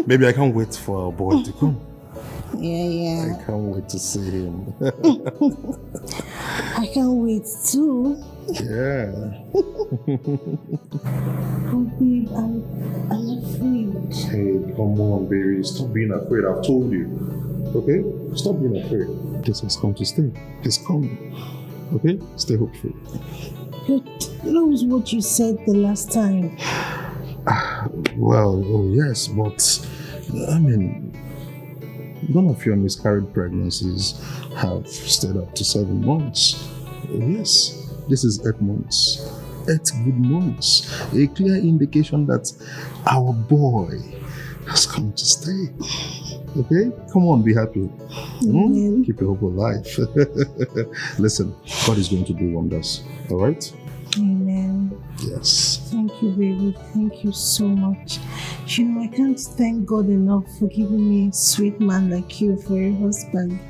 Maybe I can't wait for our boy to come. Yeah. I can't wait to see him. I can't wait too. Yeah. Oh, babe, I'm afraid. Hey, come on, baby. Stop being afraid. I've told you. Okay? Stop being afraid. This has come to stay. It's coming. Okay? Stay hopeful. That was what you said the last time. Well, oh yes, but I mean, none of your miscarried pregnancies have stayed up to 7 months. Yes, this is 8 months. 8 good months. A clear indication that our boy has come to stay. Okay? Come on, be happy. Keep your hope alive. Listen, God is going to do wonders. Alright? Amen. Yes. Thank you, baby. Thank you so much. You know, I can't thank God enough for giving me a sweet man like you for a husband.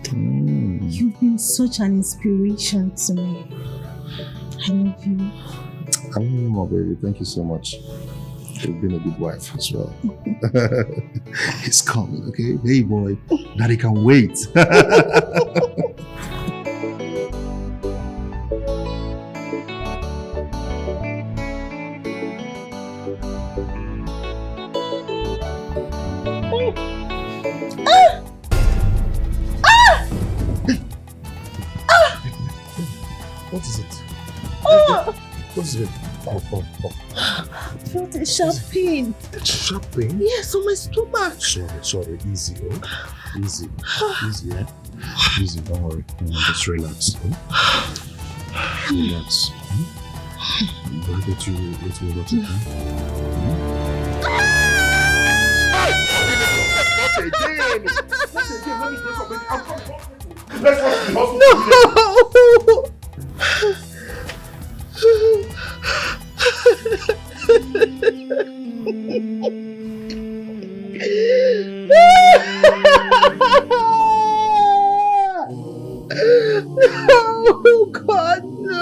You've been such an inspiration to me. I love you. I love you more, baby. Thank you so much. You've been a good wife as well. He's coming, okay? Hey, boy. Daddy can wait. What is it? What is it? Oh. I felt a sharp pain. Sharp pain? Yes, on my stomach. Sorry. Easy, Easy, yeah? Easy, don't worry. Just relax. Relax. Let me go to Oh God, no!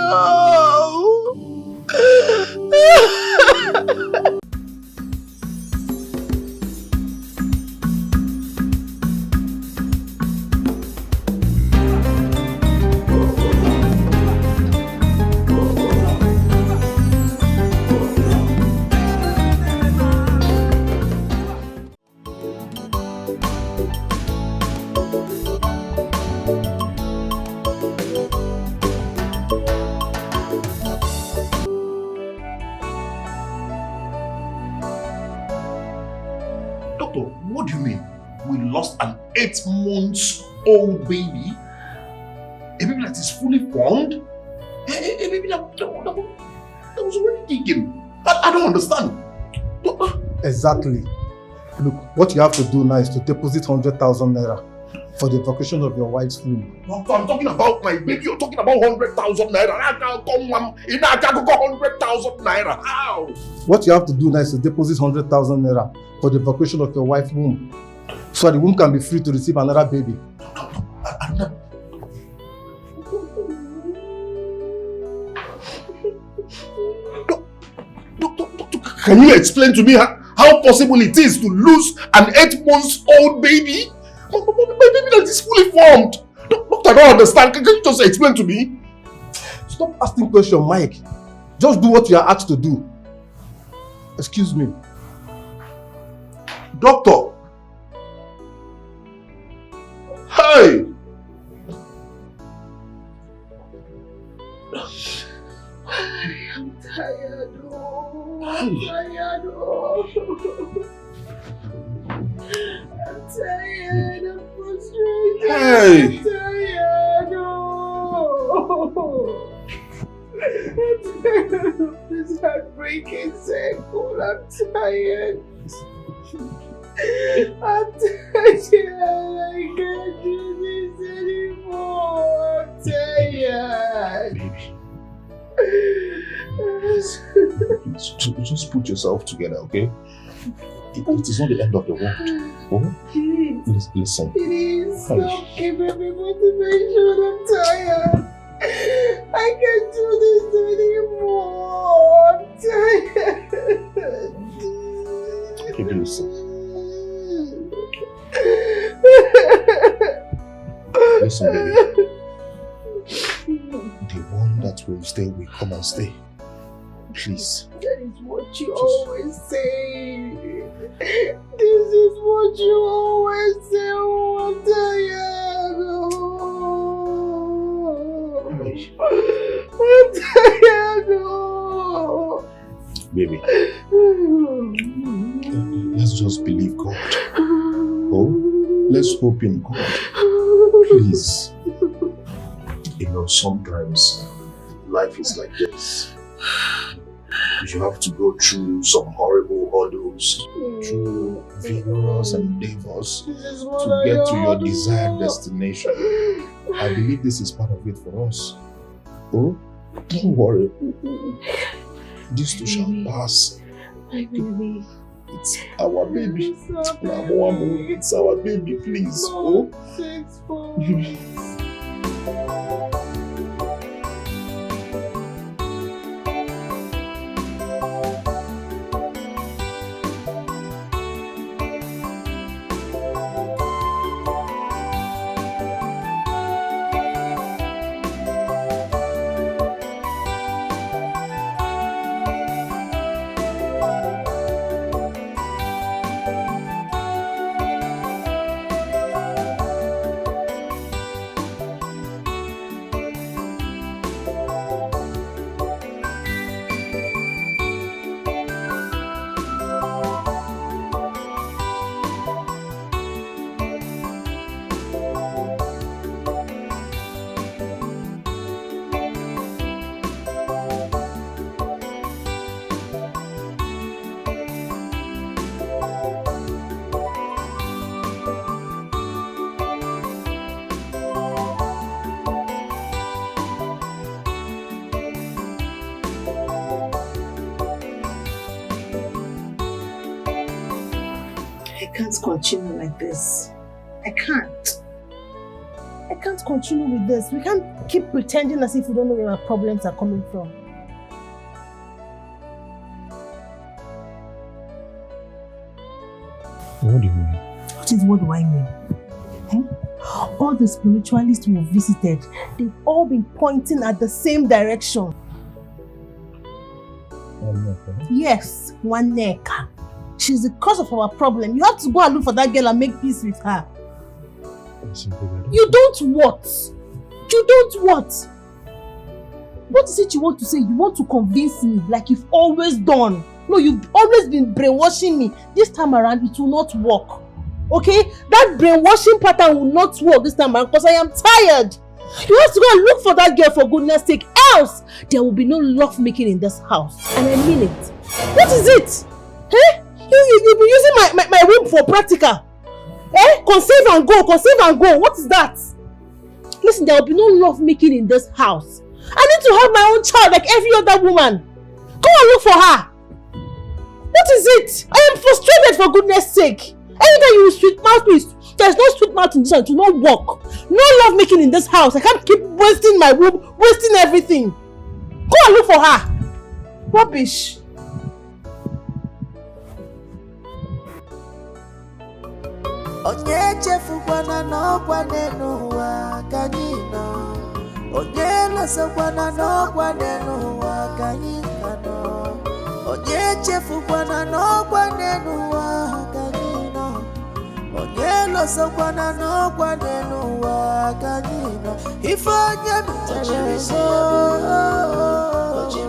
Doctor, what do you mean? We lost an 8-month-old baby? A baby that is fully formed? A baby that was already kicking? I don't understand. Exactly. Look, what you have to do now is to deposit 100,000 naira for the evacuation of your wife's womb. Doctor, I'm talking about my baby. You're talking about 100,000 naira. I can't come 100,000 naira. How? What you have to do now is to deposit 100,000 naira for the evacuation of your wife's womb, so the womb can be free to receive another baby. Doctor, can you explain to me how possible it is to lose an 8-month-old baby? My baby that is fully formed. Doctor, I don't understand. Can you just explain to me? Stop asking questions, Mike. Just do what you are asked to do. Excuse me. Doctor! Hey! I'm tired. I'm tired. I'm tired. I'm frustrated. Hey! I'm tired. I'm tired of this heartbreaking cycle. I'm tired. I'm tired. I can't do this anymore. I'm tired. Just put yourself together, okay? It is not the end of the world. Oh? Please listen. Please stop giving me motivation. I'm tired. I can't do this anymore. I'm tired. Listen, baby. The one that will stay will come and stay. Please. That is what you always say. This is what you always say. Baby, let's just believe God. Oh, let's hope in God. Please. You know, sometimes life is like this. You have to go through some horrible hurdles, through vigorous endeavors to get to your desired destination. I believe this is part of it for us. Oh, don't worry. This too shall pass. My baby. It's our baby. It's our baby, please. Oh. I can't continue like this. I can't continue with this. We can't keep pretending as if we don't know where our problems are coming from. What do you mean? What do I mean? All the spiritualists we visited, they've all been pointing at the same direction. Yes, Waneka. She's the cause of our problem. You have to go and look for that girl and make peace with her. You don't what? You don't what? What is it you want to say? You want to convince me like you've always done. No, you've always been brainwashing me. This time around, it will not work. Okay? That brainwashing pattern will not work this time around because I am tired. You have to go and look for that girl for goodness sake. Else, there will be no love making in this house. And I mean it. What is it? Eh? You've been using my room for practical. Eh? Conceive and go. What is that? Listen, there will be no love making in this house. I need to have my own child like every other woman. Go and look for her. What is it? I am frustrated for goodness sake. Anytime you sweet mouth me, there's no sweet mouth in this house. It will not work. No love making in this house. I can't keep wasting my room, wasting everything. Go and look for her. Rubbish. Onye chefukwana n'ọkwa n'ụwa ka anyị nọ. Onye lọsakwana n'ọkwa n'ụwa ka anyị nọ. Onye chefukwana n'ọkwa n'ụwa ka anyị nọ. Onye lọsakwana n'ọkwa n'ụwa ka anyị nọ. Ife onye metere so, onye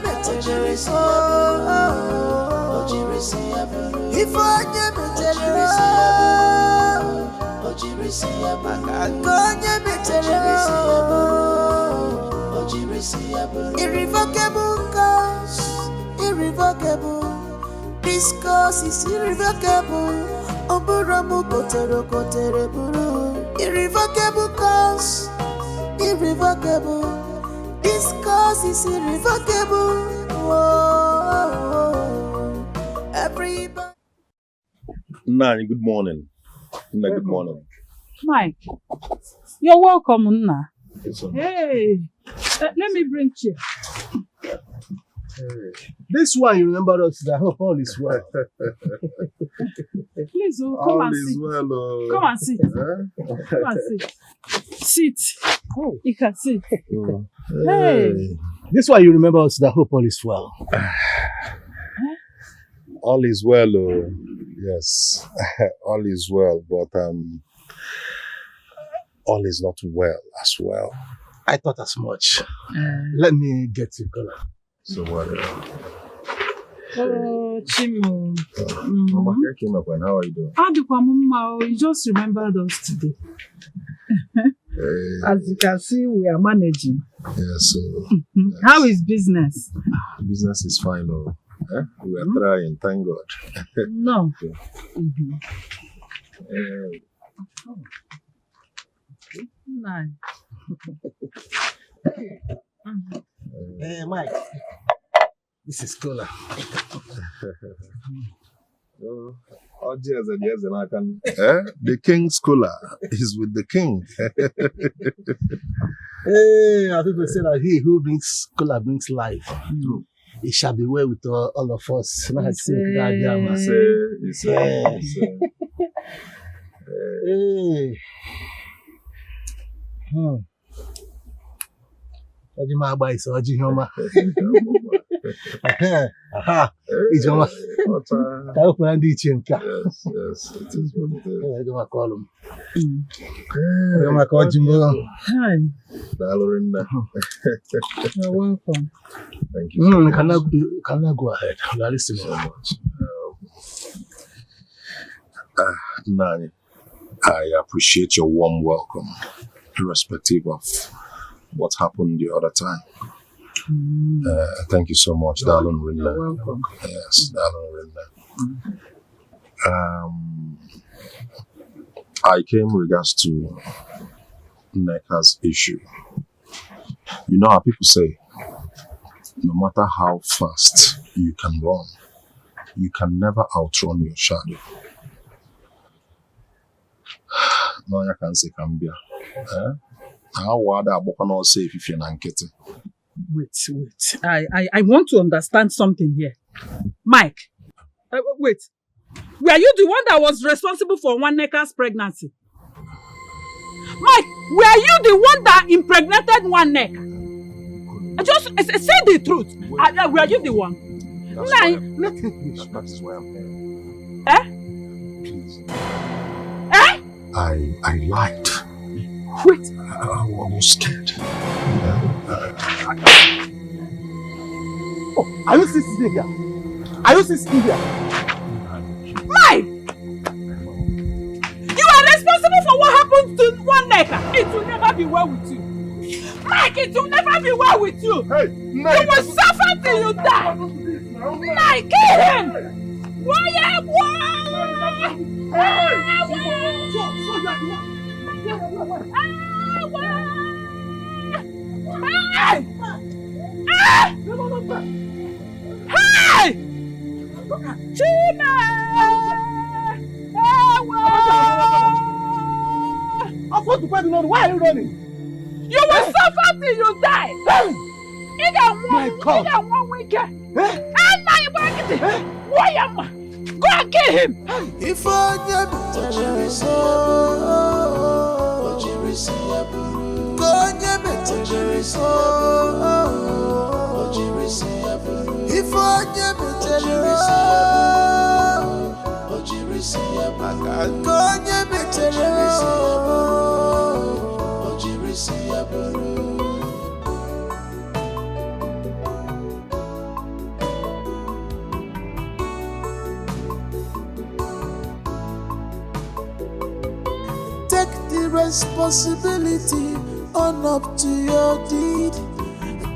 metere so. If I never tell you, irrevocable cause, irrevocable. This cause is irrevocable. Oburamu kotere buru. Irrevocable cause, irrevocable. This cause is irrevocable. Whoa. Everybody. Nani, good morning. Good morning. Mike, you're welcome, Nna. It's Hey, let me bring chair. This one you remember us. I hope all is well. Please, come and sit. Well, Come and sit. Come and sit. Sit. Oh, you can sit. Hey. This one you remember us. I hope all is well. All is well, yes, all is well, but all is not well as well. I thought as much. Let me get you color. So what? Oh, Chimo. Mama, here came up and how are you doing? You just remembered us today. As you can see, we are managing. Yes, so. Yes. How is business? Business is fine, though. We are trying, thank God. No. Nice. Hey, Mike. This is Cola. The king's cola is with the king. Hey, I think we say that he who brings cola brings life. It shall be well with all of us. Aha, Ijoma. I hope I need you. Yes, it is what it is. I don't call him. Hi. You're welcome. Thank you. Can I go ahead? I'm listening so much. Nani, I appreciate your warm welcome, irrespective of what happened the other time. Thank you so much, Darlene Rinna. You're welcome. Yes, Darlene Rinna. I came regards to Neka's issue. You know how people say, no matter how fast you can run, you can never outrun your shadow. No, I can say Cambia. How would I not say if you're not getting? Wait. I want to understand something here. Mike, wait. Were you the one that was responsible for Nwaneka's pregnancy? Mike, were you the one that impregnated Nwaneka? Just say the truth. Were you the one? That is why I'm here. Please. I lied. Wait. I was scared. Oh, are you sitting here? Are you sitting here? Mike! You are responsible for what happened to Nwaneka. It will never be well with you. Mike, it will never be well with you. Hey, you will suffer till you die. Mike, kill him! Hey! Chima! Why are you running? You will suffer till you die. My God! Go and kill him! If I never touch your soul, go never touch your soul. If I never touch your soul, go never touch your soul. Responsibility, own up to your deed.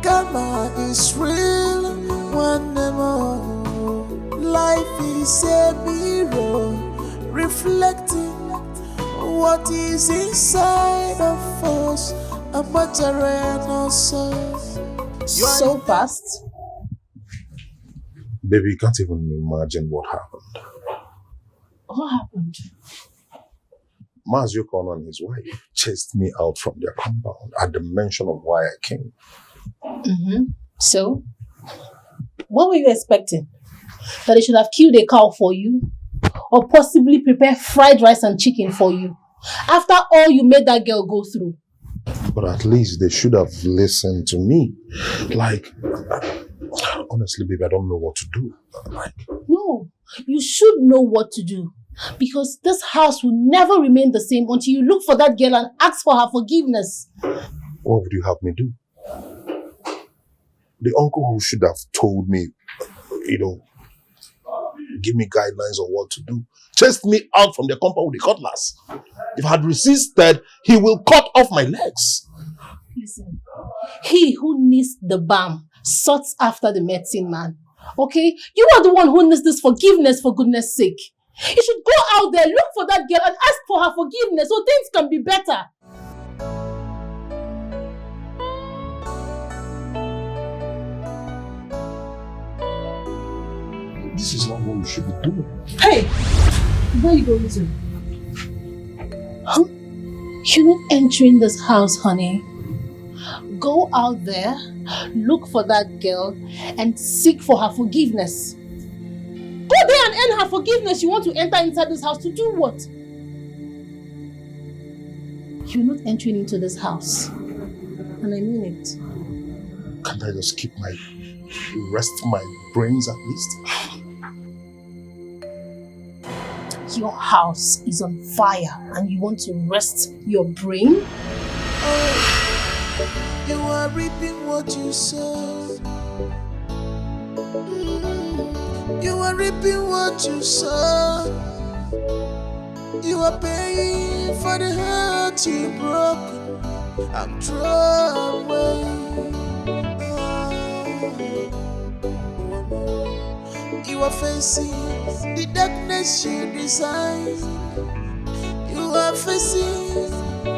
Karma is real, one more. Life is a mirror, reflecting what is inside of us, a matter and also. So fast? Baby, you can't even imagine what happened. What happened? Maz Yukon and his wife chased me out from their compound at the mention of why I came. So? What were you expecting? That they should have killed a cow for you? Or possibly prepare fried rice and chicken for you? After all you made that girl go through? But at least they should have listened to me. Like, honestly, babe, I don't know what to do. No, you should know what to do. Because this house will never remain the same until you look for that girl and ask for her forgiveness. What would you have me do? The uncle who should have told me, give me guidelines on what to do, chased me out from the compound with the cutlass. If I had resisted, he will cut off my legs. Listen, he who needs the balm sought after the medicine man. Okay? You are the one who needs this forgiveness for goodness sake. You should go out there, look for that girl and ask for her forgiveness so things can be better. This is not what we should be doing. Hey! Where are you going to? Huh? You're not entering this house, honey. Go out there, look for that girl, and seek for her forgiveness. Go there and earn her forgiveness. You want to enter inside this house to do what? You're not entering into this house. And I mean it. Can't I just rest my brains at least? Your house is on fire and you want to rest your brain? You are reaping what you sow. You are reaping what you sow. You are paying for the hurt you broke. I'm thrown away. You are facing the darkness you designed. You are facing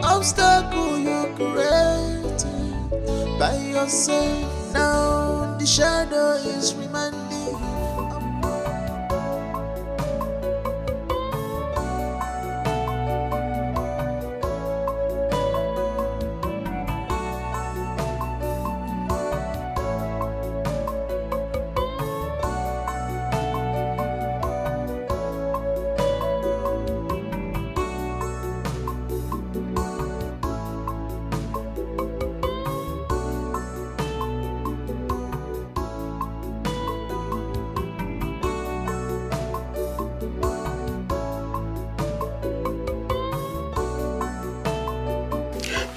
obstacle you created by yourself. Now the shadow is reminding.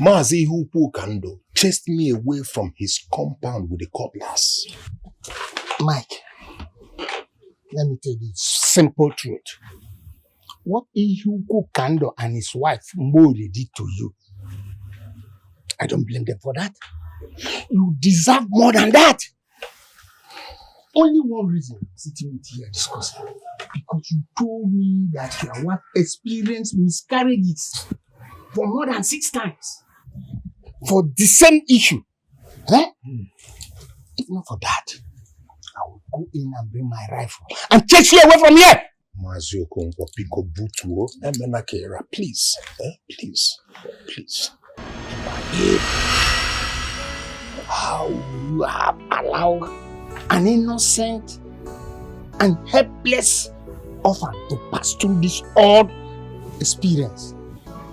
Mazi Hupu Kando chased me away from his compound with a cutlass. Mike, let me tell you the simple truth. What Ihuku Kando and his wife Mori did to you, I don't blame them for that. You deserve more than that. Only one reason I'm sitting with you and discussing, because you told me that your wife experienced miscarriages for more than 6 times for the same issue. Eh? If not for that, I will go in and bring my rifle and chase you away from here. Mazioko Piko Butuo, Emenakera, please. Please. How you have allowed an innocent and helpless orphan to pass through this odd experience,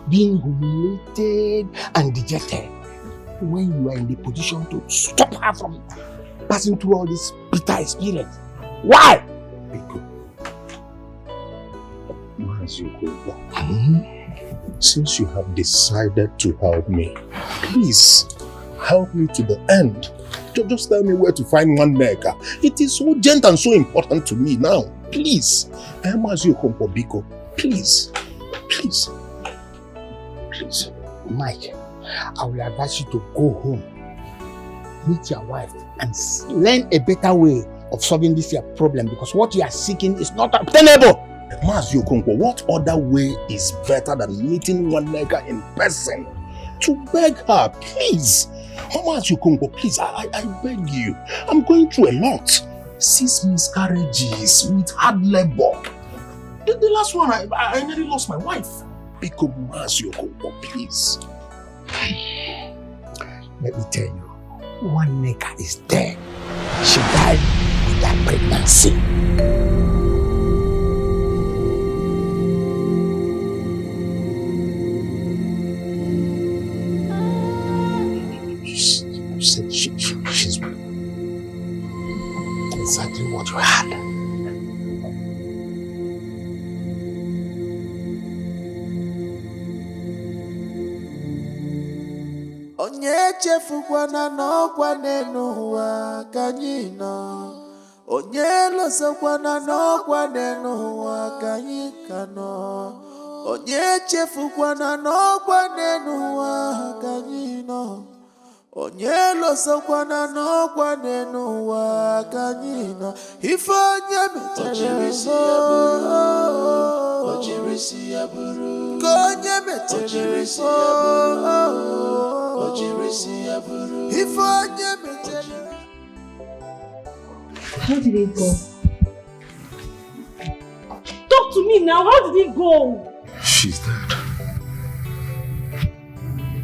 being humiliated and dejected, when you are in the position to stop her from passing through all this bitter experience? Why? Since you have decided to help me, please help me to the end. Just tell me where to find one nigga. It is urgent and so important to me now. Please. I am Mazioko Biko. Please. Mike, I will advise you to go home, meet your wife, and learn a better way of solving this your problem, because what you are seeking is not obtainable. Mazioko, what other way is better than meeting one nigga in person? To beg her, please. Mazioko, please, I beg you. I'm going through a lot. 6 miscarriages with hard labor. The last one, I nearly lost my wife. Biko Mazioko, please. Let me tell you, one nigga is dead. She died that pregnancy. You said she's exactly what you had. Onye chefukwana n'ọkwa n'elu ụwa ka anyị nọ. Onye lọsakwana n'ọkwa n'elu ụwa ka anyị ka nọ. Onye chefukwana n'ọkwa n'elu ụwa ka anyị nọ. Onye lọsakwana n'ọkwa n'elu ụwa ka anyị nọ. Ife onye metere ojirisi ya bụrụ. Ka onye metere ojirisi ya bụrụ. Ife onye metere. How did it go? Talk to me now. How did it go? She's dead.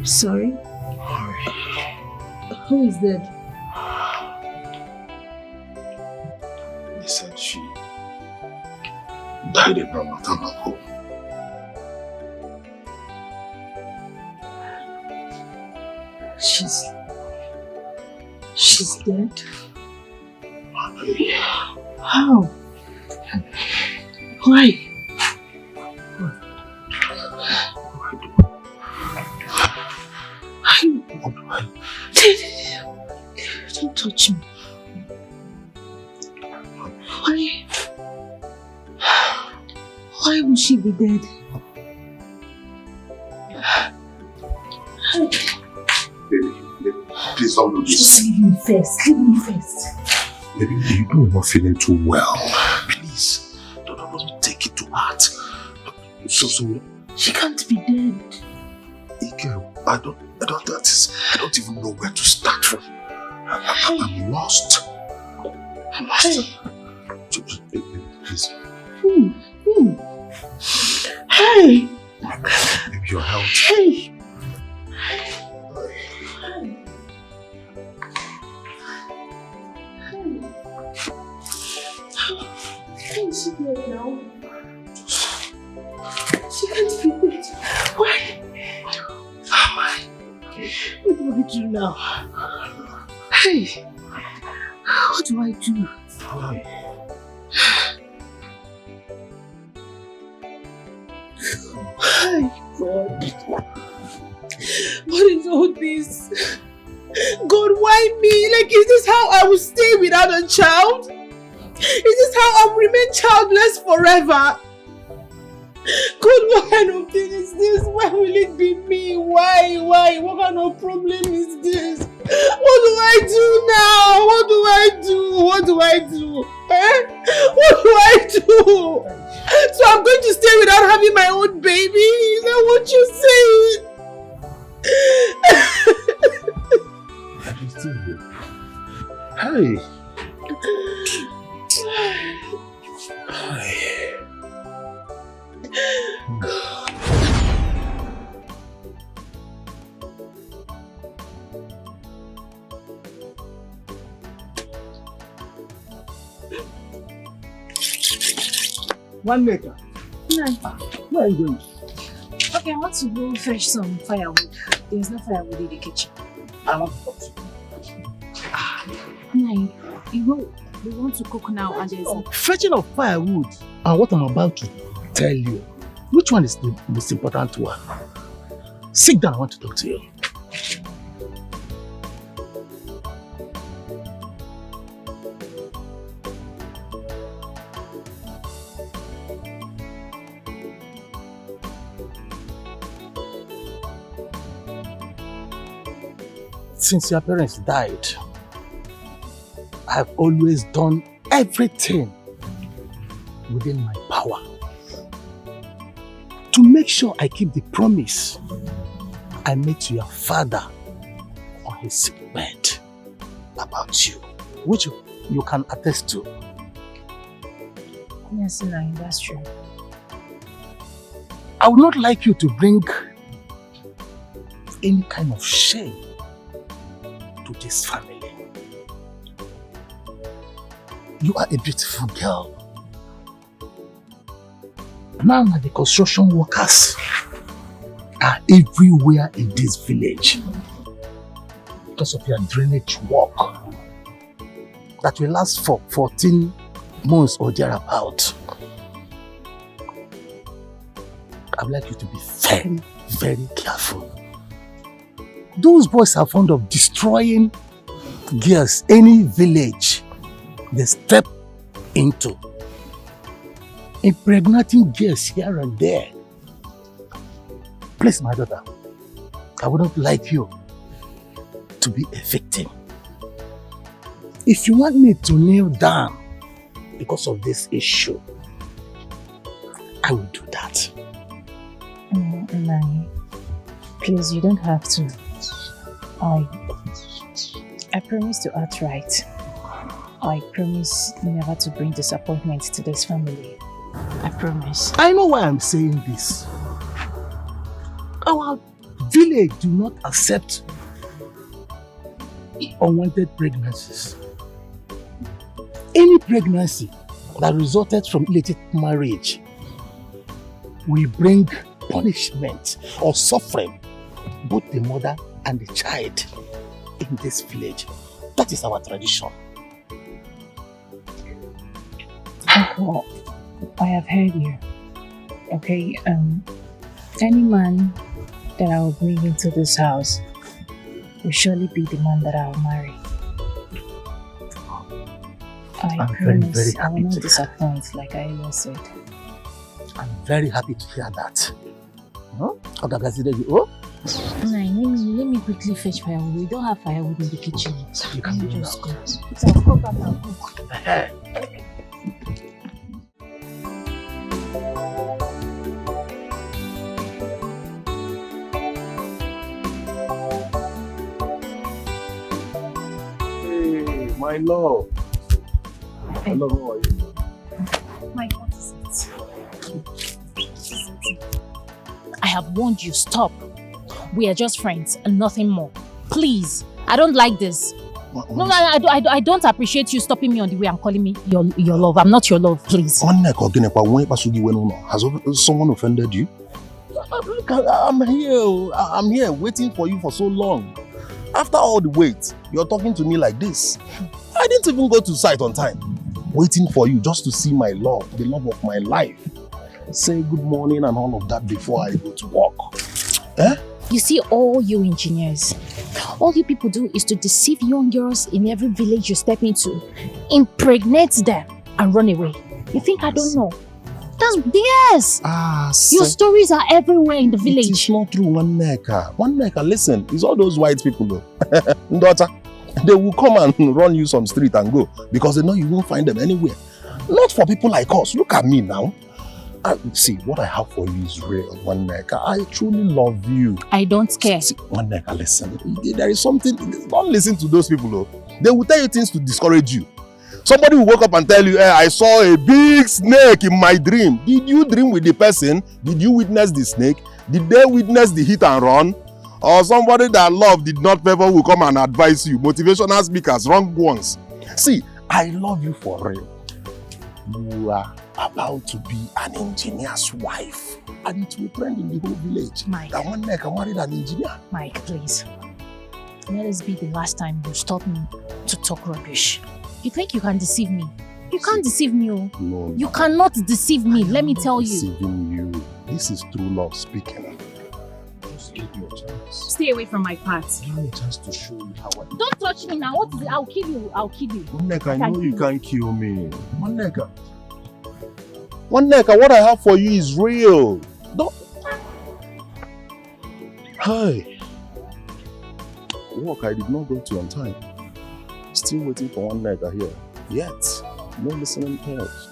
Sorry? Who is dead? They said she died in her maternal home. She's dead? How? Why? Don't touch me. Why would she be dead? Baby, please don't do this. Just leave me first. Leave me first. Baby, you know you're not feeling too well. Please, don't take it to heart. So, she can't be dead. Ike, I don't even know where to start from. I'm lost. I'm lost. Baby, please. Hey! Maybe your health. Hey! How is she dead now? She can't be dead. Why? What do I do now? Hey! What do I do? Hey, God. What is all this? God, why me? Like, is this how I will stay without a child? Is this how I'll remain childless forever? God, what kind of thing is this? Why will it be me? Why? What kind of problem is this? What do I do now? What do I do? What do I do? What do I do? So I'm going to stay without having my own baby? Is that what you're saying? I'm still here. Hey. One maker. No. Where are you going? Okay, I want to go fetch some firewood. There's no firewood in the kitchen. I want to talk to you. No, we want to cook now and there's Fetching of firewood and what I'm about to tell you, which one is the most important one? Sit down, I want to talk to you. Since your parents died, I've always done everything within my power to make sure I keep the promise I made to your father on his sick bed about you, which you can attest to. Yes, no, that's true. I would not like you to bring any kind of shame to this family. You are a beautiful girl. Now the construction workers are everywhere in this village because of your drainage work that will last for 14 months or thereabout. I would like you to be very, very careful. Those boys are fond of destroying girls, any village they step into, impregnating girls here and there. Please, my daughter, I wouldn't like you to be a victim. If you want me to kneel down because of this issue, I will do that. Nani, please, you don't have to. I promise to act right. I promise never to bring disappointment to this family. I promise. I know why I'm saying this. Our village do not accept unwanted pregnancies. Any pregnancy that resulted from illicit marriage will bring punishment or suffering both the mother and the child in this village. That is our tradition. Uncle, I have heard you. Okay, any man that I will bring into this house will surely be the man that I will marry. I promise I will not disappoint, like I earlier said. I'm very happy to hear that. Huh? Oh? Let me quickly fetch firewood. We don't have firewood in the kitchen. You can go just now. go. So I'll come back and cook. Hey, my love. Hello, how are you? My God, is it? I have warned you, stop. We are just friends and nothing more. Please, I don't like this. No, I don't appreciate you stopping me on the way I'm calling me your love. I'm not your love, please. Has someone offended you? I'm here waiting for you for so long. After all the wait, you're talking to me like this. I didn't even go to site on time. Waiting for you just to see my love, the love of my life. Say good morning and all of that before I go to work. Eh? You see, all you engineers, all you people do is to deceive young girls in every village you step into, impregnate them and run away. You think I don't know? Yes! Your stories are everywhere in the village. It is not true, One-Neka, listen, it's all those white people though. Daughter, they will come and run you some street and go because they know you won't find them anywhere. Not for people like us. Look at me now. See, what I have for you is real, One-Neka. I truly love you. I don't care. See, One-Neka, listen. There is something. Don't listen to those people though. They will tell you things to discourage you. Somebody will wake up and tell you, hey, I saw a big snake in my dream. Did you dream with the person? Did you witness the snake? Did they witness the hit and run? Or somebody that love did not favor will come and advise you. Motivational speakers, wrong ones. See, I love you for real. You are about to be an engineer's wife. And it will trend in the whole village. Mike. That One-Neka married an engineer. Mike, please. Let this be the last time you stop me to talk rubbish. You think you can deceive me? You can't deceive me, oh. No, you cannot deceive me, let me tell you. Deceiving you. This is true love speaking. Just give me a chance. Stay away from my path. Give me a chance to show you how I... Don't touch me now. What is it? I'll kill you. I'll kill you. One-Neka, I know you can't kill me. One-Neka. One-Neka, what I have for you is real. Don't... Hi. Work I did not go to on time. Still waiting for One-Neka here. Yet, no listening ears.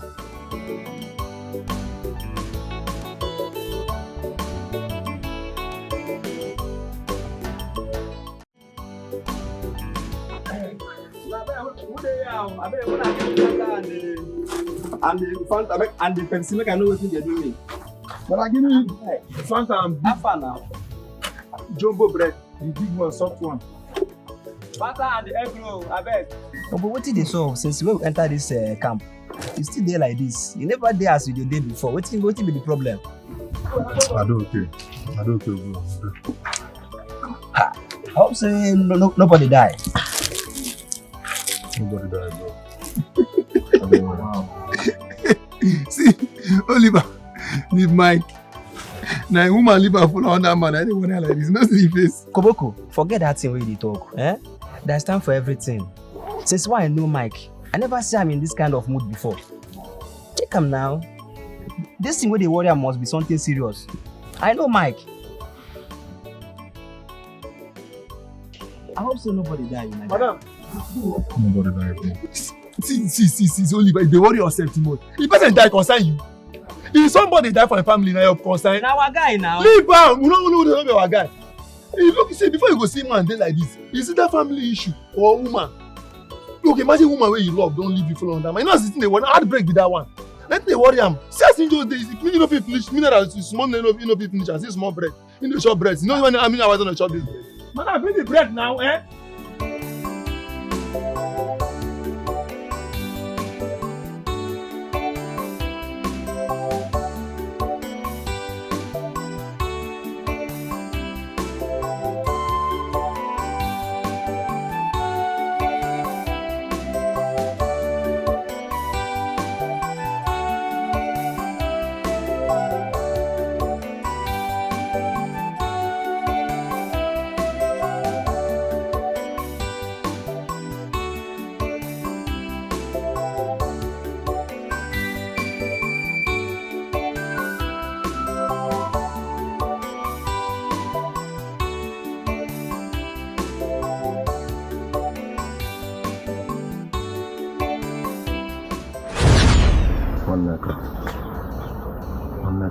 And the Fanta and the Pepsi make I know what they're doing. But I give you Fanta and Bifa now. Jumbo bread, the big one, soft one. Fanta and the egg roll, I bet. No, but what did they solve since we enter this camp? You still there like this. You never there as you did day before. What be the problem? I don't care. Bro. I hope so. Nobody die. Nobody died, bro. Wow. See, Oliver, leave Mike. Now, woman leave her full on that man. I don't want her like this. Not see the face. Koboko, forget that thing where you talk. There's time for everything. Since why I know Mike, I never see him in this kind of mood before. Take him now. This thing where they worry must be something serious. I know Mike. I hope so nobody die. Madam. Nobody died, bro. See, Oliver, they worry yourself too much. If person die, concern you. If somebody die for a family, now you're concerned. Now our guy now. Leave him. We don't know our guy. Look, see, before you go see man dey like this, is it that family issue or woman? Look, imagine woman where you love don't leave you for long time. I know sitting there, one heartbreak with that one. Let me worry am. See as in those days, if you no fit finish, mineral small, you no fit finish, and see small bread. You no chop bread. You know how many hours on chop this bread? Man, bring the bread now, eh?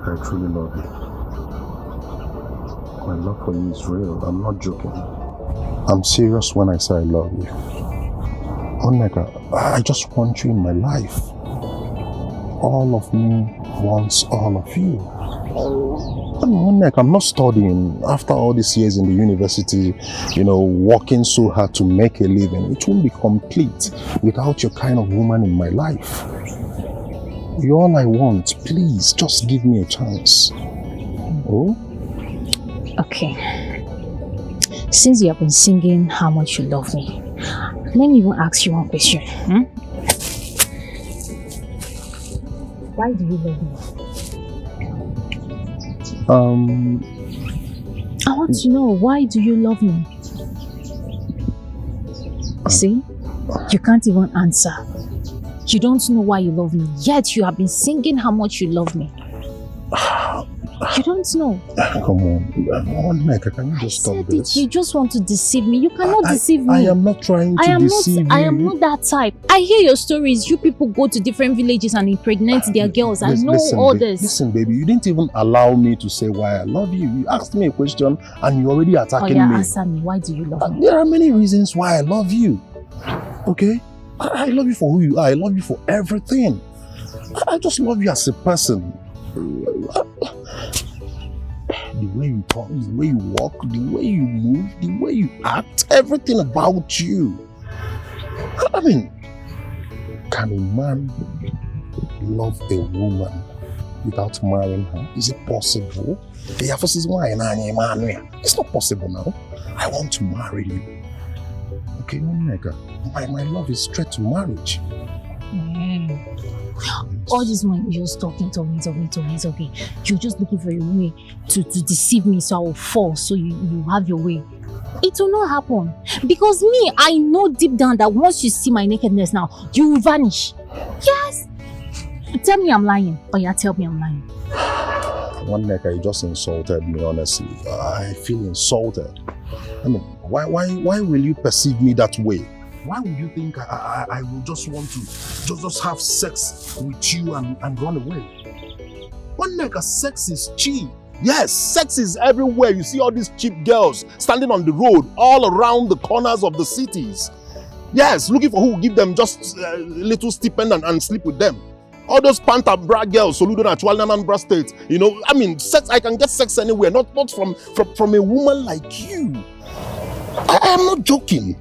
I truly love you. My love for you is real. I'm not joking. I'm serious when I say I love you. Onneka, I just want you in my life. All of me wants all of you. I mean, Onneka, I'm not studying. After all these years in the university, working so hard to make a living, it won't be complete without your kind of woman in my life. You're all I want. Please, just give me a chance. Oh? Okay. Since you have been singing how much you love me, let me even ask you one question. Why do you love me? I want to know, why do you love me? See? You can't even answer. You don't know why you love me, yet you have been singing how much you love me. You don't know. Come on, Nneka, can you just stop this? You just want to deceive me. You cannot deceive me. I am not trying to deceive you. I am not that type. I hear your stories. You people go to different villages and impregnate their girls. I know all this. Listen, baby, you didn't even allow me to say why I love you. You asked me a question and you're already attacking me. Answer me. Why do you love me? There are many reasons why I love you. Okay? I love you for who you are. I love you for everything. I just love you as a person. The way you talk, the way you walk, the way you move, the way you act, everything about you. I mean, can a man love a woman without marrying her? Is it possible? It's not possible now. I want to marry you. Okay, Nneka, my love is straight to marriage. All this money, you're just talking. You're just looking for a way to deceive me so I will fall, so you have your way. It will not happen. Because me, I know deep down that once you see my nakedness now, you will vanish. Yes! Tell me I'm lying. Oh yeah, tell me I'm lying. Nneka, you just insulted me, honestly. I feel insulted. I mean, why will you perceive me that way? Why would you think I will just want to just have sex with you and run away? Nneka, sex is cheap. Yes, sex is everywhere. You see all these cheap girls standing on the road all around the corners of the cities. Yes, looking for who will give them just a little stipend and sleep with them. All those Panta Bra girls, Soludo Natural Anambra State. I mean, sex. I can get sex anywhere, not from a woman like you. I am not joking.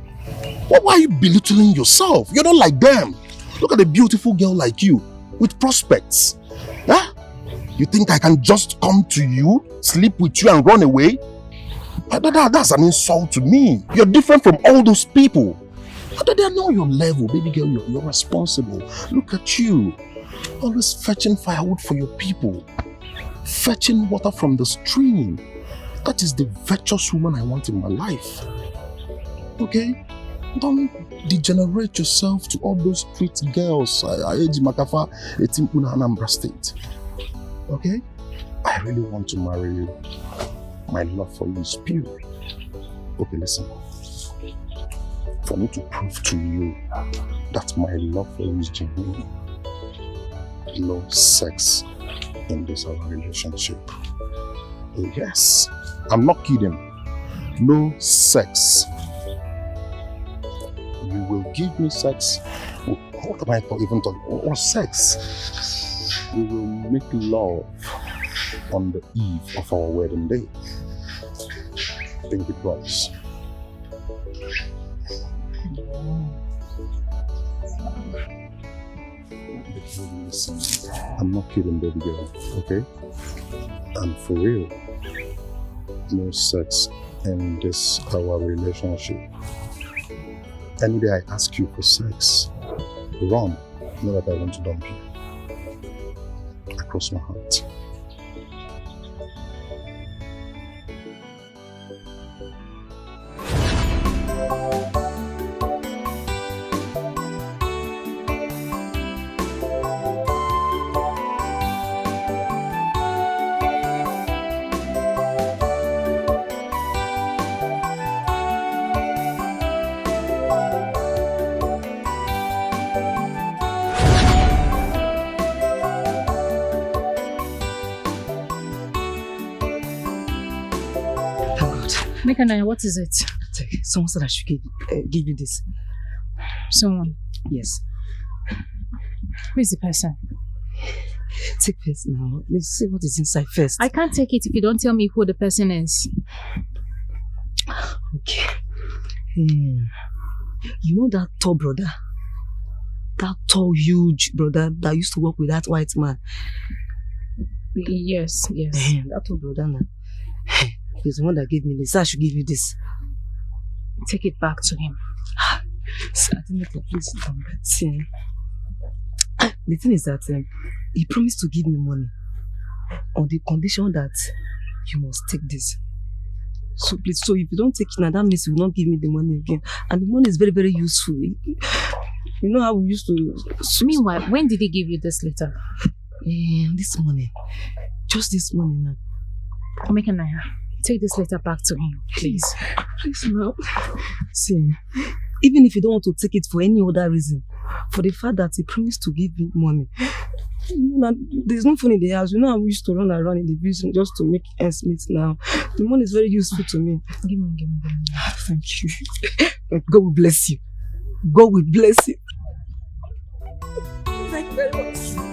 Why are you belittling yourself? You're not like them. Look at a beautiful girl like you with prospects. Huh? You think I can just come to you, sleep with you and run away? That's an insult to me. You're different from all those people. They know your level, baby girl. You're responsible. Look at you. Always fetching firewood for your people. Fetching water from the stream. That is the virtuous woman I want in my life. Okay? Don't degenerate yourself to all those street girls. Aeji Makafa, Etimpuna, Anambra State. Okay? I really want to marry you. My love for you is pure. Okay, listen. For me to prove to you that my love for you is genuine, no sex in this our relationship. Yes, I'm not kidding. No sex. You will give me sex. What am I even talking? Or sex? We will make love on the eve of our wedding day. Think it was. Listen, I'm not kidding, baby girl, okay? And for real, no sex in this our relationship. Any day I ask you for sex, run. Know that I want to dump you. I cross my heart. Mekanaya, what is it? Someone said I should give you this. Someone? Yes. Who is the person? Take first now. Let's see what is inside first. I can't take it if you don't tell me who the person is. Okay. You know that tall brother? That tall, huge brother that used to work with that white man? Yes. That tall brother now. He's the one that gave me this. I should give you this. Take it back to him. Please. See, the thing is that he promised to give me money on the condition that you must take this. So please, so if you don't take it now, that means you will not give me the money again. And the money is very, very useful. You know how we used to... Meanwhile, when did he give you this letter? This morning. Just this morning now. Mekanaya, take this letter back to him, please. Please, now. See, even if you don't want to take it for any other reason, for the fact that he promised to give me money, there's no phone in the house. You know how we used to run around in the business just to make ends meet now. The money is very useful to me. Give me. Thank you. God will bless you. God will bless you. Thank you very much.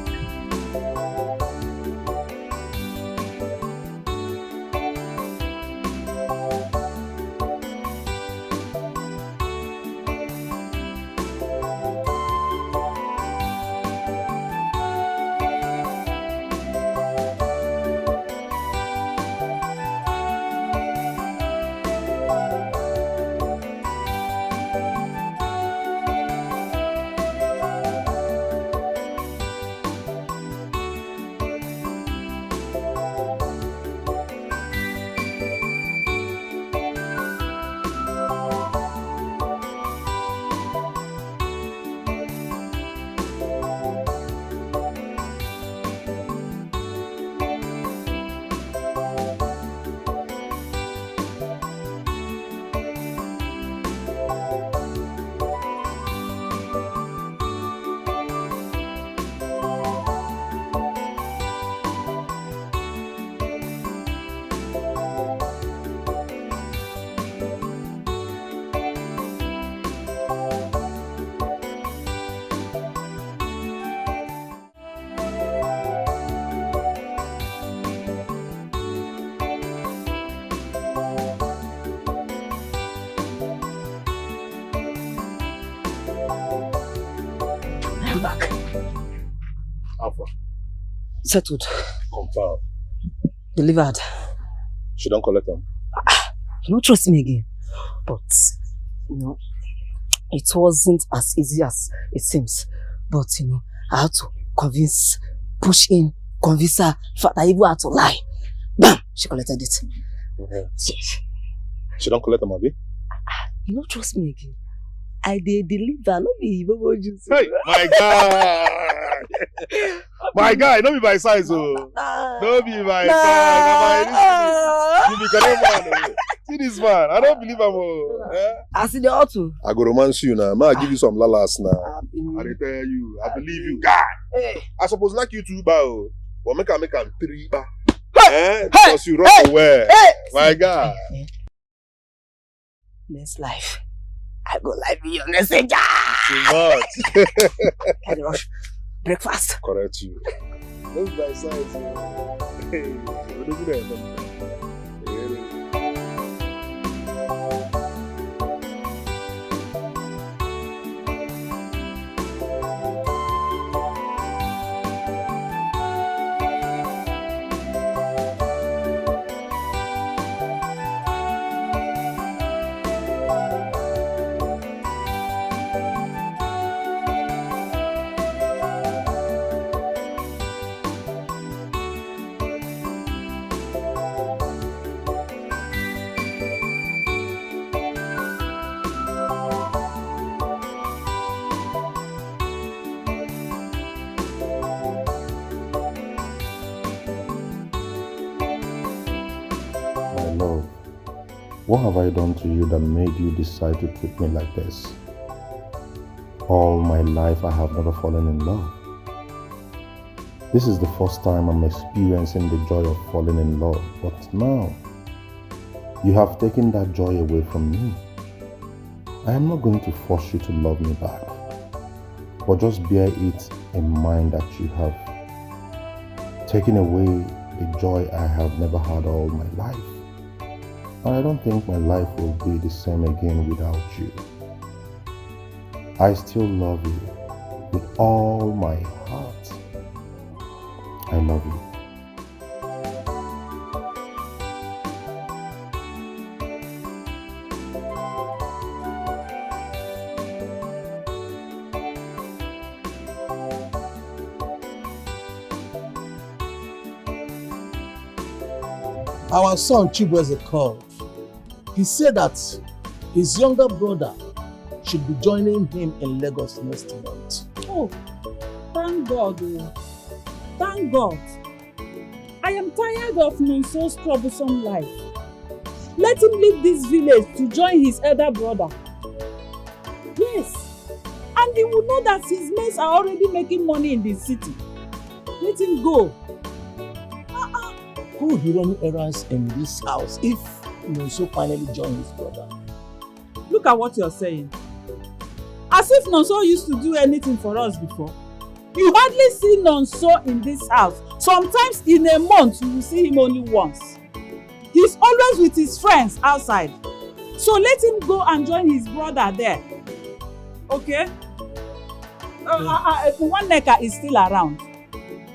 back. Alpha. Settled. Confirm. Delivered. She don't collect them. You don't trust me again. But, you know, it wasn't as easy as it seems. But, you know, I had to push in, convince her. In fact, I even had to lie. Bam! She collected it. Okay. She don't collect them, Abi? You don't trust me again. I did deliver, not me. Hey, my God! My guy, don't be by size, oh. Don't be by size. You be man. See this man, I don't believe him. I see the auto. I go romance you now. Man, I give you some lalas now. I tell you, I believe you, God. Hey. I suppose like you 2 bar, but make him 3 bar. Because you run away. My God. Next life, I go live in your messenger. Too much. Can you rush? Breakfast. Correct you. Don't be by size. Hey, what do you do? What have I done to you that made you decide to treat me like this? All my life I have never fallen in love. This is the first time I'm experiencing the joy of falling in love, but now you have taken that joy away from me. I am not going to force you to love me back, but just bear it in mind that you have taken away the joy I have never had all my life. And I don't think my life will be the same again without you. I still love you with all my heart. I love you. Our son Chibueze called. He said that his younger brother should be joining him in Lagos next month. Oh, thank God. Oh. Thank God. I am tired of Nonso's troublesome life. Let him leave this village to join his elder brother. Yes, and he will know that his mates are already making money in the city. Let him go. Who will be running errands in this house if Nonso finally joins his brother? Look at what you're saying. As if Nonso used to do anything for us before. You hardly see Nonso in this house. Sometimes in a month you will see him only once. He's always with his friends outside. So let him go and join his brother there. Okay? Nwaneka is still around.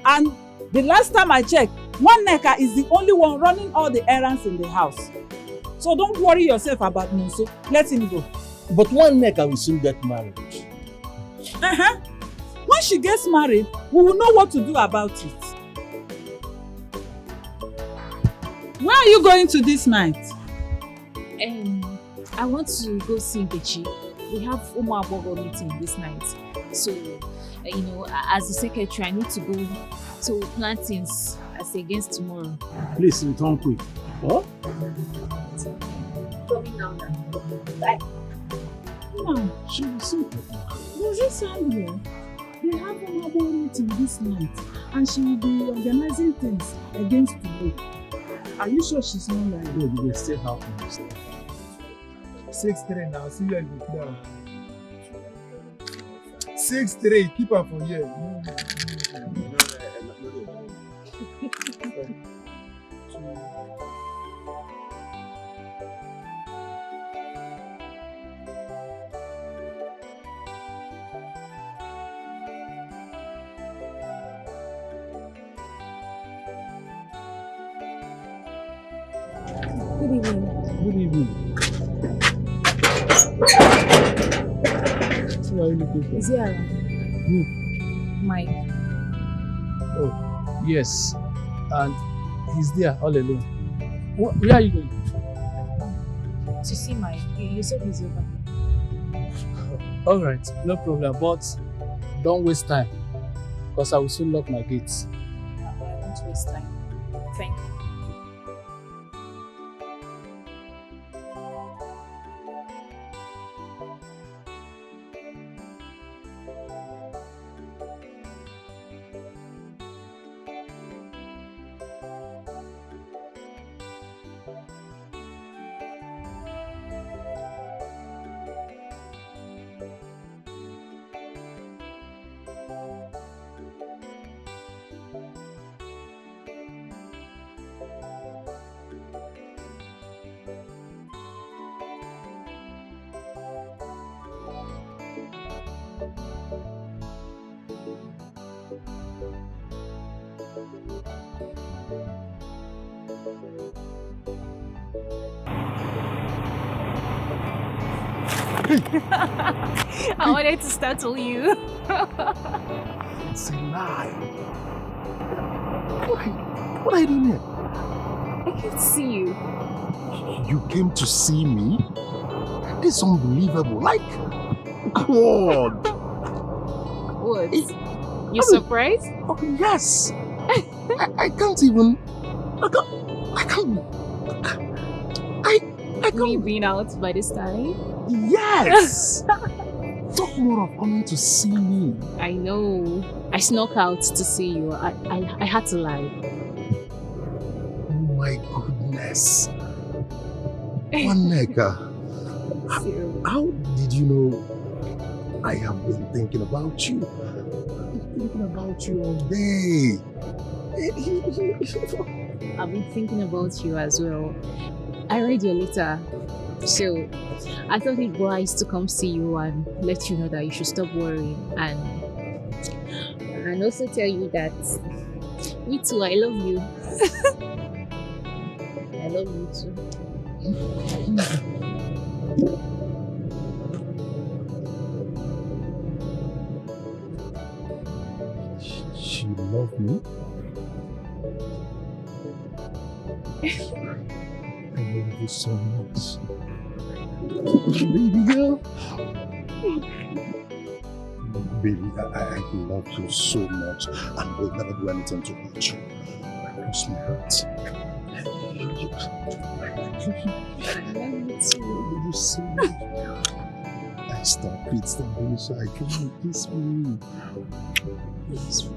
And the last time I checked, Nwaneka is the only one running all the errands in the house. So don't worry yourself about Nonso. Let him go. But Nwaneka will soon get married. When she gets married, we will know what to do about it. Where are you going to this night? I want to go see Nkechi. We have Umu Abogo meeting this night. So, you know, as the secretary, I need to go to plan things as against tomorrow. Please return quick. What? Coming down now. Bye. No, she will soon. Does it sound here? They have Umu Abogo meeting this night and she will be organizing things against tomorrow. Are you sure she's not lying? No, you will still have to understand. 6-3 now, see you now. 6-3, keep her for here. Good evening. Good evening. Who are you looking for? Is he around? Who? Mike. Oh, yes. And he's there all alone. Where are you going? To see Mike. You said he's over. Alright, no problem. But don't waste time. Because I will soon lock my gates. I won't waste time. Thank you. I wanted to startle you. It's a lie. What are you doing here? I came to see you. You came to see me? This is unbelievable. Like, God. What? You surprised? Oh, yes. I can't even. I can't. Me being out by this time? Yes! Talk more of coming to see me. I know. I snuck out to see you. I had to lie. Oh my goodness. Waneka, how did you know I have been thinking about you? I've been thinking about you all day. I've been thinking about you as well. I read your letter, so I thought it wise to come see you and let you know that you should stop worrying and also tell you that me too, I love you. I love you too. She loved me? I love you so much. Baby girl. Baby, I love you so much and will never do anything to hurt you. Cross my heart. I love you too. You so much. Stop it, stop being shy. Come on, kiss me. Kiss me.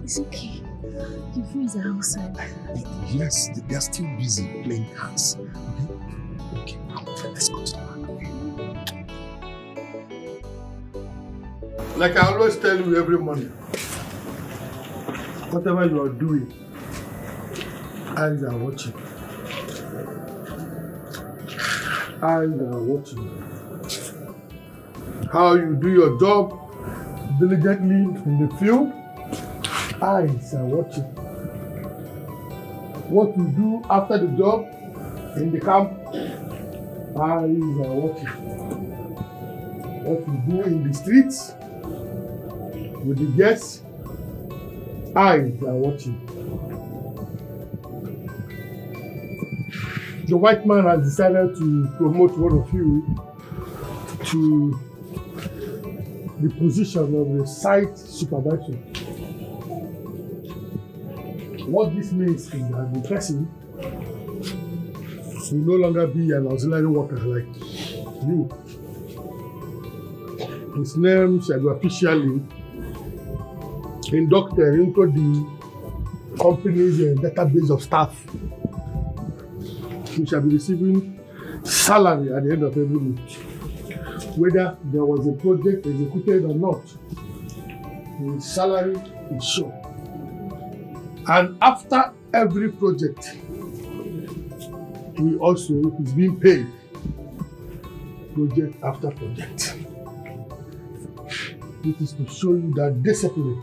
It's okay. Your friends are outside. Yes, they are still busy playing cards. Okay, let's go to the park. Like I always tell you every morning, whatever you are doing, eyes are watching. Eyes are watching. How you do your job diligently in the field, eyes are watching. What you do after the job in the camp, eyes are watching. What you do in the streets with the guests, eyes are watching. The white man has decided to promote one of you to the position of the site supervisor. What this means is that the person will no longer be an auxiliary worker like you. His name shall be officially inducted into the company's database of staff. He shall be receiving salary at the end of every month. Whether there was a project executed or not, his salary is sure. And after every project, he also is being paid project after project. This is to show you that discipline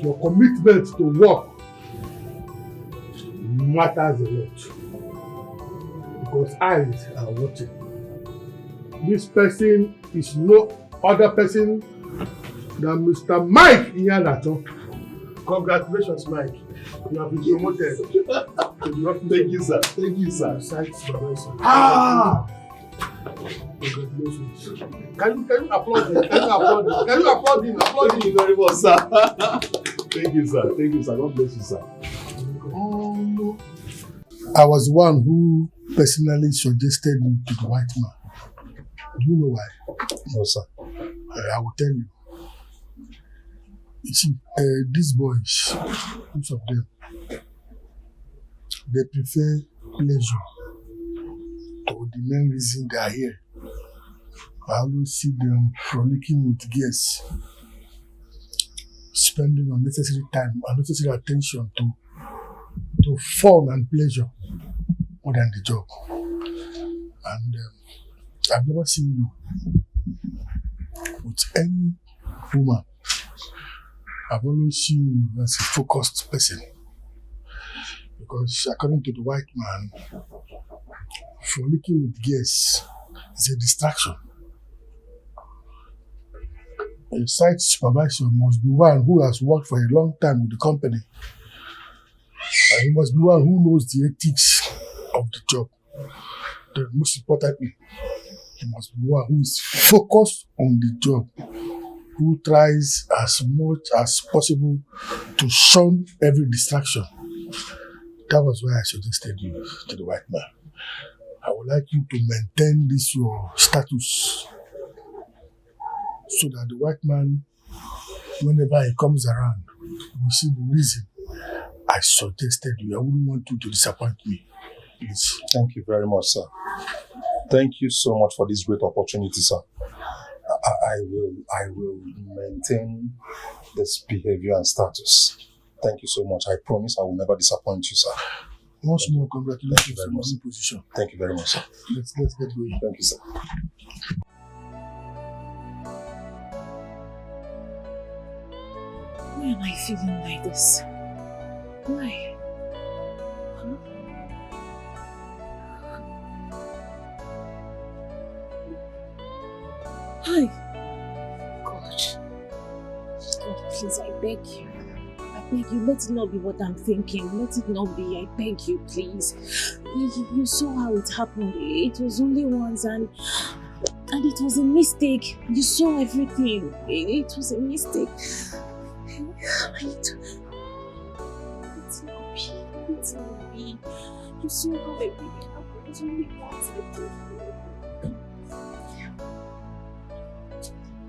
your commitment to work matters a lot. Because eyes are watching. This person is no other person than Mr. Mike Iheanacho. Congratulations, Mike. You have been promoted. Thank you, sir. Thank you, sir. Ah! Congratulations. Can you applaud him? Can you applaud him? Can you applaud him? Applaud him. Thank you very much, sir. Thank you, sir. Thank you, sir. God bless you, sir. I was the one who personally suggested you to the white man. Do you know why? No, sir. I will tell you. You see, these boys, most of them, they prefer pleasure to the main reason they are here. I always see them frolicking with girls, spending unnecessary time, unnecessary attention to fun and pleasure more than the job. And I've never seen you with any woman. I've always seen you as a focused person. Because according to the white man, frolicking with girls is a distraction. A site supervisor must be one who has worked for a long time with the company. And he must be one who knows the ethics of the job. Then most importantly, he must be one who is focused on the job, who tries as much as possible to shun every distraction. That was why I suggested you to the white man. I would like you to maintain this your status so that the white man, whenever he comes around, will see the reason I suggested you. I wouldn't want you to disappoint me. Please. Thank you very much, sir. Thank you so much for this great opportunity, sir. I will maintain this behavior and status. Thank you so much. I promise I will never disappoint you, sir. Once more, congratulations on your new position. Thank you very much, sir. Let's get going. Thank you, sir. Why am I feeling like this? Why? Huh? Hi. God, please, I beg you. I beg you, let it not be what I'm thinking. Let it not be. I beg you, please. You saw how it happened. It was only once and it was a mistake. You saw everything. It was a mistake. Let's not be. You saw how everything happened. It was only once.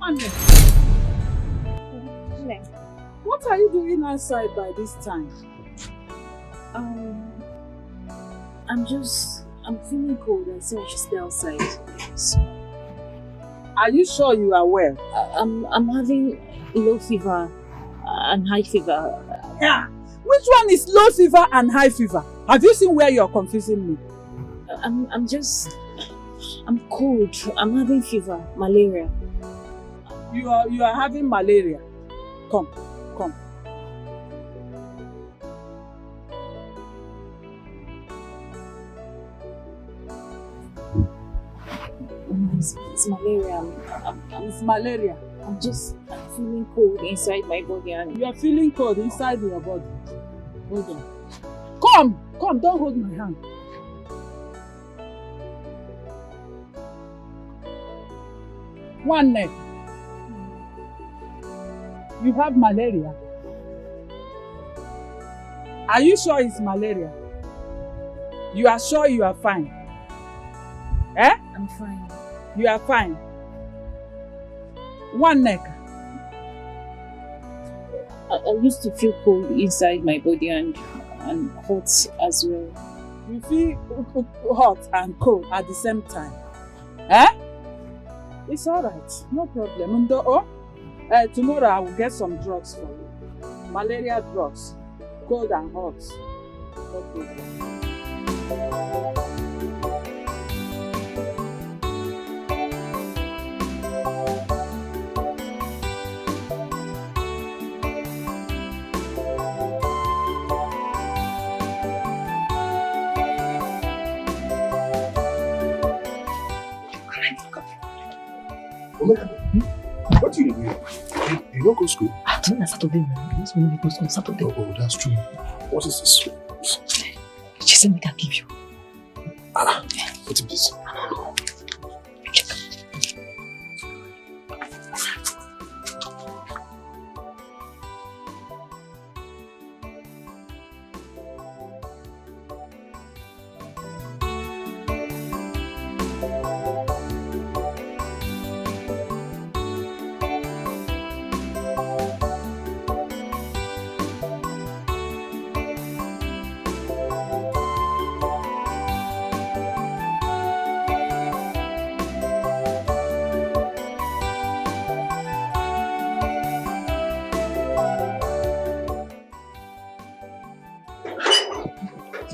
Anne, what are you doing outside by this time? I'm feeling cold. I said I should stay outside. Yes. Are you sure you are well? I'm having low fever and high fever. Yeah. Which one is low fever and high fever? Have you seen where you're confusing me? I'm cold. I'm having fever, malaria. You are having malaria. Come. It's malaria. It's malaria. I'm feeling cold inside my body. And you are feeling cold inside your body. Hold on. Come, don't hold my hand. One neck. You have malaria. Are you sure it's malaria? You are sure you are fine? Eh? I'm fine. You are fine. One neck. I used to feel cold inside my body and hot as well. You feel hot and cold at the same time? Eh? It's alright. No problem. Tomorrow I will get some drugs for you. Malaria drugs. Cold and hot. No problem. What do you do? You don't go to school? Today is Saturday now. This one we go to school Saturday. Oh, that's true. What is this? She said we can give you. What is this?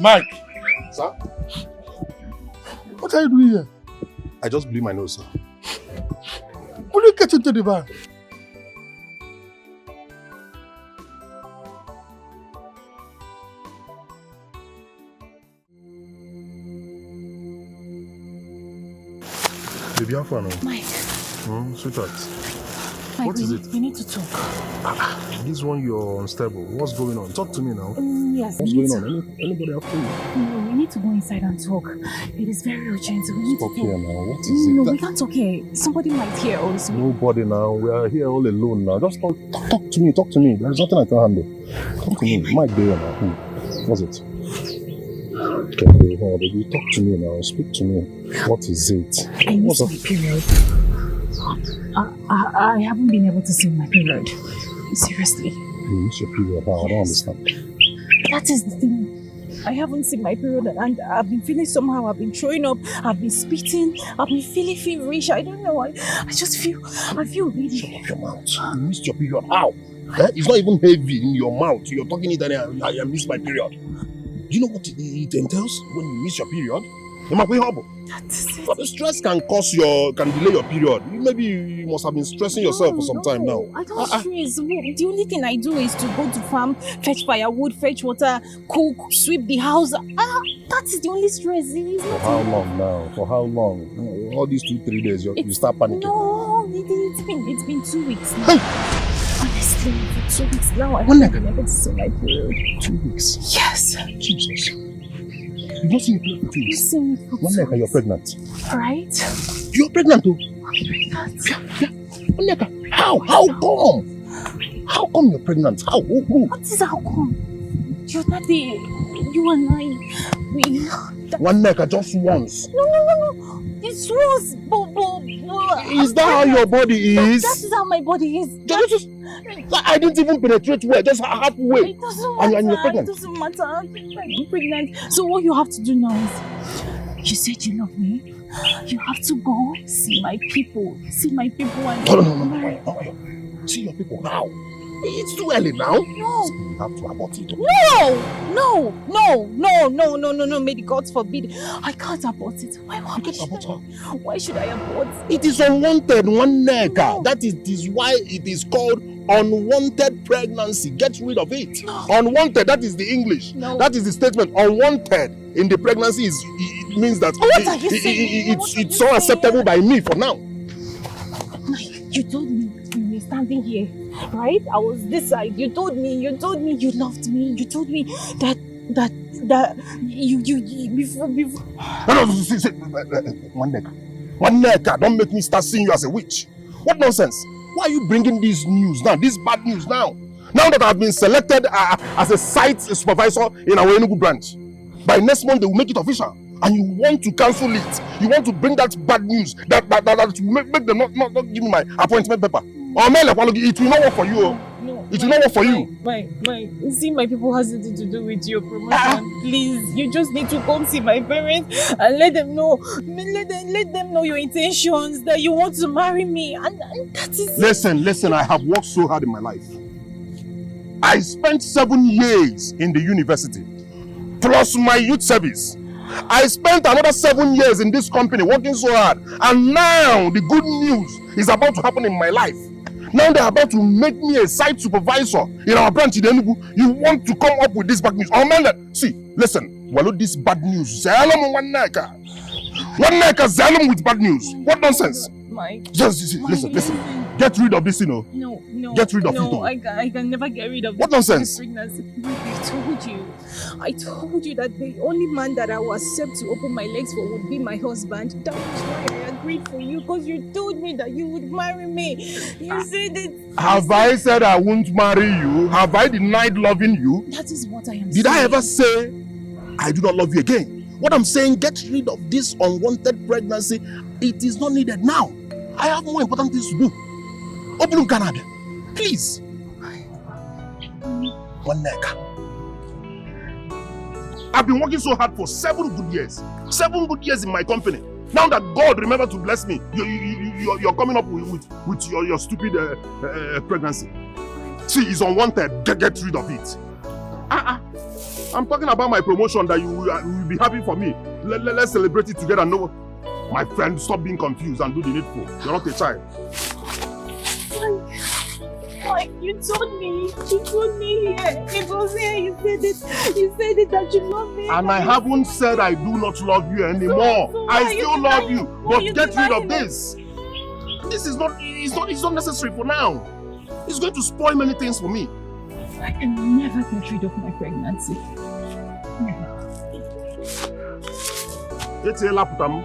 Mike! Sir? What are you doing here? I just blew my nose, sir. Will you get into the van? Baby, how far now? Mike. Sweetheart. Mike, What is it? We need to talk. This one you're unstable. What's going on? Talk to me now. Yes. What's we going need on? Anybody after you? No, we need to go inside and talk. It is very urgent. We need Talk to here talk. now. What is No, it? we can't talk here. Somebody might hear us. Nobody now. We are here all alone now. Just talk to me. Talk to me. There's nothing I can handle. Talk to me. Mike there now. What's it? Okay, baby. Talk to me now. Speak to me. What is it? I miss my period. I haven't been able to see my period. Seriously. You miss your period? How? I don't understand. That is the thing. I haven't seen my period and I've been feeling somehow. I've been throwing up. I've been spitting. I've been feeling feverish. I don't know. I just feel. I feel really. Shut up your mouth. You missed your period. How? It's not even heavy in your mouth. You're talking it and I missed my period. Do you know what it entails when you miss your period? But the stress can delay your period. Maybe you must have been stressing yourself for some time now. I don't stress. The only thing I do is to go to farm, fetch firewood, fetch water, cook, sweep the house. That is the only stress. For how long now? For how long? All these 2-3 days, you start panicking. No, it's been 2 weeks now. Honestly, for 2 weeks now, I haven't been able to see my period. 2 weeks? Yes. Jesus. You've not seen your period for 2 weeks? I've seen it for 2 weeks. You're pregnant. Right? You're pregnant too? Yeah. How? How come? How come you're pregnant? How? Who? What is how come? You and I, we... One neck, just once. No. It's once, but... Is that how your body is? That is how my body is. I didn't even penetrate well, just halfway. It doesn't matter. And you're pregnant. It doesn't matter. I'm pregnant. So what you have to do now is, you said you love me. You have to go see my people. See my people and... No. See your people now. It's too early now. No. You have to abort it. No. May the gods forbid. I can't abort it. Why should I abort? It is unwanted, one neck. No. That is why it is called unwanted pregnancy. Get rid of it. No. Unwanted, that is the English. No. That is the statement. Unwanted in the pregnancy it means that what are you saying? It's so acceptable by me for now. You told me we were standing here, right? I was this side. You told me you loved me. You told me that you before. No, one neck. Don't make me start seeing you as a witch. What nonsense? Why are you bringing this news now? This bad news now? Now that I've been selected as a site supervisor in our Enugu branch, by next month they will make it official. And you want to cancel it. You want to bring that bad news that will make them not give me my appointment paper. Or it will not work for you. No, it will not work for you. Mike, see, my people has nothing to do with your promotion. Please, you just need to come see my parents and let them know. Let them know your intentions, that you want to marry me, and that is. Listen. I have worked so hard in my life. I spent 7 years in the university, plus my youth service. I spent another 7 years in this company working so hard, and now the good news is about to happen in my life. Now they're about to make me a site supervisor in our branch in Enugu. You want to come up with this bad news? Oh man, see, listen, well, this bad news. One neck with bad news. What nonsense? Mike. Just listen. Get rid of this, No. Get rid of it. No, I can never get rid of What this nonsense? pregnancy. Mike, I told you that the only man that I will accept to open my legs for would be my husband. That was why I agreed for you, because you told me that you would marry me. You said it. Have I said I won't marry you? Have I denied loving you? That is what I am saying. Did I ever say I do not love you again? What I'm saying, get rid of this unwanted pregnancy. It is not needed now. I have more important things to do. Open Canada, please. One neck. I've been working so hard for 7 good years. 7 good years in my company. Now that God remembered to bless me, you're coming up with your stupid pregnancy. See, it's unwanted. Get rid of it. I'm talking about my promotion that you will be happy for me. Let's celebrate it together. No, my friend, stop being confused and do the needful. You're not a child. Mike, you told me here. It was here. You said it that you love me. And I haven't said I do not love you anymore. So I still love you, but get rid of it? this. This is not. It's not necessary for now. It's going to spoil many things for me. I can never get rid of my pregnancy. Never. Itela putam.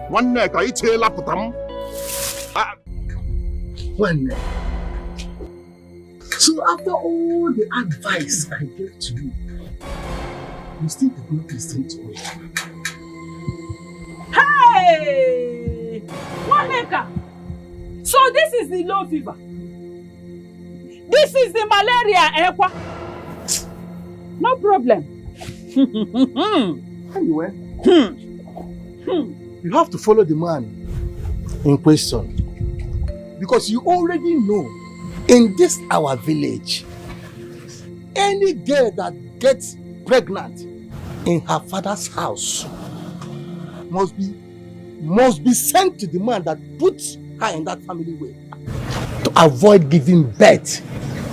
One neck. Itela putam. One neck. So after all the advice I gave to you, you still did not listen to me. Hey! Waneka! So this is the low fever. This is the malaria, Ekwa. No problem. Anyway, you have to follow the man in question. Because you already know, in this our village, any girl that gets pregnant in her father's house must be sent to the man that puts her in that family way to avoid giving birth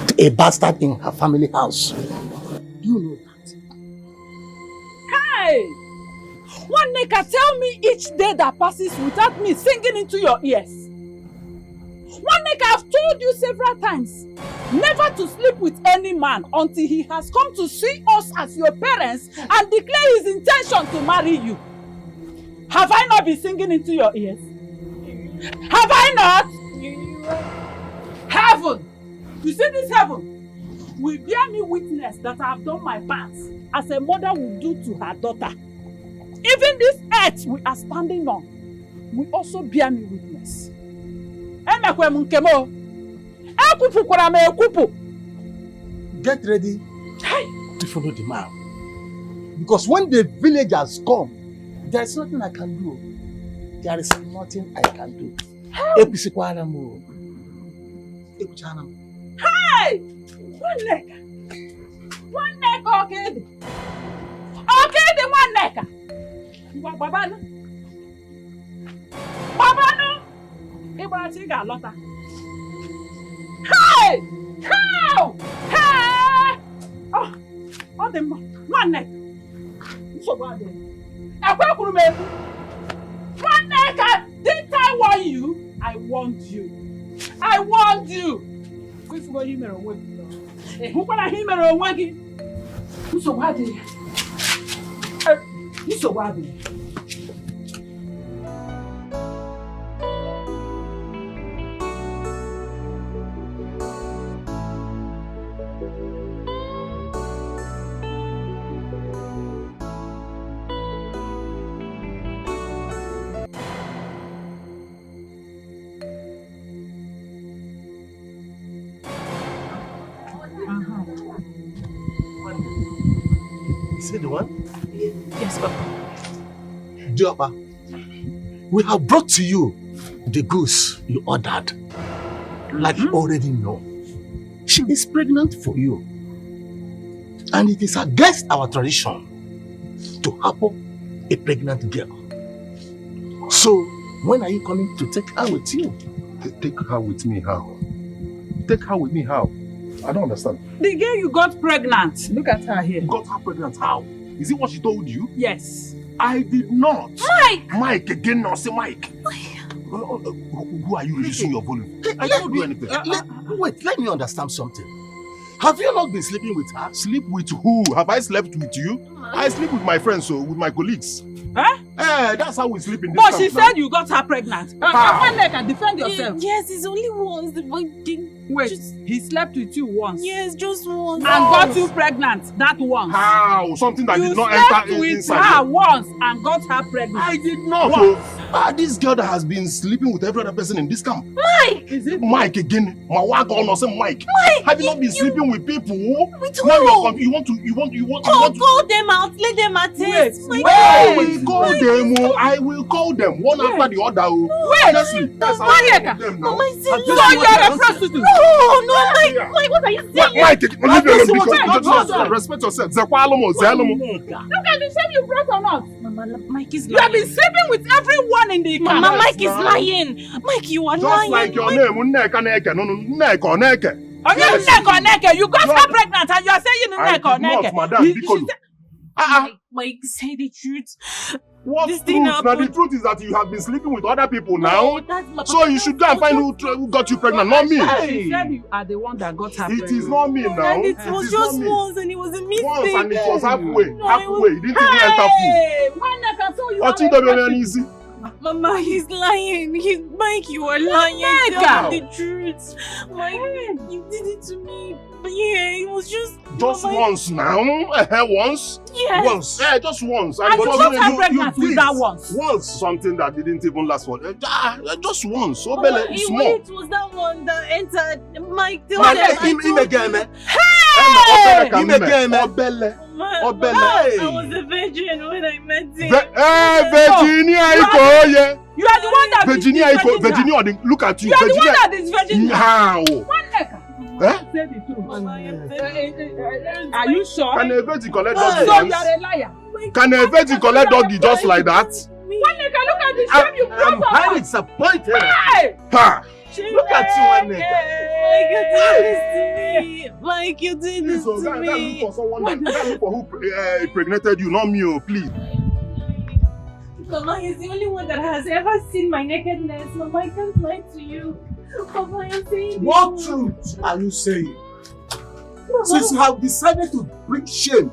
to a bastard in her family house. Do you know that? Hey! One nigga, tell me each day that passes without me singing into your ears. One nigga, I've told you several times never to sleep with any man until he has come to see us as your parents and declare his intention to marry you. Have I not been singing into your ears? Have I not? Heaven! You see this heaven? Will bear me witness that I have done my part as a mother will do to her daughter. Even this earth we are standing on will also bear me witness. Get ready to follow the man. Because when the villagers come, there is nothing I can do. There is nothing I can do. Hey! One neck, okay. Okay, the one neck. Babano. Ibrahim got lotta. Hey! How? Hey! Oh, the one neck. So bad. One neck. Didn't I want you? I want you. I want you. Who for him or what? Who for him or what? Who's so bad? Who's so bad? Is it the one? Yes, Papa. Diopa, we have brought to you the goose you ordered. Like you already know. She is pregnant for you. And it is against our tradition to harbour a pregnant girl. So, when are you coming to take her with you? Take her with me how? Take her with me how? I don't understand. The girl you got pregnant. Look at her here. You got her pregnant how? Is it what she told you? Yes. I did not. Mike! Mike again, now say Mike. Who are you reducing your volume? I don't do anything. Wait, let me understand something. Have you not been sleeping with her? Sleep with who? Have I slept with you? I sleep with my friends, so with my colleagues. Huh? That's how we sleep in this But camp she now. said you got her pregnant. One leg and defend yourself. Yes, it's only once. Wait, he slept with you once? Yes, just once. And got you pregnant that once? How? Something that did not enter with inside her you. once and got her pregnant. I did not. This girl that has been sleeping with every other person in this camp. Mike! Is it Mike again? My wife or say Mike. Mike! Have you not been sleeping with people? With now who? you want to Call them out. Let them attest. I will call them. I will call them one after the other. Honestly, that's how I call them now. So you're a prostitute? No, Mike, what are you saying? Mike, leave me alone because respect yourself. Look at the shame you brought on us. Mama, Mike is lying. You have been sleeping with everyone in the camp. Mama, Mike is lying. Mike, you are lying. Just like your name, Nneka Neke. No, Nneka or Neke. You got her pregnant and you are saying Nneka or Neke. Not, madam. Mike, say the truth. What truth? Now the truth is that you have been sleeping with other people now. So you should go and find who got you pregnant, not me. She said you are the one that got her pregnant. It is not me now. And it was just once and it was a mistake. Once and it was halfway. Halfway. It didn't even enter full. Mama, he's lying. Mike, you are lying. Tell me the truth. Mike, you did it to me. But yeah, it was just once now. Once. Yes. Once. Just once. And you got her pregnant with that once. Once, something that didn't even last for. Just once. So Mama, small. it was that one that entered. Mike, tell Man, them. him again, man. Hey! Him again, man. Mama, I was a virgin when I met him. Virginia, you are the one that Virginia, look at you. You are the one that is virgin. How? Say the truth. Are you sure? Can a virgin collect doggy? So you are a liar. Can a virgin collect doggy just like that? One nigga, look at the shame you brought on. I'm highly disappointed. Ha! Look at you, one nigga. Mike, you did this to me. Look for someone look for who impregnated you, not me, please. Mama, he's the only one that has ever seen my nakedness. Mama, I can't lie to you. Mama, I'm saying what truth are you saying? Mama. Since you have decided to bring shame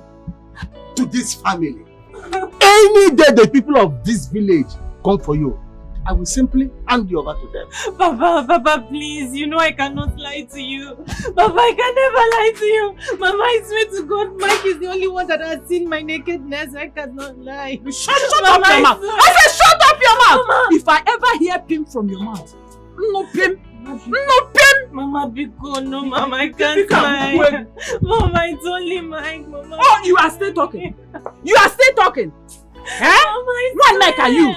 to this family, any day the people of this village come for you, I will simply hand you over to them. Papa, please. You know I cannot lie to you. Papa, I can never lie to you. Mama, I swear to God, Mike is the only one that has seen my nakedness. I cannot lie. Shut up your mouth. I said shut up your mouth. Mama. If I ever hear pim from your mouth, no pim. Mama, because no, Mama, I can't lie. Mama, it's only Mike, Mama. Oh, you are still talking. You are still talking. Mama, what like are you?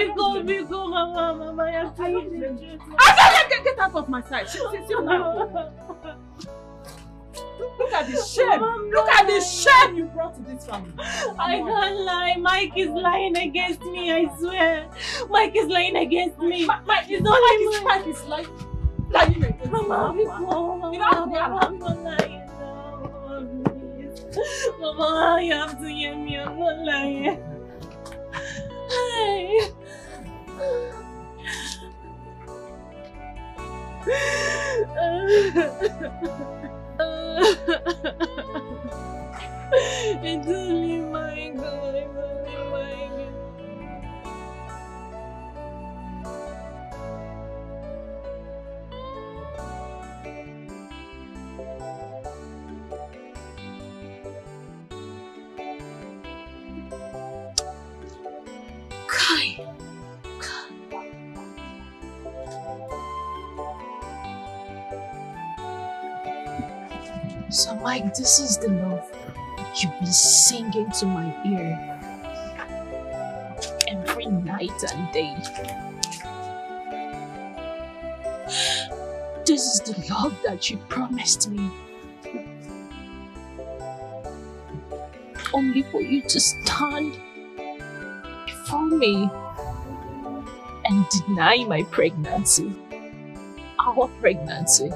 Because, Mama, I have to get out of my sight. Look at the shame. Look at the shame you brought to this family. I can't lie. Mike is lying against me, I swear. Mike is lying against me. Mike is lying. Mike is lying. Lying against me. Mama, I'm not lying. Mama, you have to hear me. I'm not lying. It's only my God. It's only my God. Kai. So Mike, this is the love you've been singing to my ear every night and day. This is the love that you promised me. Only for you to stand before me and deny my pregnancy. Our pregnancy.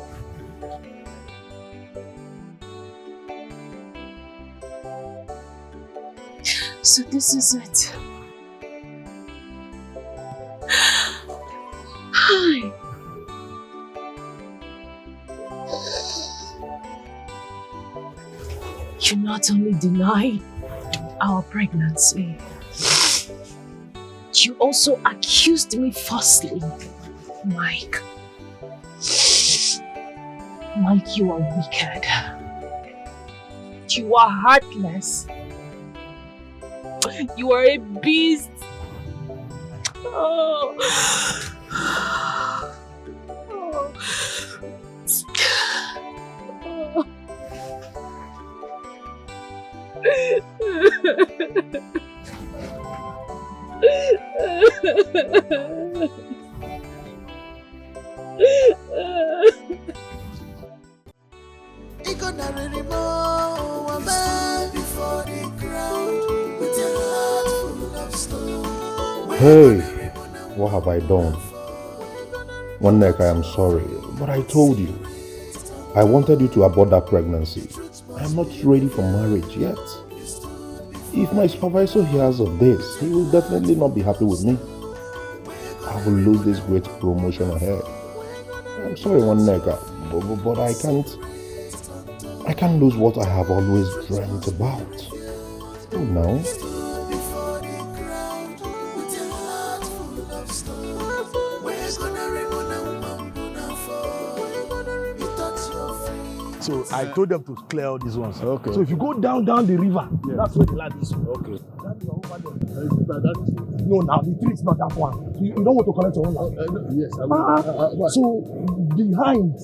So this is it. You not only denied our pregnancy, you also accused me falsely. Mike. Mike, you are wicked. You are heartless. You are a beast. Oh. Oh. Hey, what have I done? One neck, I am sorry, but I told you. I wanted you to abort that pregnancy. I am not ready for marriage yet. If my supervisor hears of this, he will definitely not be happy with me. I will lose this great promotion ahead. I'm sorry, one neck, but I can't lose what I have always dreamt about. Oh no. So I told them to clear all these ones. Okay. So if you go down the river, that's where the land is. Okay. No, now the tree is not that one. So you don't want to collect your own land. Yes, I will. So behind,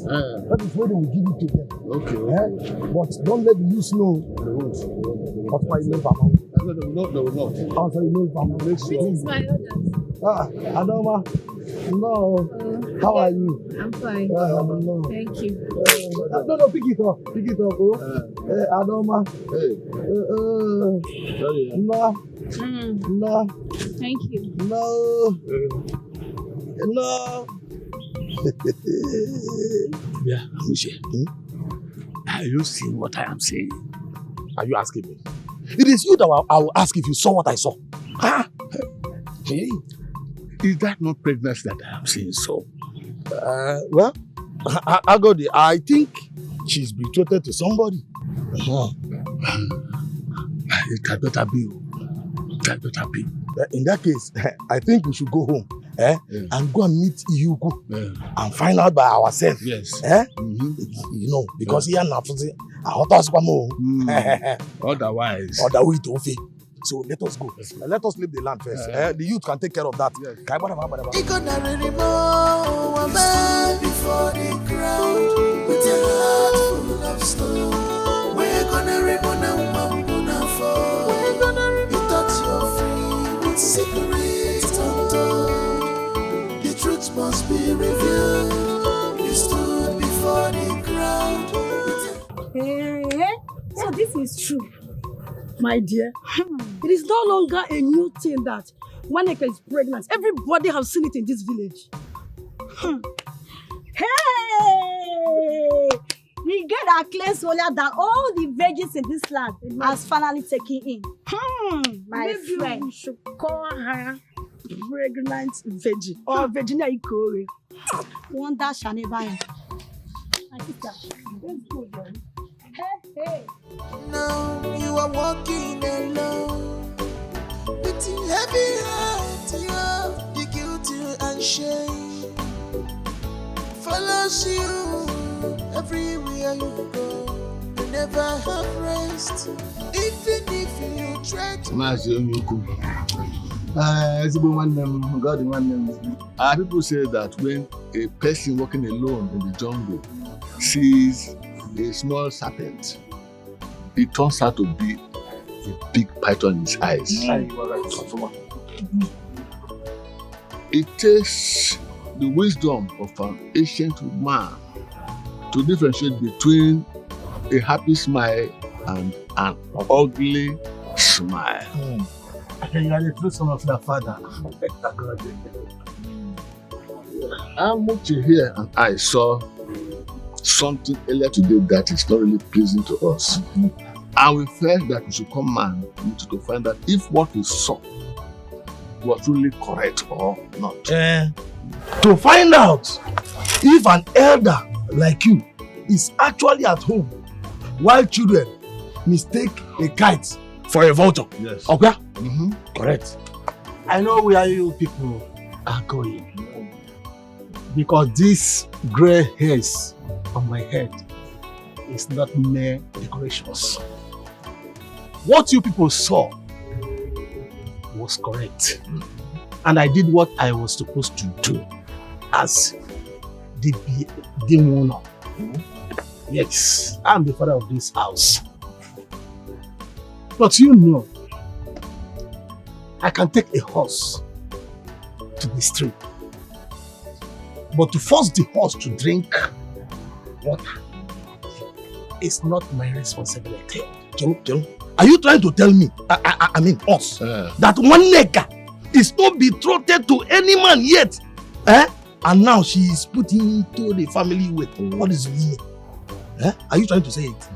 that is where they will give it to them. Okay. But don't let the youth know. That's why you know Baba. No, they will not. Also, you know Baba. This is my order. Adoma. No. How are you? I'm fine. No. Thank you. No, pick it up. Pick it up. Adoma. Hey. Sorry. No. No. Thank you. No. No. Yeah, Mushe. Are you seeing what I am saying? Are you asking me? It is you that I will ask if you saw what I saw. Hey, is that not pregnancy that I am seeing so? Well, Agodi, I think she's betrothed to somebody. It had better be. It had better be. In that case, I think we should go home and go and meet Iyuku and find out by ourselves. Yes. You know, because here now, Otherwise. Otherwise, don't feel. So let us go. Let us leave the land first. The youth can take care of that. Yes. Before the ground with a heart full of stone. We're gonna ribbon and fall. We're gonna you thought you're free with secrets untold. The truth must be revealed. You stood before the ground. So this is true, my dear. It is no longer a new thing that Waneke is pregnant. Everybody has seen it in this village. Hey! We get our claims holier than all the virgins in this land has finally taken in. My Maybe friend. we should call her pregnant virgin or Virginia Ikore. Wonder shall never end. My sister, let's go, girl. Hey. Now you are walking alone with a heavy heart, you have the guilty and shame follows you everywhere you go. You never have rest, even if you try to. People say that when a person walking alone in the jungle sees a small serpent, it turns out to be a big python in his eyes. It takes the wisdom of an ancient man to differentiate between a happy smile and an ugly smile. You are the true son of your father. Amuchi here and I saw something earlier today that is not really pleasing to us. And we felt that we should come and to find out if what we saw was really correct or not. To find out if an elder like you is actually at home while children mistake a kite for a vulture. Yes. Okay? Correct. I know where you people are going. Because this gray hairs on my head is not mere decorations. What you people saw was correct. And I did what I was supposed to do as the owner. Yes, I'm the father of this house. But you know, I can take a horse to the stream. But to force the horse to drink water is not my responsibility. Are you trying to tell me, I mean us, that one nigger is not betrothed to any man yet? And now she is put into the family with what is it? Are you trying to say it?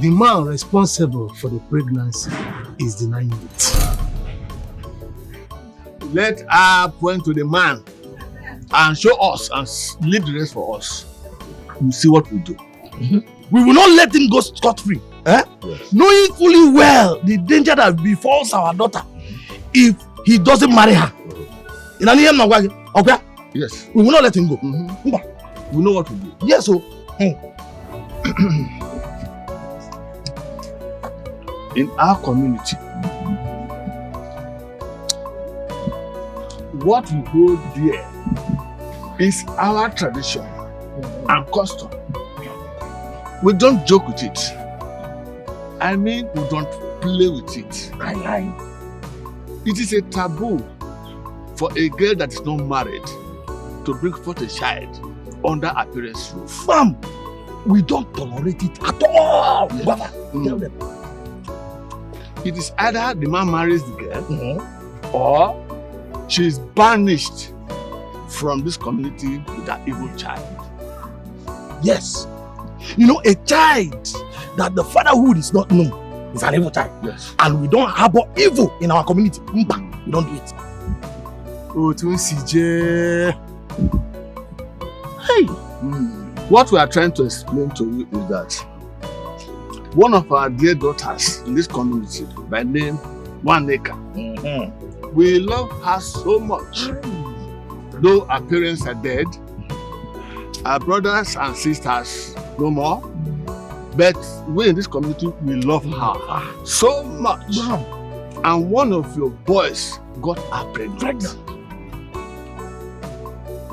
The man responsible for the pregnancy is denying it. Let her point to the man and show us and leave the rest for us. We'll see what we do. We will not let him go scot-free. Yes. Knowing fully well the danger that befalls our daughter if he doesn't marry her. Okay? Yes. We will not let him go. We know what to do. Yes, so. In our community, what we hold dear is our tradition and custom. We don't joke with it. I mean, we don't play with it. It is a taboo for a girl that is not married to bring forth a child under a parent's roof. Ma'am, we don't tolerate it at all. Tell them. It is either the man marries the girl or she is banished from this community with that evil child. Yes. You know, a child that the fatherhood is not known is an evil child. Yes. And we don't harbor evil in our community. We don't do it. Oh, CJ. Hey. What we are trying to explain to you is that one of our dear daughters in this community by name Waneka, we love her so much. Though our parents are dead, our brothers and sisters no more, but we in this community, we love her so much. And one of your boys got her pregnant.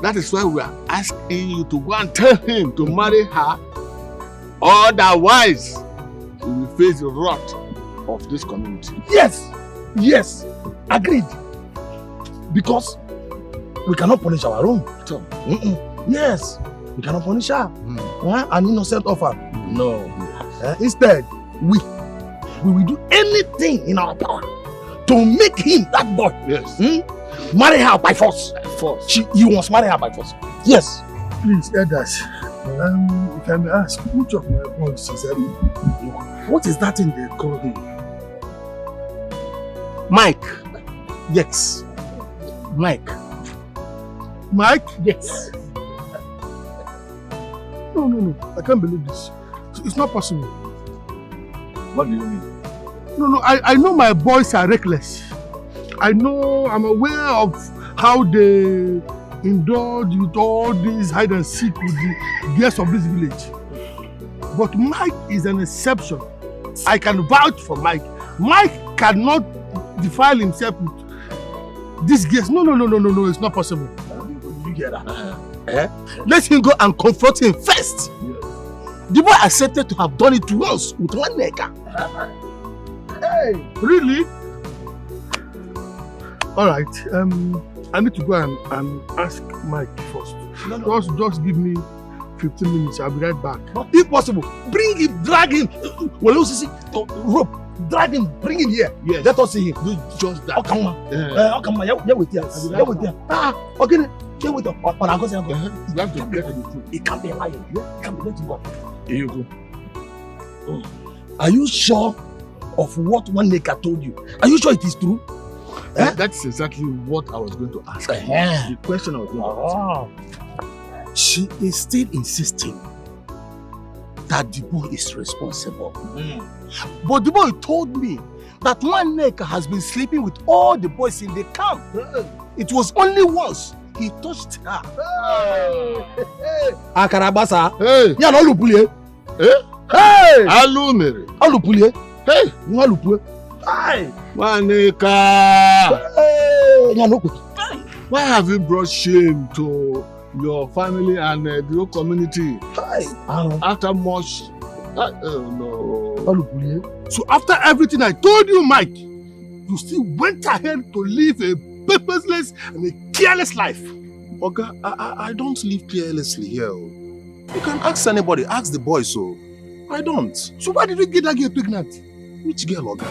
That is why we are asking you to go and tell him to marry her, otherwise we will face the wrath of this community. Yes, agreed. Because we cannot punish our own. Yes, we cannot punish her. An innocent orphan. No. Instead, we will do anything in our power to make him, that boy, marry her by force. He wants to marry her by force. Yes. Please, elders, if I may ask, which of my boys is that? What is that in the call him? Mike. Yes. Mike. Mike? Yes. No. I can't believe this. It's not possible. What do you mean? No. I know my boys are reckless. I'm aware of how they indulge with all this hide and seek with the guests of this village. But Mike is an exception. I can vouch for Mike. Mike cannot defile himself with this guest. No, it's not possible. You get that? Let him go and confront him first. The boy accepted to have done it once with one nigger. Hey, really? All right. I need to go and ask Mike first. Just give me 15 minutes. I'll be right back. But if possible, bring him, drag him. Well, you see, rope, drag him, bring him here. Yes. Let us see him. Do just that. Come on. Yeah, with you. Okay. Here with you. On our cousin. You have to get the truth. It can't be a liar. It can't be let him go. Here you go. Are you sure of what one nigger told you? Are you sure it is true? That's exactly what I was going to ask. The question I was going to ask. She is still insisting that the boy is responsible. But the boy told me that one Nneka has been sleeping with all the boys in the camp. It was only once he touched her. Akarabasa. Hey. Ya no lupulie. Hey. Alumere. Alupulie. Hey. Nwa lupue. Hey. Nwaneka. Hey. Ya no. Why have you brought shame to your family and the whole community? After much. No. So after everything I told you, Mike, you still went ahead to live a purposeless and a careless life. Oga, I don't live carelessly here. You can ask anybody, ask the boy so. I don't. So why did you get that girl pregnant? Which girl, Oga?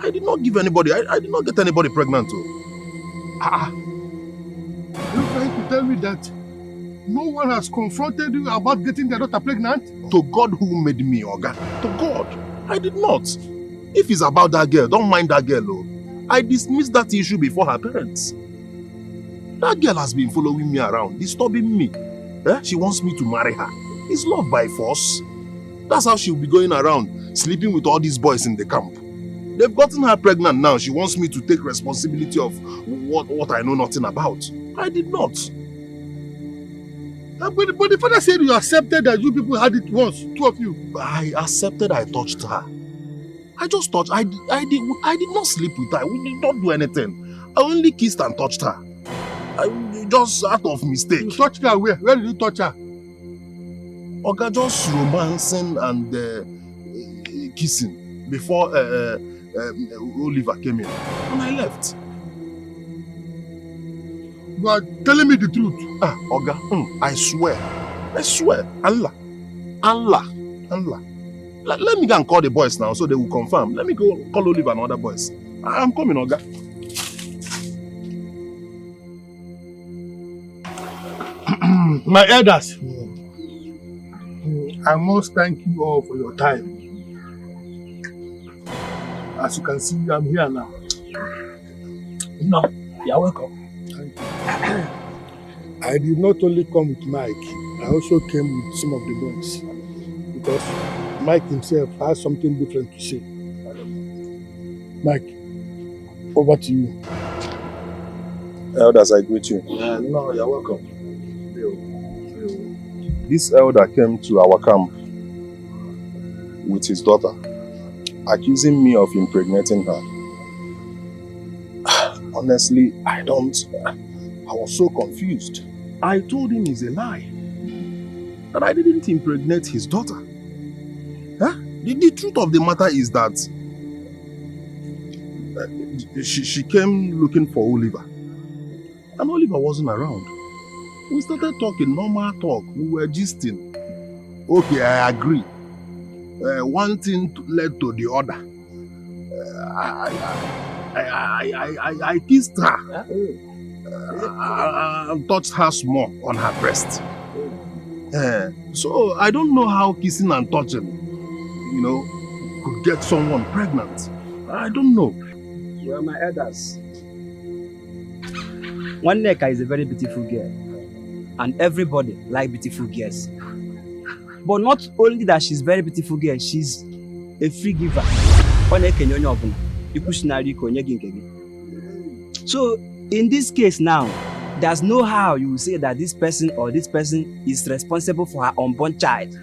I did not give anybody, I did not get anybody pregnant. Are you trying to tell me that no one has confronted you about getting their daughter pregnant? To God who made me, Oga. To God. I did not. If it's about that girl, don't mind that girl, oh. I dismissed that issue before her parents. That girl has been following me around, disturbing me. She wants me to marry her. It's love by force. That's how she'll be going around, sleeping with all these boys in the camp. They've gotten her pregnant now. She wants me to take responsibility of what I know nothing about. I did not. But the father said you accepted that you people had it once, two of you. I accepted I touched her. I just touched. I did not sleep with her. We did not do anything. I only kissed and touched her. Just out of mistake. You touched her where? Where did you touch her? Oga, just romancing and kissing before Oliver came in. And I left. You are telling me the truth. Oga, I swear. Allah. Let me go and call the boys now so they will confirm. Let me go call Oliver and other boys. I'm coming, Oga. My elders, I must thank you all for your time. As you can see, I'm here now. No, you're welcome. Thank you. I did not only come with Mike, I also came with some of the boys. Because Mike himself has something different to say. Mike, over to you. Elders, I greet you. No, you're welcome. This elder came to our camp with his daughter, accusing me of impregnating her. Honestly, I was so confused. I told him it's a lie, that I didn't impregnate his daughter. The truth of the matter is that she came looking for Oliver, and Oliver wasn't around. We started talking, normal talk. We were gisting. Okay, I agree. One thing led to the other. I kissed her and touched her small on her breast. So I don't know how kissing and touching, could get someone pregnant. I don't know. Well, my elders, Nneka is a very beautiful girl. And everybody like beautiful girls. But not only that she's very beautiful girl, she's a free giver. So in this case now, there's no how you will say that this person or this person is responsible for her unborn child.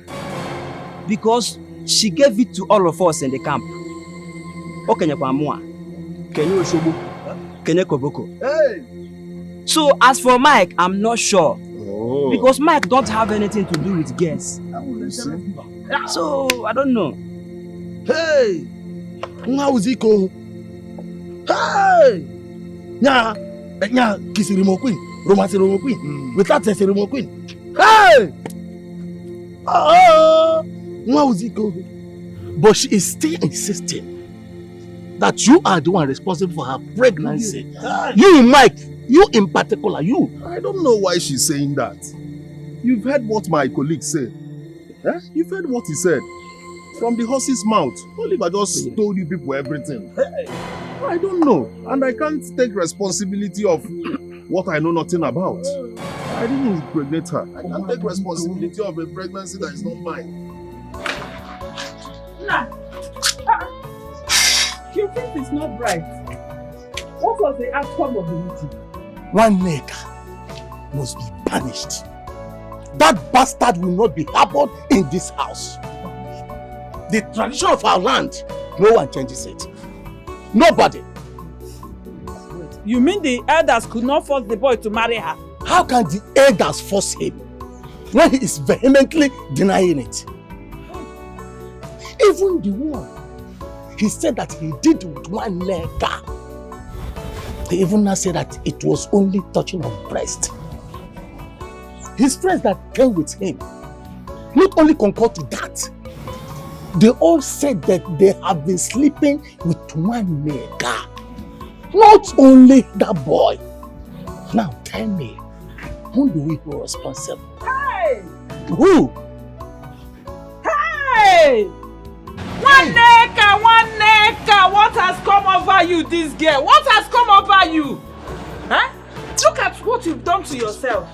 Because she gave it to all of us in the camp. So as for Mike, I'm not sure. Because Mike don't have anything to do with girls. So, I don't know. Hey! Ngawuziko! Hey! Nya kissing remote queen, romance remote queen, without sex remote queen. Hey! Ngawuziko! But she is still insisting that you are the one responsible for her pregnancy. You, Mike, you in particular, you. I don't know why she's saying that. You've heard what my colleague said. You've heard what he said. From the horse's mouth. Oliver just told you people everything. I don't know. And I can't take responsibility of what I know nothing about. I didn't impregnate her. I can't take responsibility of a pregnancy that is not mine. Tina! Your face is not bright. What was the outcome of the meeting? One nigger must be banished. That bastard will not be harbored in this house. The tradition of our land, no one changes it. Nobody. You mean the elders could not force the boy to marry her? How can the elders force him when he is vehemently denying it? Even the one he said that he did with one nigger. He even now said that it was only touching of breast. His friends that came with him not only concurred to that, they all said that they have been sleeping with one nigger. Not only that boy. Now tell me, who do we hold responsible? Hey! Who? Hey! One neka! What has come over you, this girl? What has come over you? Huh? Look at what you've done to yourself.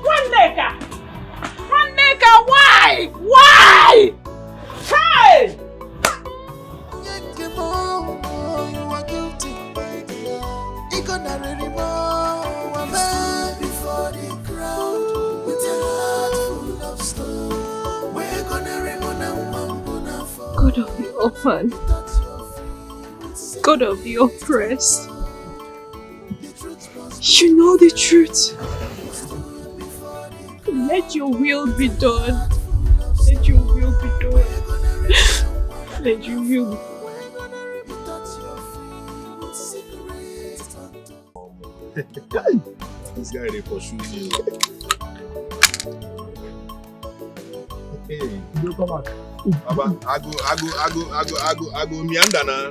One neka! Why? Why? Hey! You are guilty, my dear. You gonna remember before the crowd with a heart full of stone. We're gonna remember for God of the orphan, God of the oppressed, you know the truth. Let your will be done. Let your will be done. Let your will be done. This guy they pursue you. Hey, you come back. Baba, I go meander now.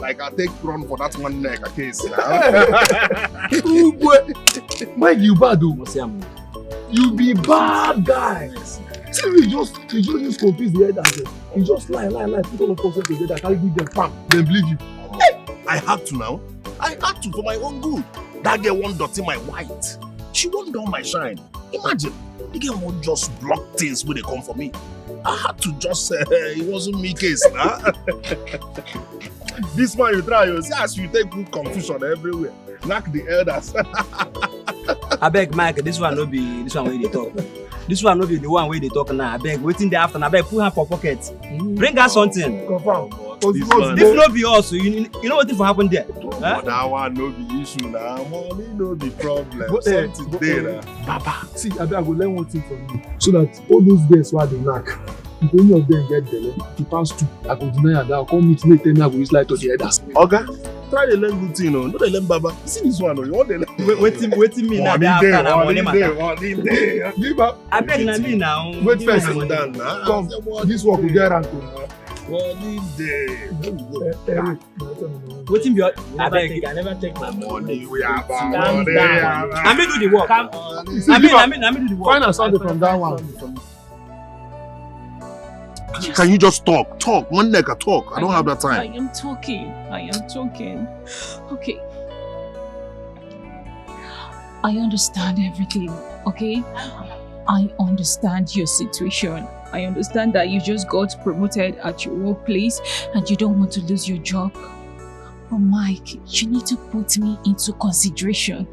Like I take run for that one neck a case now. Mike, you bad though. You be bad guy. See, you just confuse the elders. You just lie, put all of us together, carry them, pam, then believe you. I had to now. I had to for my own good. That girl won't dirty my white. She won't down my shine. Imagine, the girl won't just block things when they come for me. I had to just say, it wasn't me case now. This man you try, you see as you take good confusion everywhere. Knock the elders. I beg Mike, this one no be this one where they talk. This one no be the one where they talk now. I beg, waiting there after. I beg, put her for pocket. Bring her something. Confirm. This no be us. You know what if happen there? Huh? That one no be issue now. Money no be problem. Something there. Baba, see, I beg, I go learn one thing from you. So that all those girls who are the knack, if any of them get there, to pass two, I go deny and I'll come meet me, tell me I go use light to the others. Okay. Try to learn good thing, no? Don't learn Baba. You see this one, no? You want to learn. Waiting me now. Money day. I beg na me now. Wait first. Come, this work will get around to. Money day. Waiting be I never take my money. We have money. I may do the work. I may do the work. Find a sound from that one. Can you just talk? Talk. One neck a talk. I don't have that time. I am talking. Okay. I understand everything, okay? I understand your situation. I understand that you just got promoted at your workplace and you don't want to lose your job. But Mike, you need to put me into consideration.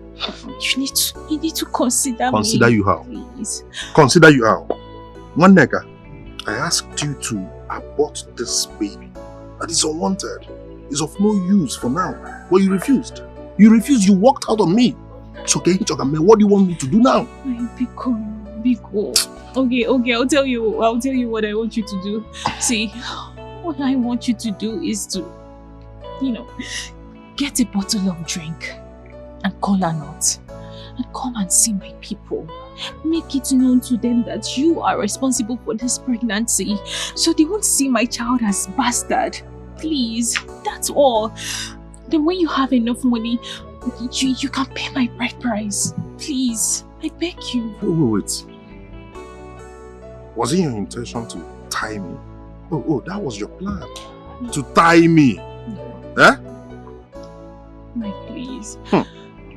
You need to consider me. Consider you how? Please. Consider you how? One nigga, I asked you to abort this baby. That is unwanted. It's of no use for now. But you refused. You walked out on me. So okay, what do you want me to do now? Biko. Okay, I'll tell you what I want you to do. See, what I want you to do is to, get a bottle of drink and call her out and come and see my people. Make it known to them that you are responsible for this pregnancy so they won't see my child as bastard. Please, that's all. Then when you have enough money, you can pay my bride price. Please, I beg you. Wait. Was it your intention to tie me? Oh, that was your plan. To tie me. Eh? Mike, please.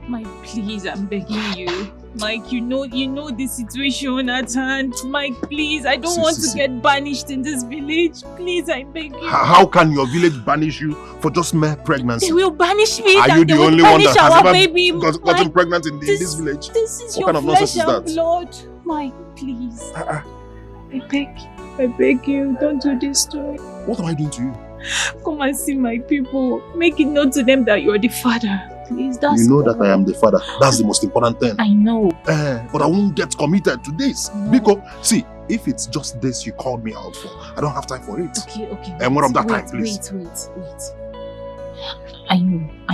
Mike, please, I'm begging you. Mike, you know the situation at hand. Mike, please, I don't want to get banished in this village. Please, I beg you. How can your village banish you for just mere pregnancy? They will banish me. Are you the only one that has ever gotten pregnant in this village? This is what your kind of nonsense flesh and is that? blood. Mike, please. I beg you, don't do this to me. What am I doing to you? Come and see my people. Make it known to them that you're the father. Please, that's You know that I am the father. That's the most important thing. I know. But I won't get committed to this. Because, see, if it's just this you called me out for, I don't have time for it. Okay. And more of that time, please. Wait. I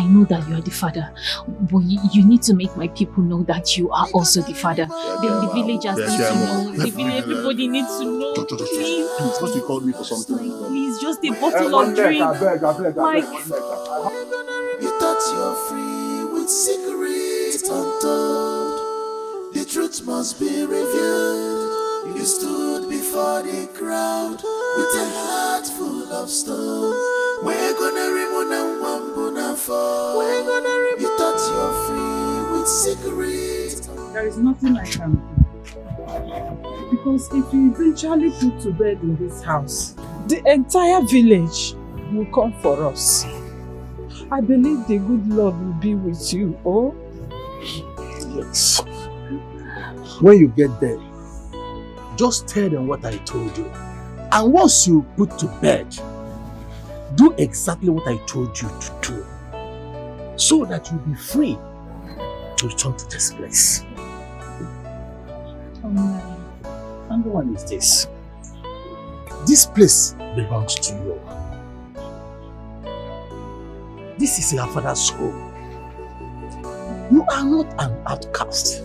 know that you are the father, but you need to make my people know that you are also the father. Then the villagers need to know. Everybody needs to know. Please, first you called me for something. Please, just a bottle of drink. Mike. You thought you're free with secrets untold. The truth must be revealed. You stood before the crowd with a heart full of stone. We're gonna remove and wambuna fall. You thought you're free with secrets. There is nothing I can do. Because if you eventually put to bed in this house, the entire village will come for us. I believe the good Lord will be with you, oh? Yes. When you get there, just tell them what I told you. And once you put to bed, do exactly what I told you to do, so that you'll be free to return to this place. Number one is this. This place belongs to you. This is your father's home. You are not an outcast.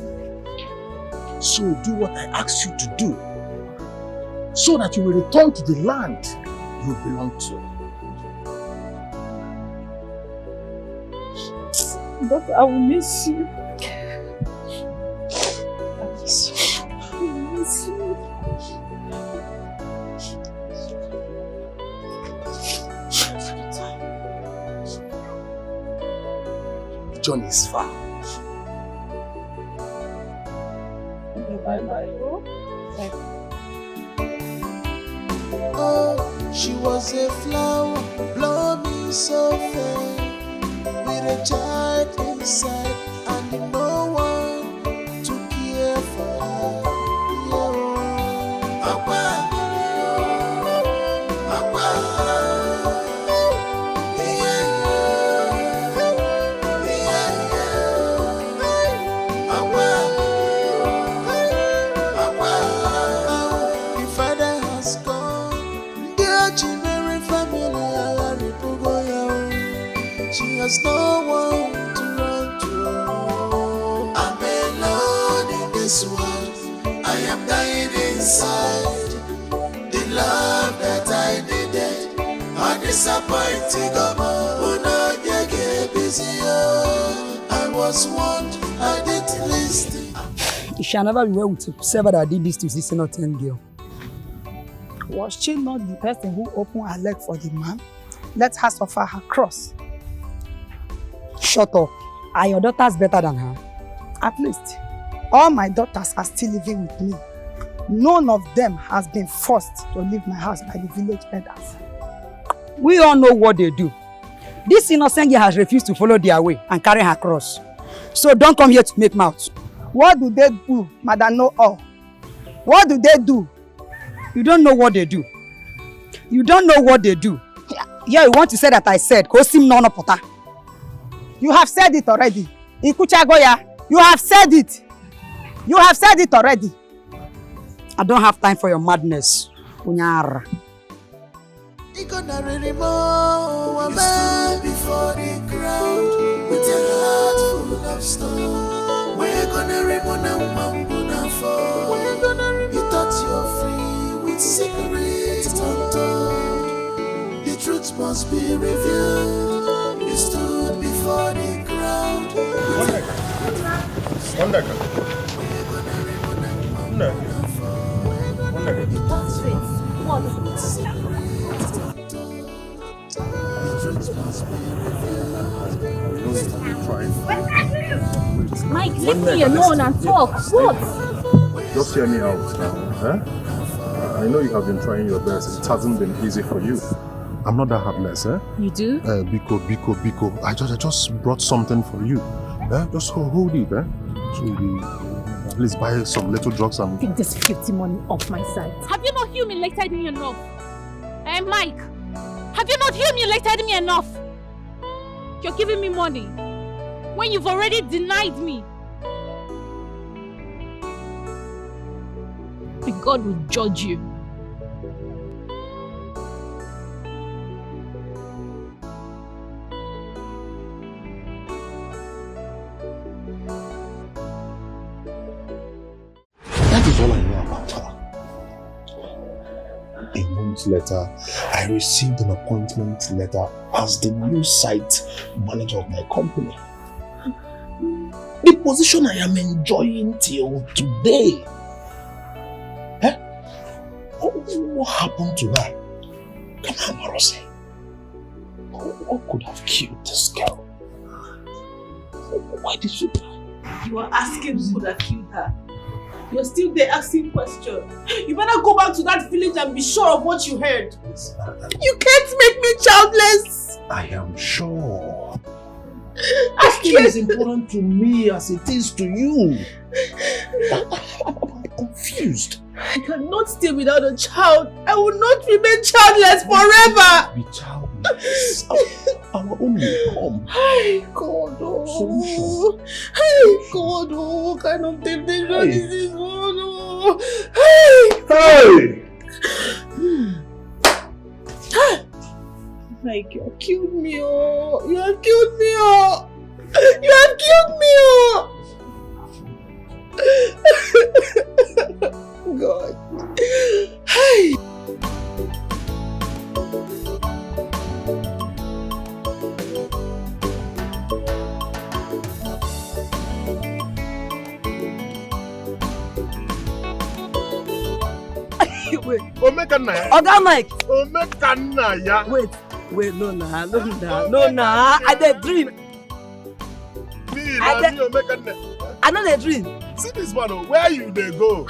So do what I asked you to do, so that you will return to the land you belong to. But I will miss you. I will miss you. The journey is far. Bye-bye. Oh, she was a flower, blooming so fair, with a child inside, and no one to care for her. The father has gone, dear Chimere family, she has no one to run to. I'm alone in this world, I am dying inside. The love that I needed, I disappointing. I was warned, I didn't listen. It shall never be well with whoever that did this to this innocent girl. Was she not the person who opened her leg for the man? Let her suffer her cross. Shut up. Are your daughters better than her? At least, all my daughters are still living with me. None of them has been forced to leave my house by the village elders. We all know what they do. This innocent girl has refused to follow their way and carry her cross. So don't come here to make mouth. What do they do, Madam Know-all? What do they do? You don't know what they do. You don't know what they do. Yeah, you want to say that I said, Kosim no pota. You have said it already. Ikuchagoya, you have said it. You have said it already. I don't have time for your madness. Unyara. You stood before the crowd with a heart full of stone. We're gonna remove and wambuna fall. You thought you're free with secrets untold. The truth must be revealed. You stood before the crowd. One second. The truth must Mike, leave me alone and talk. What? Just hear me out now. Eh? I know you have been trying your best. It hasn't been easy for you. I'm not that heartless, eh? You do? Biko. I just brought something for you. Eh? Just hold it, eh? So we please buy some little drugs and... Take this 50 money off my side. Have you not humiliated me enough? Eh, Mike? Have you not humiliated me enough? You're giving me money when you've already denied me. And God will judge you. That is all I know about her. A month later, I received an appointment letter as the new site manager of my company. The position I am enjoying till today. Eh? What happened to her? Come on, Marose. What could have killed this girl? Why did she die? You are asking who could have killed her. You're still there asking questions. You better go back to that village and be sure of what you heard. You can't make me childless. I am sure. This thing is important to me as it is to you. I'm confused. I cannot stay without a child. I will not remain childless forever. Be childless. Our own will come. Hey God, oh. Hey God, oh. What kind of temptation is this one? Oh. Hey. Like you have killed me, oh. You have killed me, oh. You have killed me, oh. God. Hey. Wait. Omekanaya. Oga Mike. Omekanaya. Wait, no, I dey dream. Me, Omekanaya. I know dey dream. See this one, where you dey go?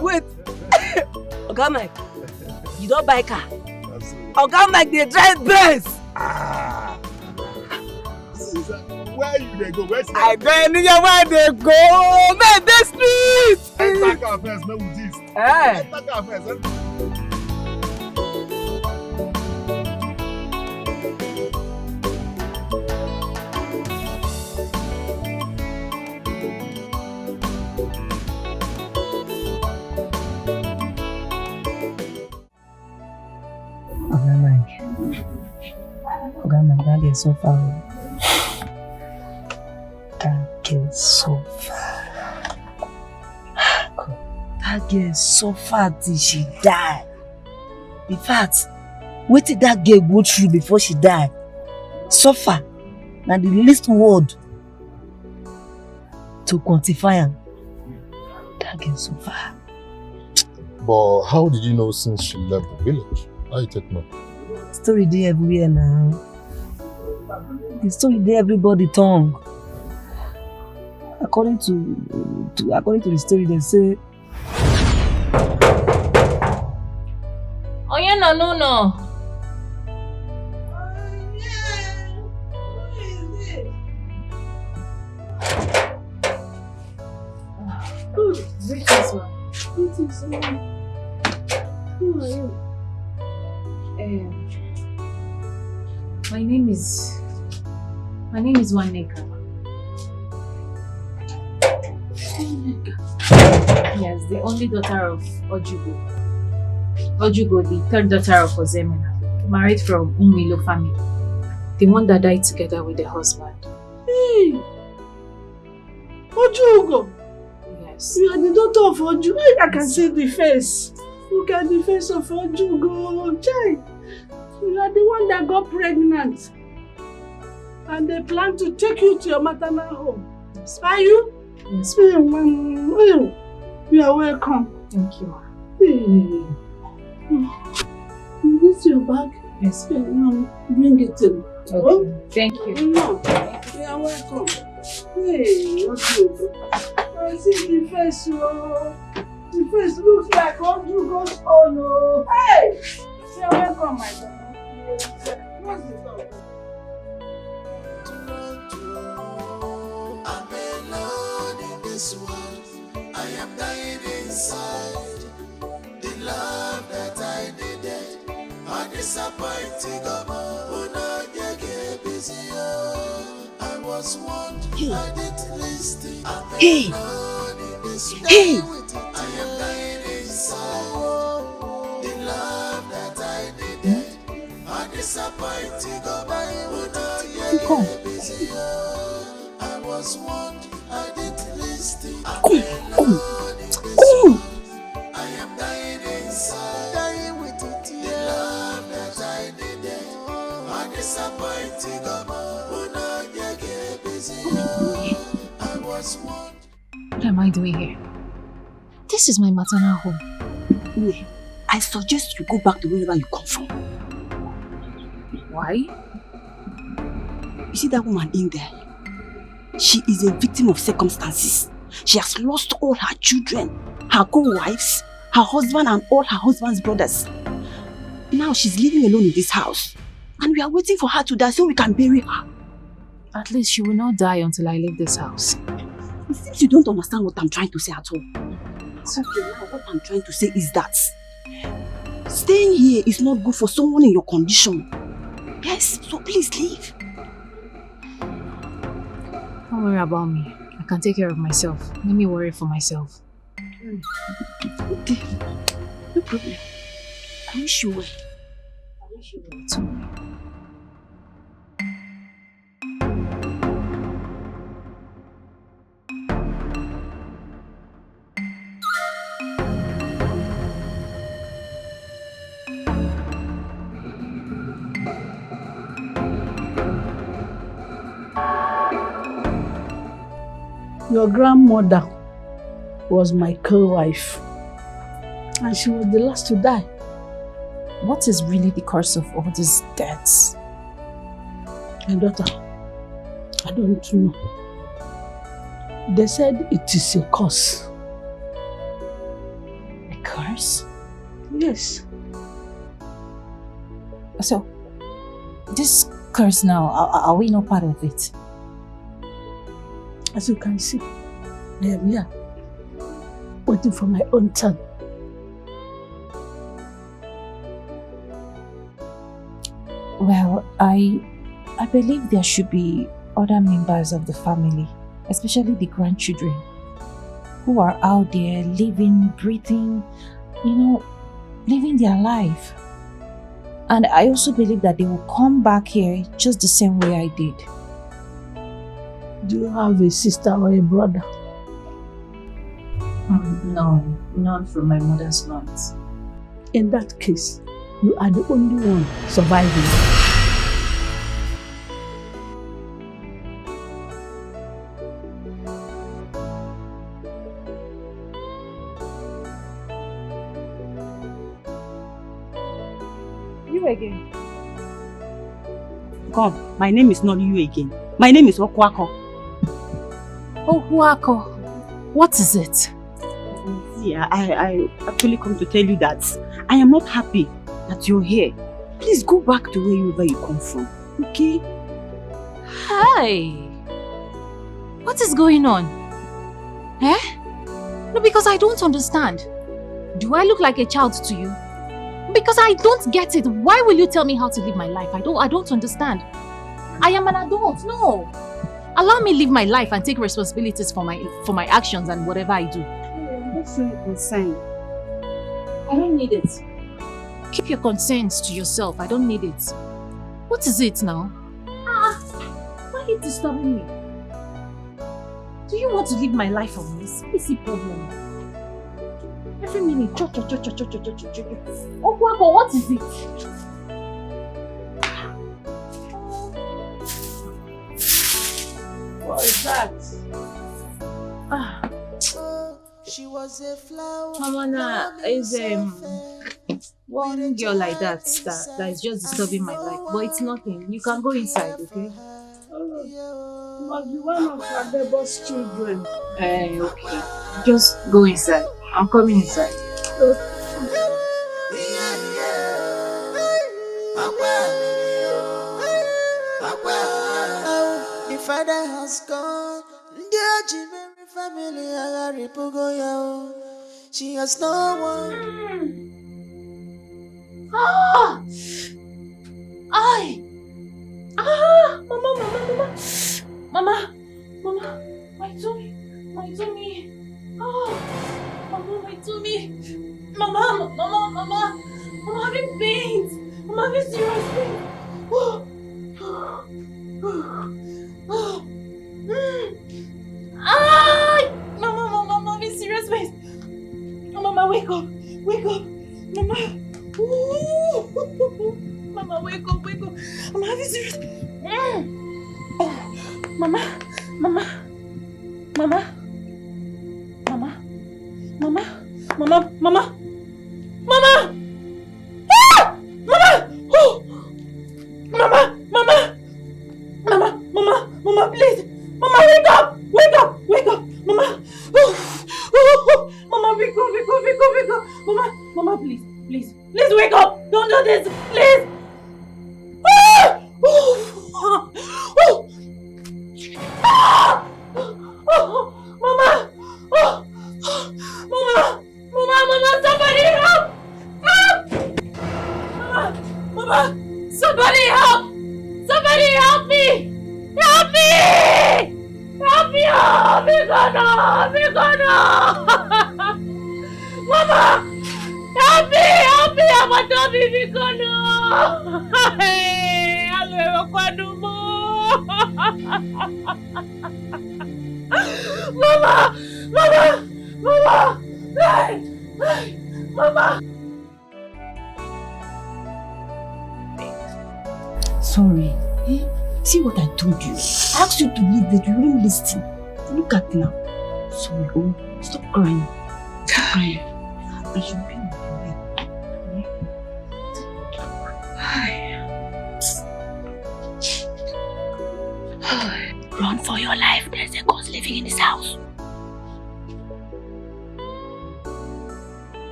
Wait. Oga Mike, you don't buy car. Oga Mike, they drive Benz. Where you dey go? Where's I don't know where they go. Man, this street. Enter car first, no with this. Enter car first. Oga Mike, that gets so far. That gets so far. That girl suffered till she died. In fact, what did that girl go through before she died? Suffer. Now the least word to quantify her. That girl suffer. But how did you know since she left the village? How you take know? Story there everywhere now. The story there everybody tongue. According to the story, they say. Oh yeah, no. Who are you? My name is Waneka. Yes, the only daughter of Ojugo. Ojugo, the third daughter of Ozemena, married from Umilo family. The one that died together with the husband. Hey! Ojugo! Yes. You are the daughter of Ojugo. I can see the face. Look at the face of Ojugo. Child. You are the one that got pregnant. And they plan to take you to your maternal home. Are you? Yes. You are welcome. Thank you. This is your bag. Yes. Bring it in. Okay. Thank you. No. You are welcome. Hey, what's good? I see the face, the face looks like Andrew goes on. Hey! You are welcome, my son. What's the dog? I'm alone in this world. I am dying inside. The love that I needed, I disappointed. I was one. I didn't listen. Hey! Hey! I am dying inside. The love that I needed, I disappointed. I was one. I didn't listen. Come. I am dying inside. Dying with it. The love that I needed, I disappointed. I was one. What am I doing here? This is my maternal home. Uwe, I suggest you go back to wherever you come from. Why? You see that woman in there? She is a victim of circumstances. She has lost all her children, her co-wives, her husband and all her husband's brothers. Now she's living alone in this house. And we are waiting for her to die so we can bury her. At least she will not die until I leave this house. It seems you don't understand what I'm trying to say at all. So now what I'm trying to say is that staying here is not good for someone in your condition. Yes, so please leave. Don't worry about me. I can take care of myself. Let me worry for myself. Okay, no problem. I wish you well. I wish you well too. Your grandmother was my co-wife, and she was the last to die. What is really the cause of all these deaths? My daughter, I don't know. They said it is a curse. A curse? Yes. So, this curse now, are we not part of it? As you can see, I am here, waiting for my own turn. Well, I believe there should be other members of the family, especially the grandchildren, who are out there living, breathing, living their life. And I also believe that they will come back here just the same way I did. Do you have a sister or a brother? No, not from my mother's loins. In that case, you are the only one surviving. You again? God, my name is not you again. My name is Okwako. Oh, Huako, what is it? Yeah, I actually come to tell you that I am not happy that you're here. Please go back to wherever you come from, okay? Hi! What is going on? Eh? No, because I don't understand. Do I look like a child to you? Because I don't get it. Why will you tell me how to live my life? I don't understand. I am an adult. No. Allow me live my life and take responsibilities for my actions and whatever I do. I'm not so concerned. I don't need it. Keep your concerns to yourself. I don't need it. What is it now? Why are you disturbing me? Do you want to live my life on this? What is the problem? Every minute, Oh, what is it? What is that? She was a flower. Mama, nah, is one girl like that is just disturbing my life. But it's nothing. You can go inside, okay? Must be one of our neighbor's children. Okay. Just go inside. I'm coming inside. The father has gone. The Jimmy family are Ripogoya. She has no one. Mama, my tummy. Oh, Mama, my tummy. Mama, I'm having pains. I'm having serious pains. Mama, I'm having serious pains. Mama, wake up. Mama. Mama, wake up. I'm having serious pains. Mama. Mama, please. Mama, wake up. Mama. Mama, wake up. Mama, please wake up. Don't do this, please. Mama, somebody help! Mama, somebody help! Somebody help me! Help me! Mama, help me! I'm a dummy, Mikono! Hey, Mama! Sorry. See what I told you. I asked you to leave, but you didn't listen. Look at now. Sorry, stop crying. I should be on my way. Run for your life. There's a ghost living in this house.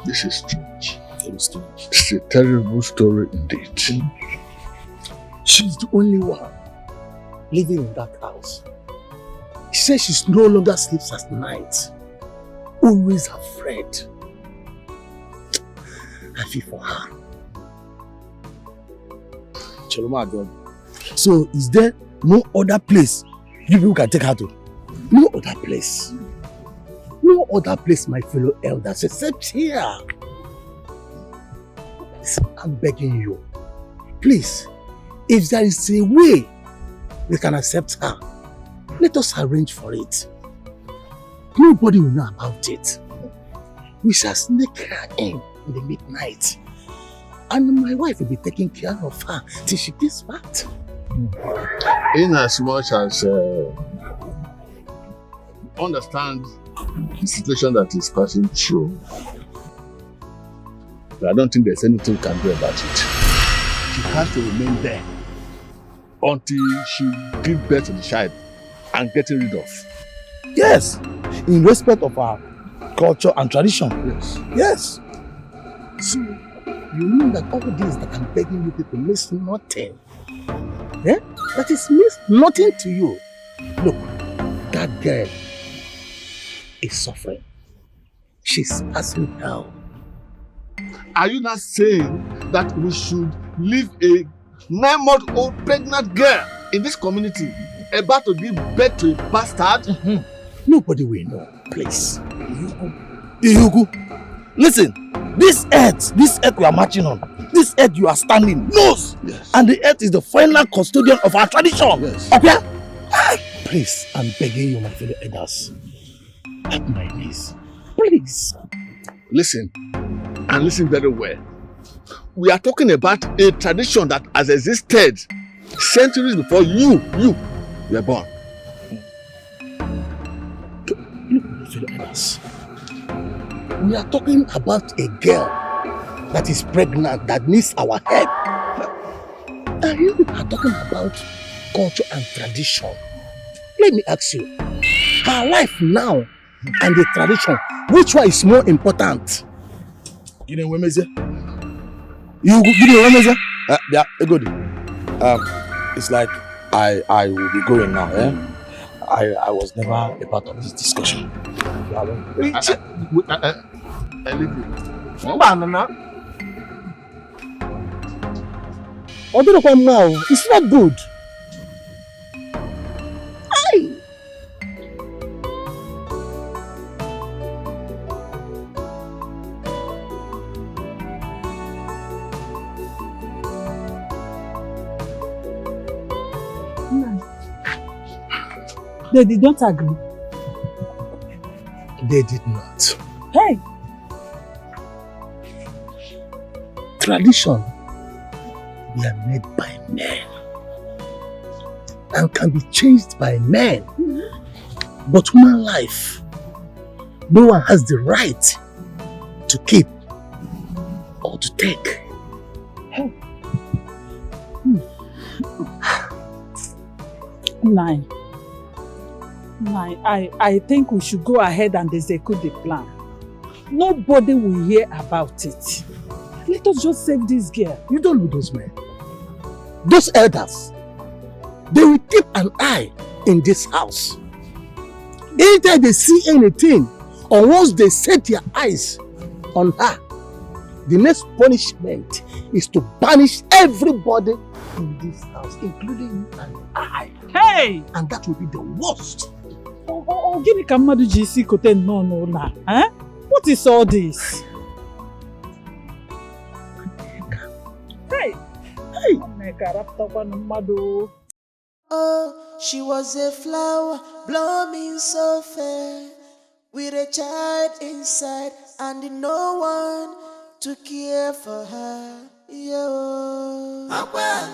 This is strange. It's a terrible story indeed. She's the only one living in that house. She says she no longer sleeps at night. Always afraid. I feel for her. Choloma God. So is there no other place you people can take her to? No other place. No other place, my fellow elders, except here. Listen, I'm begging you. Please, if there is a way we can accept her, let us arrange for it. Nobody will know about it. We shall sneak her in the midnight. And my wife will be taking care of her till she gets back. In as much as understand the situation that is passing through, but I don't think there's anything we can do about it. She has to remain there until she gives birth to the child and getting rid of. Yes, in respect of our culture and tradition. Yes. So, you mean that all this that I'm begging you people means nothing? Eh? That is means nothing to you. Look, that girl is suffering. She's passing hell. Are you not saying that we should leave a 9-month-old pregnant girl in this community about to give birth to a bastard? Nobody will know, please. Ihugu, listen, this earth we are marching on, this earth you are standing knows, and the earth is the final custodian of our tradition. Yes. Okay? Please, I'm begging you, my fellow elders, help my niece, please. Listen, and listen very well. We are talking about a tradition that has existed Centuries before you were born. Look, fellow elders. We are talking about a girl that is pregnant, that needs our help. And you are talking about culture and tradition. Let me ask you, her life now and the tradition, which one is more important? You know, Wemeze? You know, Wemeze? Yeah, good. It's like I will be going now, eh? I was never a part of this discussion. I leave you. It's not good. Aye. They did not agree. They did not. Hey! Tradition were made by men and can be changed by men. But human life, no one has the right to keep or to take. Hey. Nine. I think we should go ahead and execute the plan. Nobody will hear about it. Let us just save this girl. You don't know those men. Those elders, they will keep an eye in this house. Anytime they see anything, or once they set their eyes on her, the next punishment is to banish everybody in this house, including you and I. Hey! And that will be the worst. Gini ka mmadụ ji isi kote nnọọ n'ụlọ a? What is all this? Hey! Oh, she was a flower blooming so fair, with a child inside and no one to care for her. Yo. Aqua,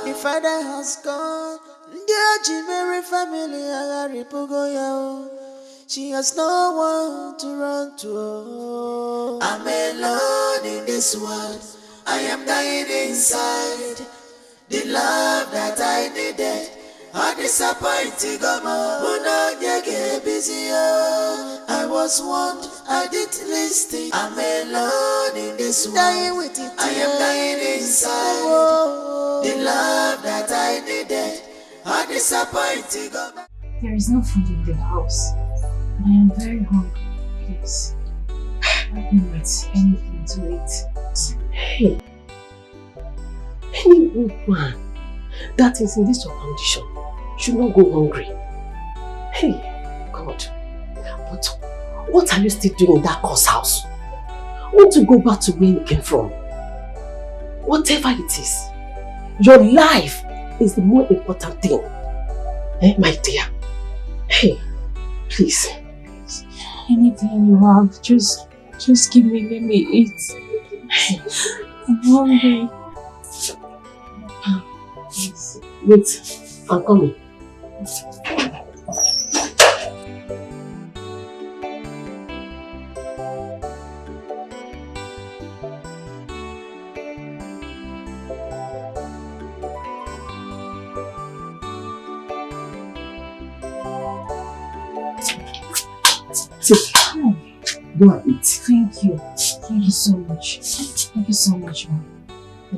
the father has gone. Dear Jimmy family, she has no one to run to. I'm alone in this world. I am dying inside. The love that I needed, I disappointed. I was warned, I didn't listen. I'm alone in this world. I am dying inside. The love that I needed, I disappointed. There is no food in the house, and I am very hungry. Please, help me with anything to eat. Hey, any woman that is in this condition should not go hungry. Hey, God, but what are you still doing in that course house? Want to go back to where you came from? Whatever it is, your life is the more important thing. Eh, my dear? Hey, please. Anything you have, just give me, let me eat. I'm hungry. Wait, I'm coming. Go and eat. Thank you. Thank you so much. Thank you so much, Mom.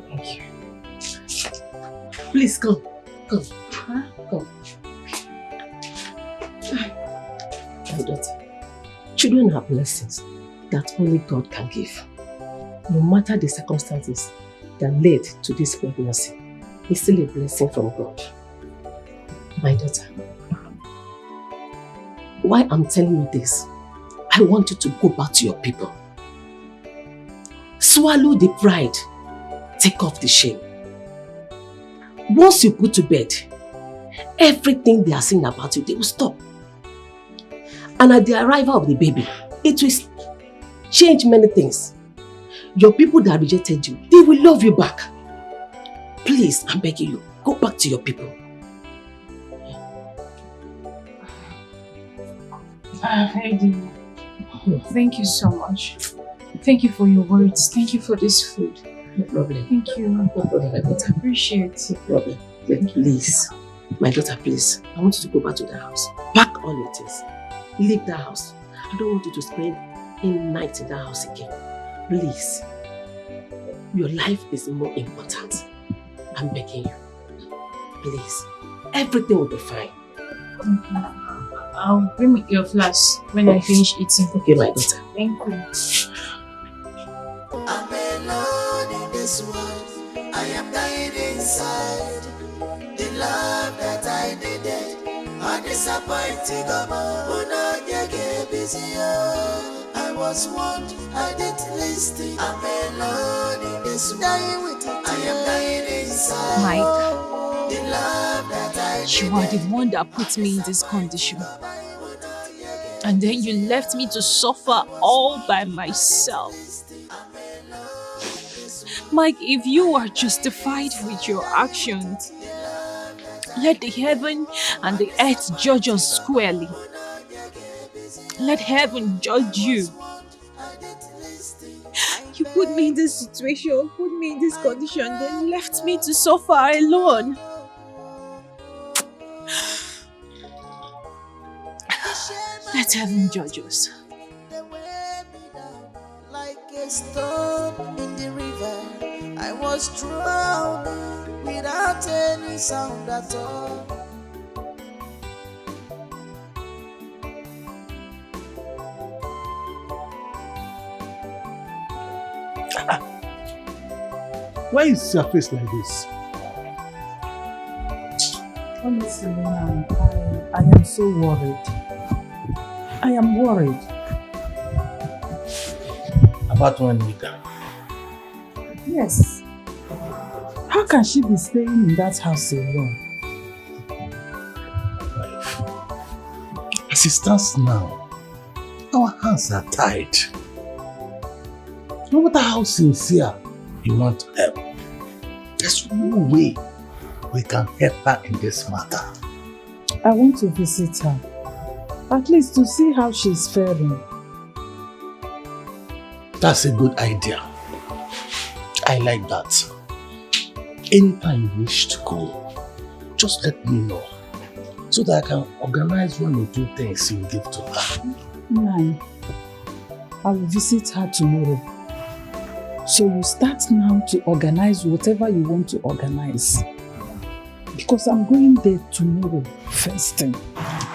Thank you. Please come. Come. Huh? Come. My daughter, children are blessings that only God can give. No matter the circumstances that led to this pregnancy, it's still a blessing from God. My daughter, why I'm telling you this, I want you to go back to your people. Swallow the pride. Take off the shame. Once you go to bed, everything they are saying about you, they will stop. And at the arrival of the baby, it will change many things. Your people that rejected you, they will love you back. Please, I'm begging you, go back to your people. I do. Thank you so much. Thank you for your words. Thank you for this food. No problem. Thank you. No problem, my daughter. I appreciate it. No problem. Please, my daughter, please. I want you to go back to the house. Pack all your things. Leave the house. I don't want you to spend any night in the house again. Please. Your life is more important. I'm begging you. Please. Everything will be fine. I'll bring your flask when I finish eating. Okay, my daughter. Thank you. I'm alone in this world. I am dying inside. The love that I needed, I disappointed. I was warned, I didn't listen. I'm alone in this world. Dying with it. I am dying inside. Mike, the love that I you are the one that put me in this condition. And then you left me to suffer all by myself. Mike, if you are justified with your actions, let the heaven and the earth judge us squarely. Let heaven judge you. You put me in this situation, put me in this condition, then left me to suffer alone. Let heaven judge us. Like a stone in the river, I was drowning without any sound at all. Why is your face like this? Honestly, I am so worried. I am worried. About Juanita? Yes. How can she be staying in that house alone? As it stands now, our hands are tied. No matter how sincere you want to help, there's no way we can help her in this matter. I want to visit her, at least to see how she's faring. That's a good idea. I like that. Anytime you wish to go, just let me know so that I can organize 1 or 2 things you give to her. Nine. I will visit her tomorrow. So you start now to organize whatever you want to organize. Because I'm going there tomorrow, first thing.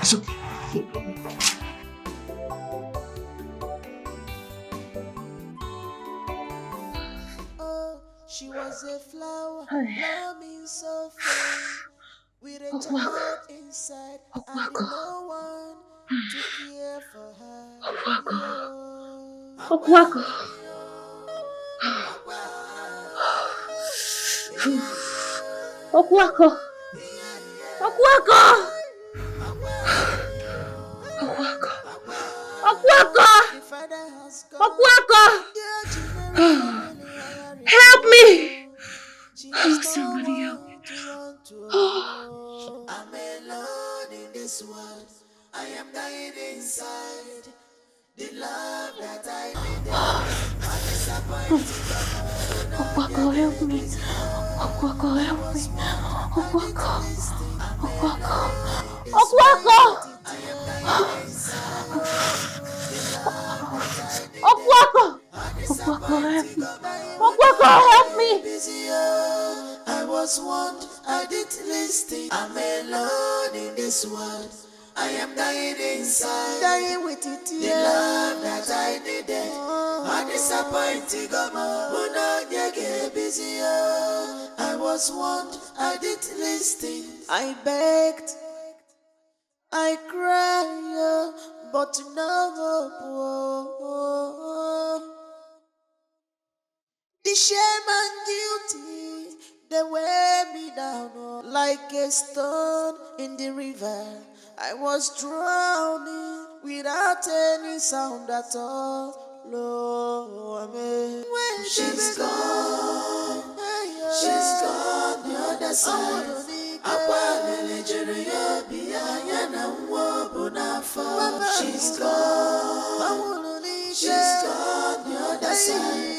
It's okay. She was a flower, blooming so fair, with a child inside, and no one to care for her. Okwako. Okwako. Okwako. Okwako. Okwako. Help me! Oh, somebody help me. I'm alone in this world. I am dying inside. The love that I needed. Okwako, help me. Okwako, help me. Okwako. Okwako. Okwako! Okwako! Okwako, help me. Okwako, help me! I was warned, I didn't listen. I'm alone in this world. I am dying inside. Dying with it, yeah. The love that I needed. I disappointed. I was warned, I didn't listen. I begged, I cried, but no hope. The shame and guilty, They weigh me down like a stone in the river. I was drowning without any sound at all. Lord, when she's gone, she's gone the other side. She's gone, she's gone the other side.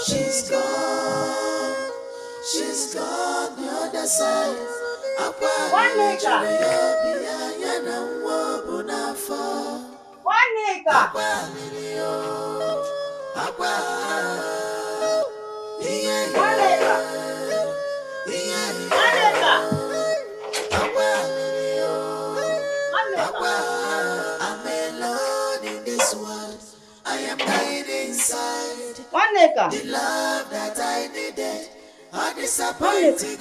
She's gone, she's gone the other side. I'm alone in this world. I am dying inside. The love that I needed, I disappointed.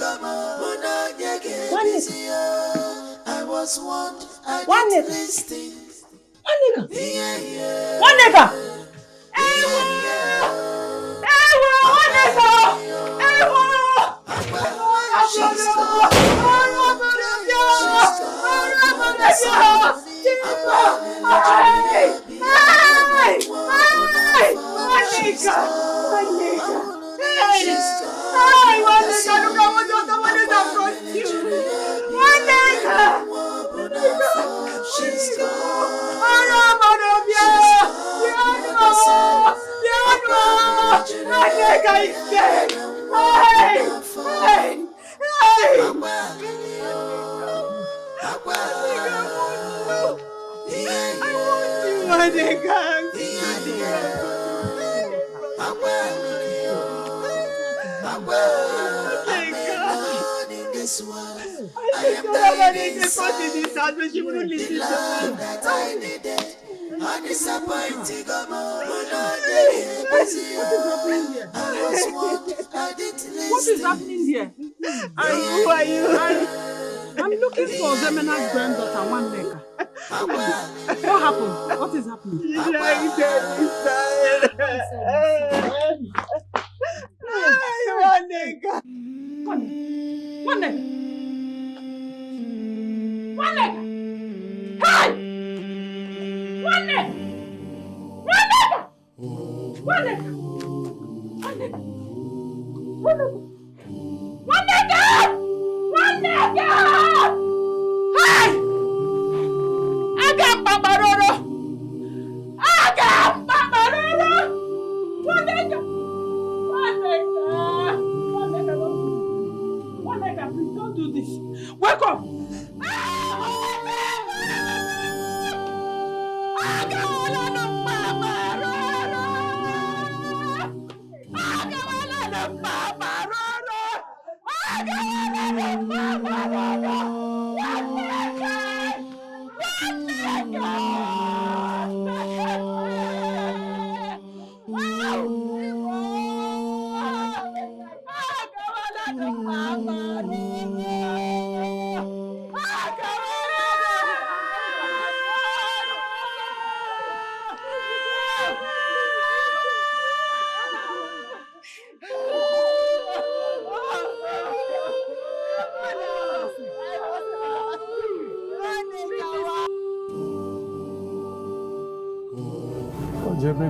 I was warned, I didn't listen. What is happening here? Who are you? I'm looking for Zemena's granddaughter, one nigga. What happened? What is happening? One nigga. Hey! One nigga. Hey! I got Babaroro! One nigga, please don't do this. Wake up!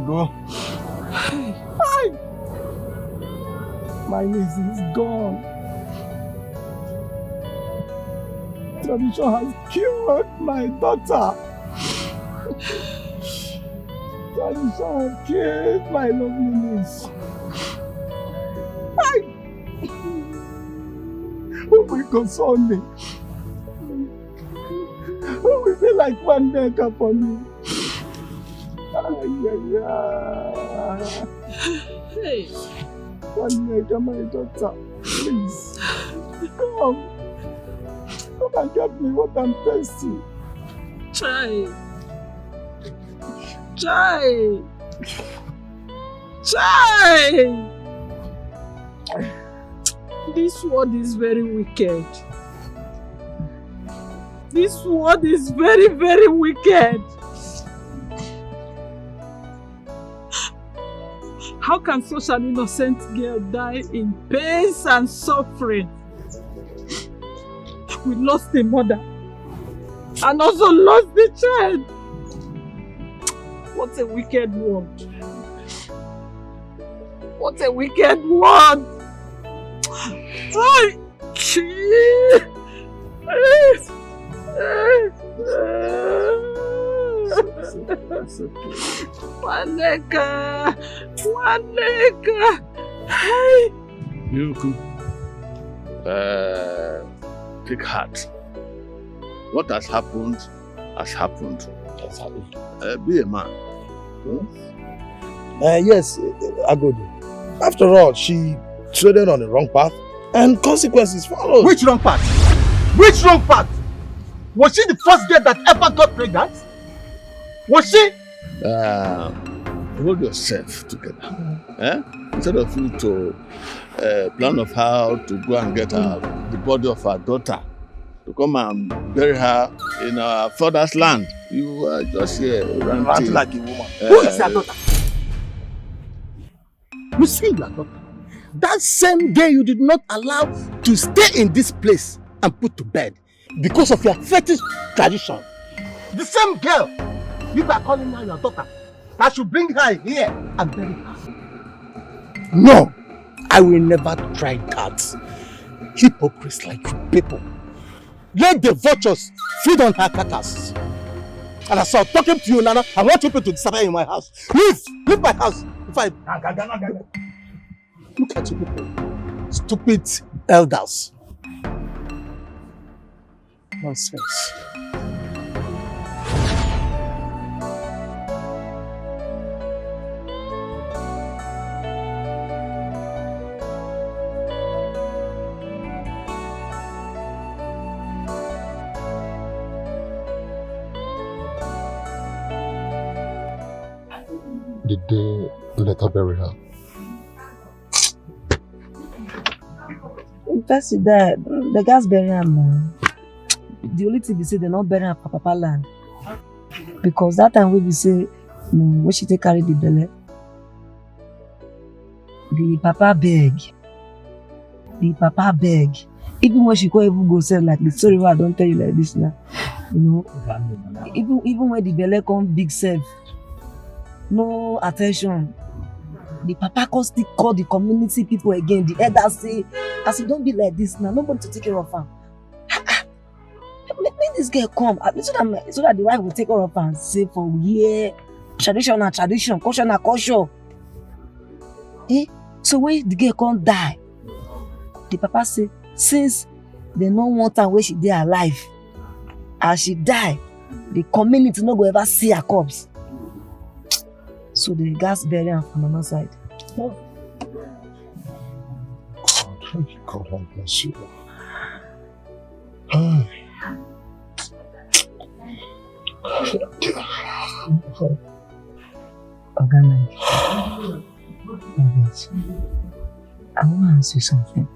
Go. My niece is gone. Tradition has killed my daughter. Tradition has killed my lovely niece. Who will console me? Who will be like one maker for me? Hey. One maker, my daughter. Please. Come and get me what I'm thirsty. Try. This world is very wicked. This world is very, very wicked. How can such an innocent girl die in pains and suffering? We lost a mother and also lost the child. What a wicked world. What a wicked world. Waneka. Yuku, take heart. What has happened has happened. Be a man. Yes, Agodi. After all, she treaded on the wrong path and consequences followed. Which wrong path? Which wrong path? Was she the first girl that ever got pregnant? Was she? Hold yourself together. Instead of you to plan of how to go and get the body of our daughter to come and bury her in our father's land, you are just here ranting like a woman. Who is your daughter? You say your daughter? That same girl you did not allow to stay in this place and put to bed because of your fetish tradition. The same girl you are calling her your daughter. I should bring her here and bury her. No, I will never try that. Hypocrites like you people. Let the vultures feed on her carcass. And I saw talking to you, Nana. I want people to disappear in my house. Leave my house. If I look at you people, stupid elders. Nonsense. Did they let her bury her? First she died, the guys bury her now. The only thing we say they not bury her for Papa land. Because that time when we say when she take carry the belly, the Papa beg. Even when she can't even go say like the story where I don't tell you like this now. You know, even when the belly come big self, no attention. The Papa can still call the community people again. The elders say, as it don't be like this now, nobody to take care of her. Make this girl come so that the wife will take care of her and say for tradition na tradition, culture na culture. So when the girl can't die, the Papa say, since they no want her when she dey alive, as she die, the community no go ever see her corpse. So the gas bury her from Mama's side. God bless you. Organic. I want to ask you something.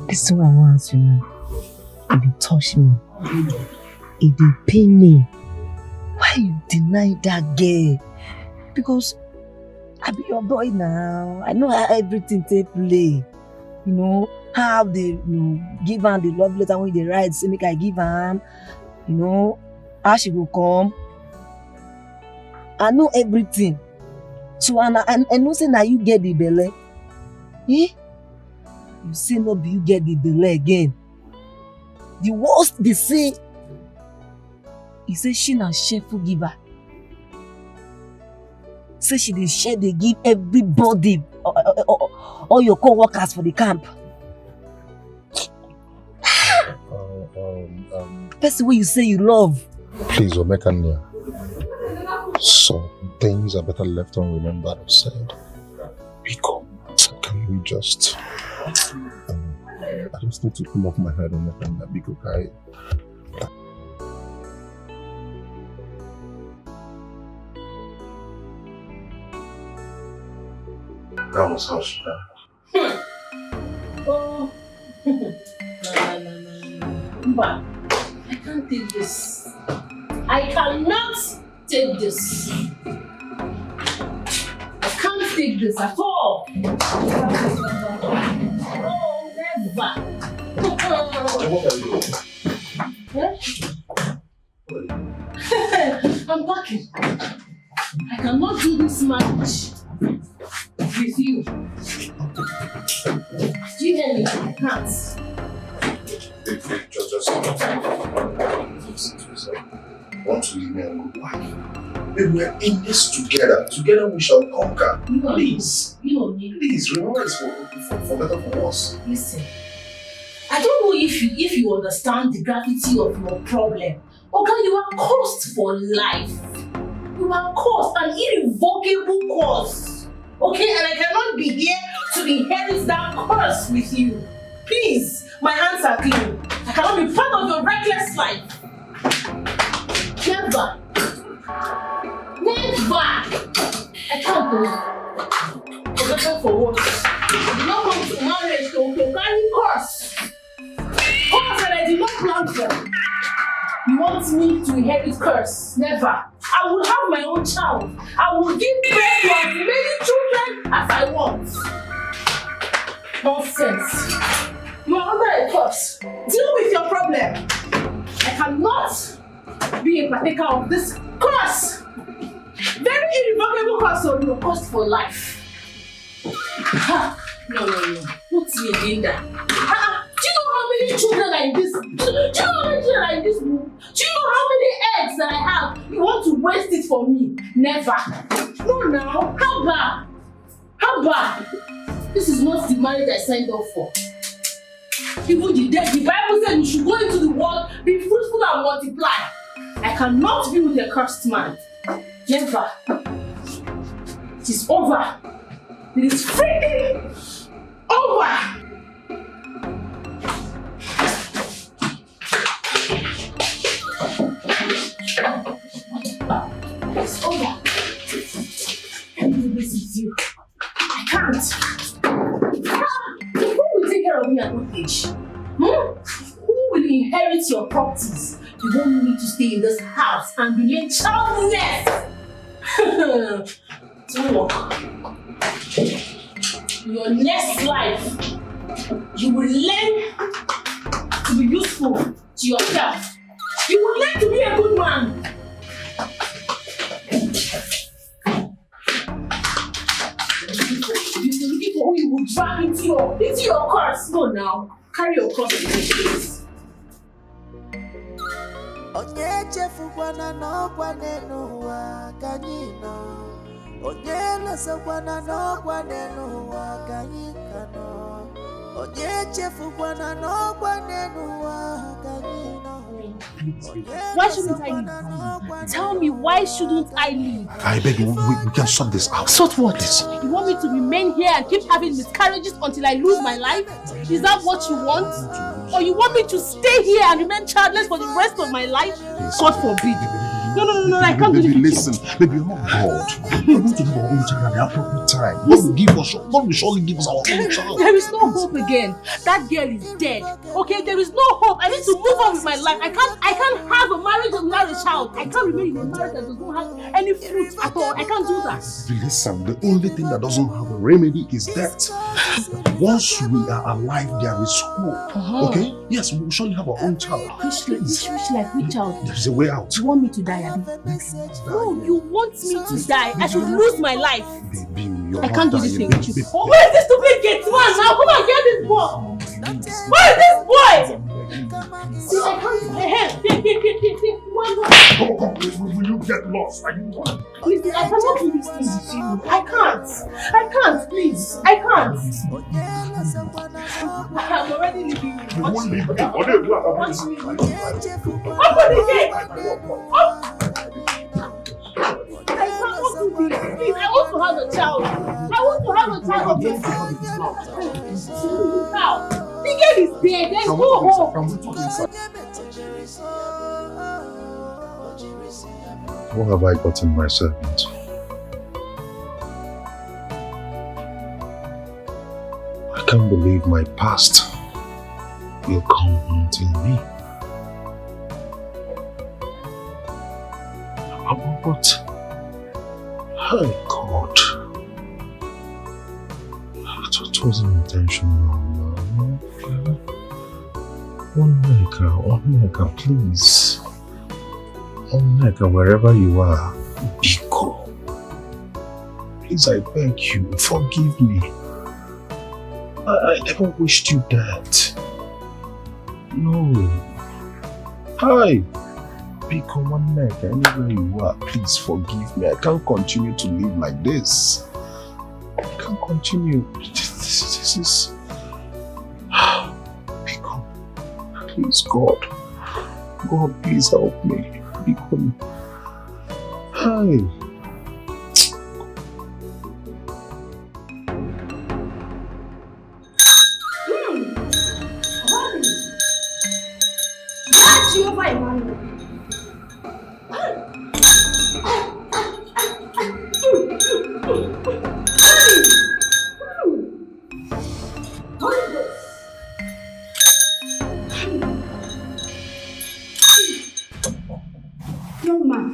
This is what I want to ask you now. If you touch me, if you pain me, why you deny that girl? Because I be your boy now. I know how everything take play. You know, how they give her the love letter when they write, say make I give her, you know, how she will come. I know everything. So and I know say now you get the belly. You say no be you get the belly again. The worst they say, he say she na shameful giver. Say she dey share, they give everybody, all your co-workers for the camp. Person where you say you love. Please, Omekania. Some things are better left unremembered or said. Biko, can we just... I just need to pull off my head on Omekania. Biko, Kai. That was how she died. Oh. Mba, I can't take this. I cannot take this. take this at all. Oh, never. I'm packing. I cannot do this marriage with you. Do you hear me? I can't. Just want to leave me a good wife. Baby, we are in this together. Together we shall conquer. Please. Please, remember it's for better for us. Listen, I don't know if you understand the gravity of your problem. Okay, you are cursed for life. You are cursed, an irrevocable curse. Okay, and I cannot be here to inherit that curse with you. Please, my hands are clean. I cannot be part of your reckless life. Never. Never. I can't do it. For better for worse. I did not come to marriage to carry curse. Curse that I did not plan for. You want me to inherit curse? Never. I will have my own child. I will give birth to as many children as I want. Nonsense. You are under a curse. Deal with your problem. I cannot be a partaker of this curse. Very irrevocable curse, so you are cursed for life. No. Not me, Linda. Do you know how many children are in this? Do you know how many children are in this room? Do you know how many eggs that I have? You want to waste it for me? Never. No, now. How bad? This is not the marriage I signed up for. Even the Bible said you should go into the world, be fruitful and multiply. I cannot be with a cursed man. Never. It is over. It is freaking over. It's over. I can't do this with you. I can't. Who will take care of me at old age? Who will inherit your properties? You want me to stay in this house and remain childless? Don't work. Your next life, you will learn to be useful to yourself. You will learn to be a good man. You're looking for who you will drag into your curse. Go now. Carry your cross in your face. Onye chefukwana n'ọkwa n'ụwa ka anyị nọ. Onye lọsakwana n'ọkwa n'ụwa ka anyị ka nọ. Onye chefukwana n'ọkwa n'ụwa ka anyị nọ. Why shouldn't I leave? Tell me, why shouldn't I leave? I beg you, we can sort this out. Sort what? You want me to remain here and keep having miscarriages until I lose my life? Is that what you want? Or you want me to stay here and remain childless for the rest of my life? God forbid. No, I can't do this. Listen, baby, you're not God. We're going to have our own child at the appropriate time. God will surely give us our own child. There is no hope again. That girl is dead. Okay, there is no hope. I need to move on with my life. I can't have a marriage without a child. I can't remain in a marriage that does not have any fruit at all. I can't do that. Listen, the only thing that doesn't have a remedy is death. Once we are alive, there is hope. Okay? Yes, we will surely have our own child. Which child? There is a way out. You want me to die? No, you want me to die. I should lose my life. Baby, I can't do this thing with you. Oh, where is this stupid gate man now? Come on, get this boy. Where is this boy? See, I can't. Will you get lost? Please, I cannot do these things with you. I can't, please. I can't. I'm already leaving you. You won't leave me. Open the gate. I cannot do this. Please, I want to have a child. of this. Now, the girl is there. There's no hope. What have I gotten myself into? I can't believe my past will come haunting me. But, hey God, It wasn't intentional. One Neka, please. One Neka, wherever you are, Biko. Please, I beg you, forgive me. I never wished you that. No. Hi. Biko, One Neka, anywhere you are, please forgive me. I can't continue to live like this. I can't continue. This is... Biko, please, God, please help me. Biko. Hi. Young man,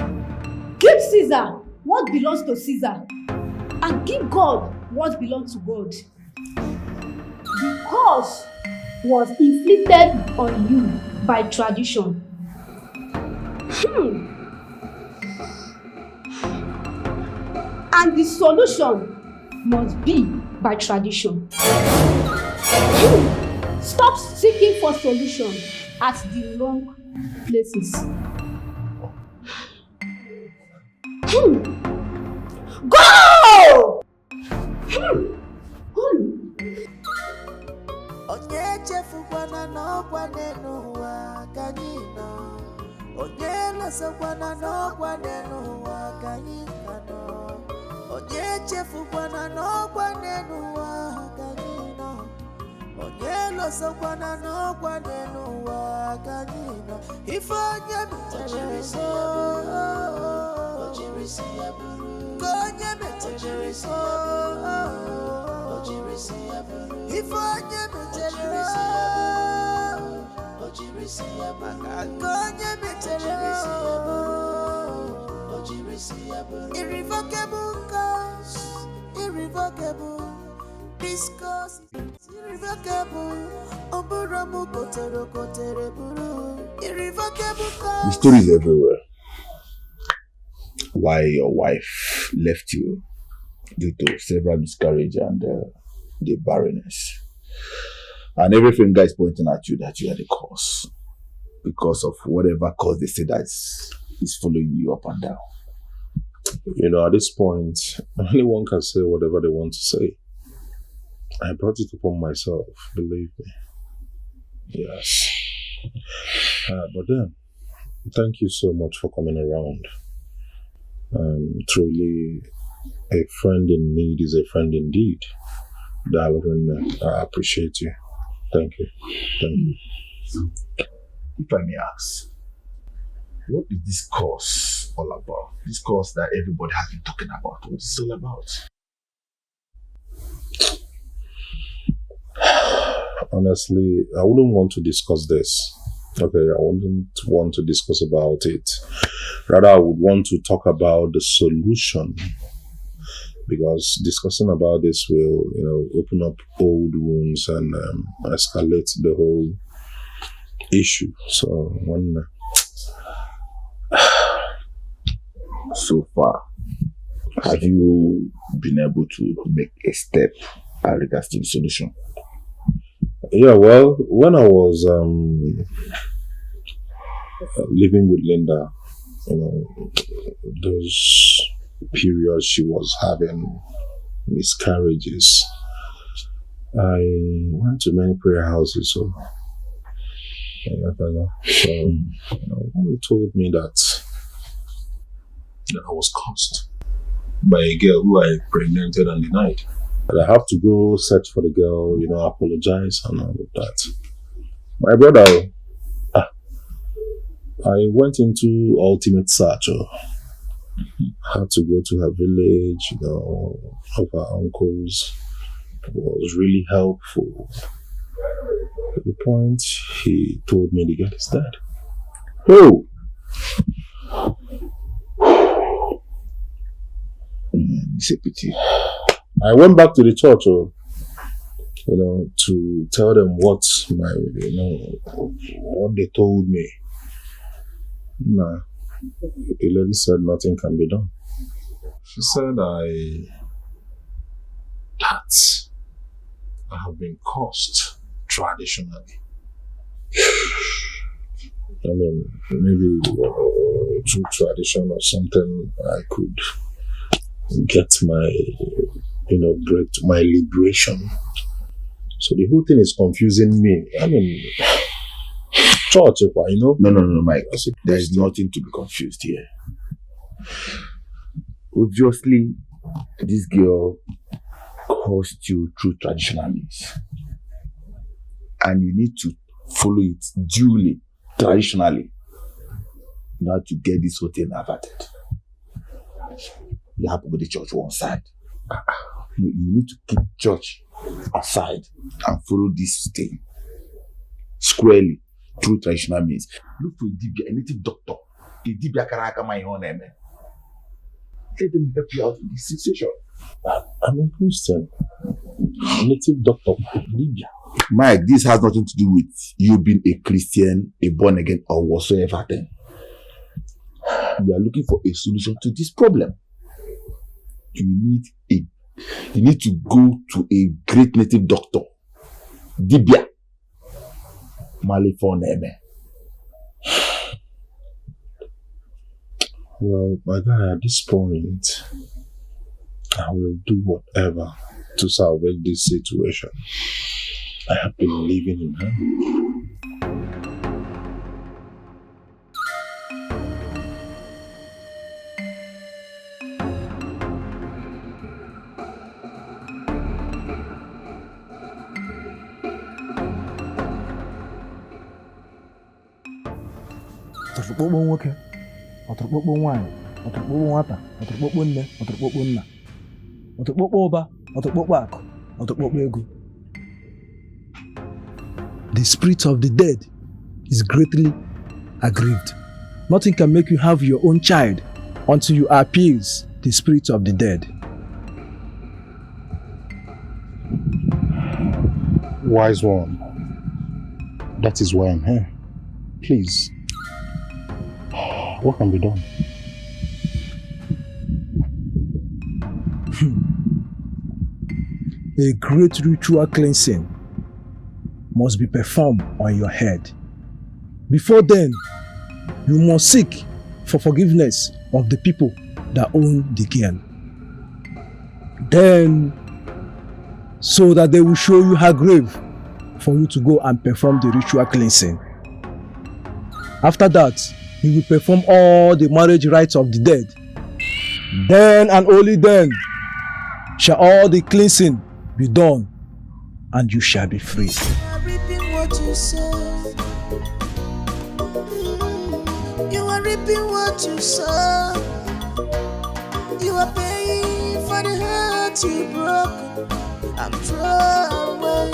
give Caesar what belongs to Caesar and give God what belongs to God. The curse was inflicted on you by tradition. And the solution must be by tradition. Stop seeking for solution at the wrong places. Go! Onye chefukwana n'ọkwa n'ụwa ka anyị nọ. Onye lọsakwana n'ọkwa n'ụwa ka anyị nọ. Onye chefukwana n'ọkwa n'ụwa ka anyị nọ. Onye lọsakwana n'ọkwa n'ụwa ka anyị nọ. Ife onye metere so, onye metere so. If I never tell you, irrevocable cause, irrevocable discourse, irrevocable. Irrevocable cause. The story is everywhere. Why your wife left you due to several miscarriages and the barrenness. And everything guys pointing at you that you are the cause. Because of whatever cause they say that is following you up and down. You know, at this point, anyone can say whatever they want to say. I brought it upon myself, believe me. Yes. But then, thank you so much for coming around. Truly, a friend in need is a friend indeed. Darling, I appreciate you. Thank you. Thank you. If I may ask, what is this course all about? This course that everybody has been talking about. What is it all about? Honestly, I wouldn't want to discuss this. Okay, I wouldn't want to discuss about it. Rather, I would want to talk about the solution. Because discussing about this will, open up old wounds and escalate the whole issue. So, so far, have you been able to make a step as regards to the solution? Yeah, well, when I was living with Linda, those periods she was having miscarriages, I went to many prayer houses. So one told me that I was cursed by a girl who I impregnated and denied. That I have to go search for the girl, apologize and all of that. My brother, I went into ultimate search. Had to go to her village, of her uncles. It was really helpful. At the point, he told me the girl is dead. Oh! It's a pity. I went back to the church. to tell them what what they told me. Nah, the lady said nothing can be done. She said that I have been cursed traditionally. I mean, maybe through tradition or something, I could get my, break my liberation. So the whole thing is confusing me. I mean, church, No, Mike. There is nothing to be confused here. Obviously, this girl caused you through traditional means. And you need to follow it duly, traditionally, in order to get this whole thing averted. You have to go to church one side. You need to keep church aside and follow this thing squarely through traditional means. Look for a native doctor. A dibia karaka my own name. Let them help you out in this situation. I'm a Christian. A native doctor. Libya. Mike, this has nothing to do with you being a Christian, a born again, or whatsoever thing. We are looking for a solution to this problem. You need to go to a great native doctor. Dibia. Malifoneme. Well, my guy, at this point, I will do whatever to salvage this situation. I have been living in her. Ọtụrụkpọkpọ nwoke, ọtụrụkpọkpọ nwaanyị, ọtụrụkpọkpọ nwata, ọtụrụkpọkpọ nne, ọtụrụkpọkpọ nna, ọtụrụkpọkpọ ụba, ọtụrụkpọkpọ akụ, ọtụrụkpọkpọ ego. The spirit of the dead is greatly aggrieved. Nothing can make you have your own child until you appease the spirit of the dead. Wise one, that is why I'm here. Please, what can be done? A great ritual cleansing must be performed on your head. Before then, you must seek for forgiveness of the people that own the girl. Then, so that they will show you her grave for you to go and perform the ritual cleansing. After that, you will perform all the marriage rites of the dead. Then and only then shall all the cleansing be done, and you shall be free. You are reaping what you sow. You are paying for the heart you broke. I'm throwing.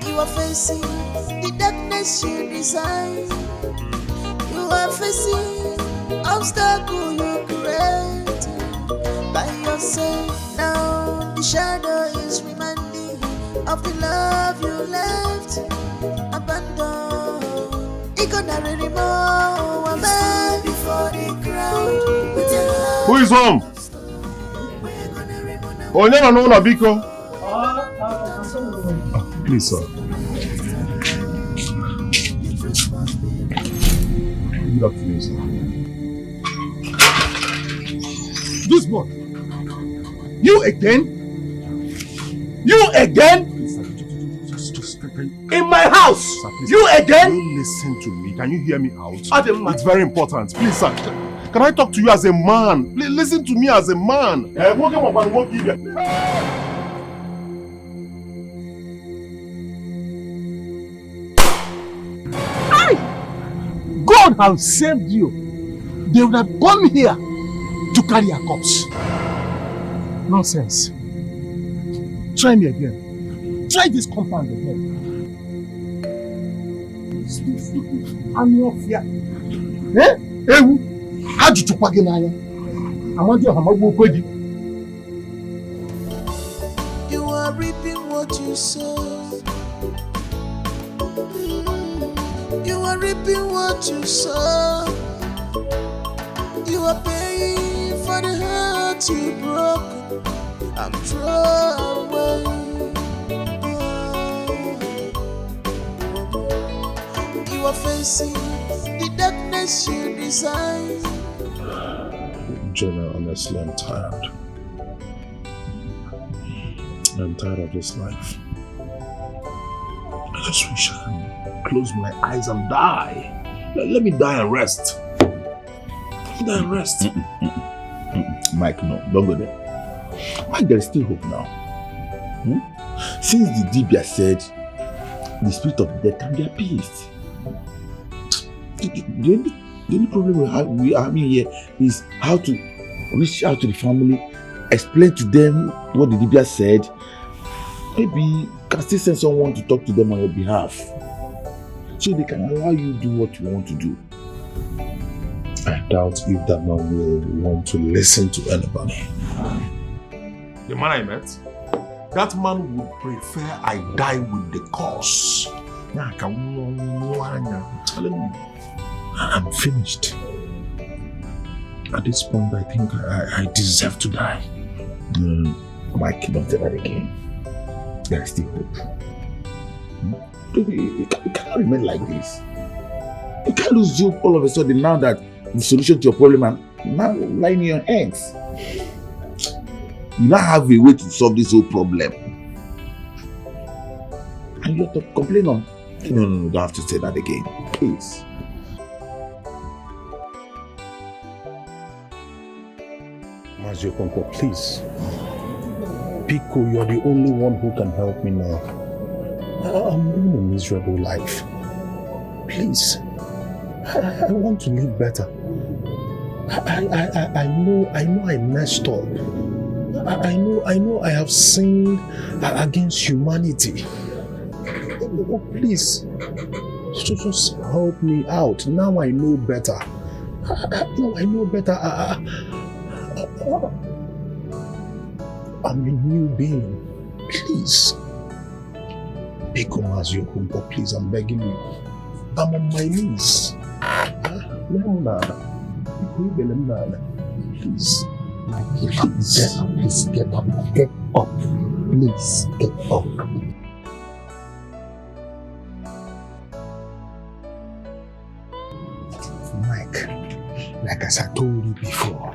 You are facing the darkness you design. You are facing obstacle you create by yourself. Now the shadow is reminding of the love you left abandoned. It gonna remove a man before the crowd. Who is home? Oh, no, Biko. Please, sir. Good afternoon, sir. This boy. You again? You again? Please, sir, just in my house! Sir, please, you again? Can you listen to me? Can you hear me out? It's very important. Please, sir. Can I talk to you as a man? Please listen to me as a man. God has saved you. They would have come here to carry a corpse. Nonsense. Try me again. Try this compound again. I'm not fear. Eh? Ewu. How did you pag in I want you to have a you sow. You are reaping what you sow. You are paying for the heart you broke. I'm thrown away. You are facing the darkness you design. Jonah, honestly, I'm tired. I'm tired of this life. I just wish I can close my eyes and die. Let me die and rest. Let me die and rest. Mike, no, don't go there. Mike, there is still hope now. Since the Dibia said the spirit of death can be appeased. The only problem we are having here is how to reach out to the family, explain to them what the Dibia said. Maybe you can still send someone to talk to them on your behalf, so they can allow you to do what you want to do. I doubt if that man will want to listen to anybody. The man I met, that man would prefer I die with the cause. I'm telling you. I'm finished. At this point, I think I deserve to die. Mike, don't say that again. There is still hope. You cannot remain like this. You can't lose hope all of a sudden now that the solution to your problem is now lying in your hands. You now have a way to solve this whole problem. And you have to complain on. No, don't have to say that again. Please. Mazi Okonkwo, please. Pico, you're the only one who can help me now. I'm living a miserable life. Please. I want to live better. I know I messed up. I know I have sinned against humanity. Oh, please, just help me out. Now I know better. Now I know better. I'm a new being. Please. Pico Mazi Okonkwo, please, I'm begging you. I'm on my knees. Please. Please get up. Get up. Please get up. Mike, like as I told you before,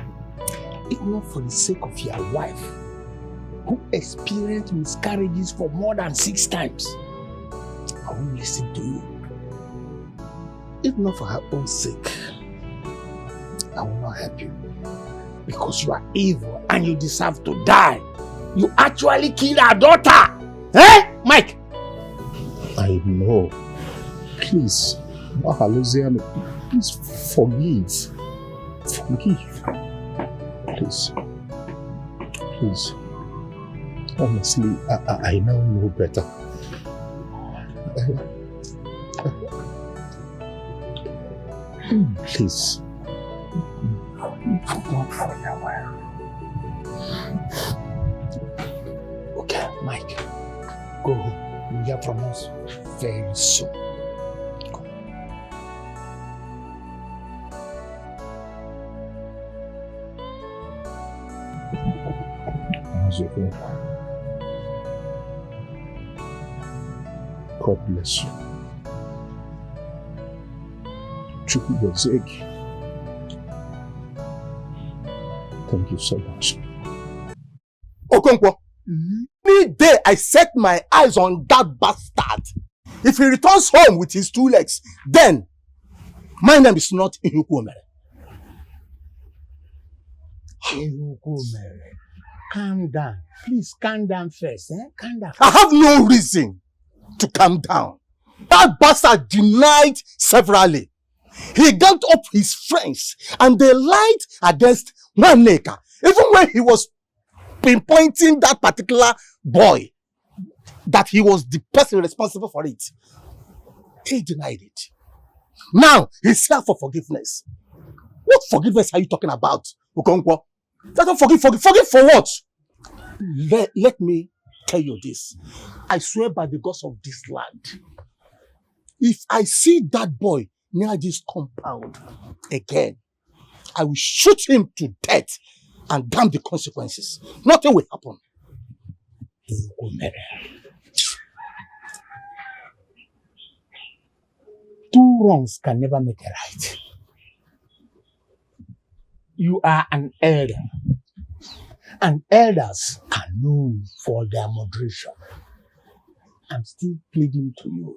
if not for the sake of your wife, who experienced miscarriages for more than 6 times, I won't listen to you. If not for her own sake, I will not help you. Because you are evil and you deserve to die. You actually killed our daughter! Eh, Mike? I know. Please, Luciano, please forgive. Forgive. Please. Please. Honestly, I now know better. Please. Don't for your wife. Okay, Mike. Go home. You'll hear from us very soon. Go. God bless you. Chukwu Gozeki. Thank you so much. Okonkwo, any day I set my eyes on that bastard, if he returns home with his 2 legs, then my name is not Ihukwuomere. Ihukwuomere, calm down. Please calm down first. Calm down. I have no reason to calm down. That bastard denied severally. He gathered up his friends and they lied against Nwaneka. Even when he was pinpointing that particular boy, that he was the person responsible for it, he denied it. Now he's here for forgiveness. What forgiveness are you talking about, Okonkwo? Forgive for what? Let me tell you this. I swear by the gods of this land. If I see that boy near this compound again, I will shoot him to death and damn the consequences. Nothing will happen. Two wrongs can never make a right. You are an elder, and elders are known for their moderation. I'm still pleading to you.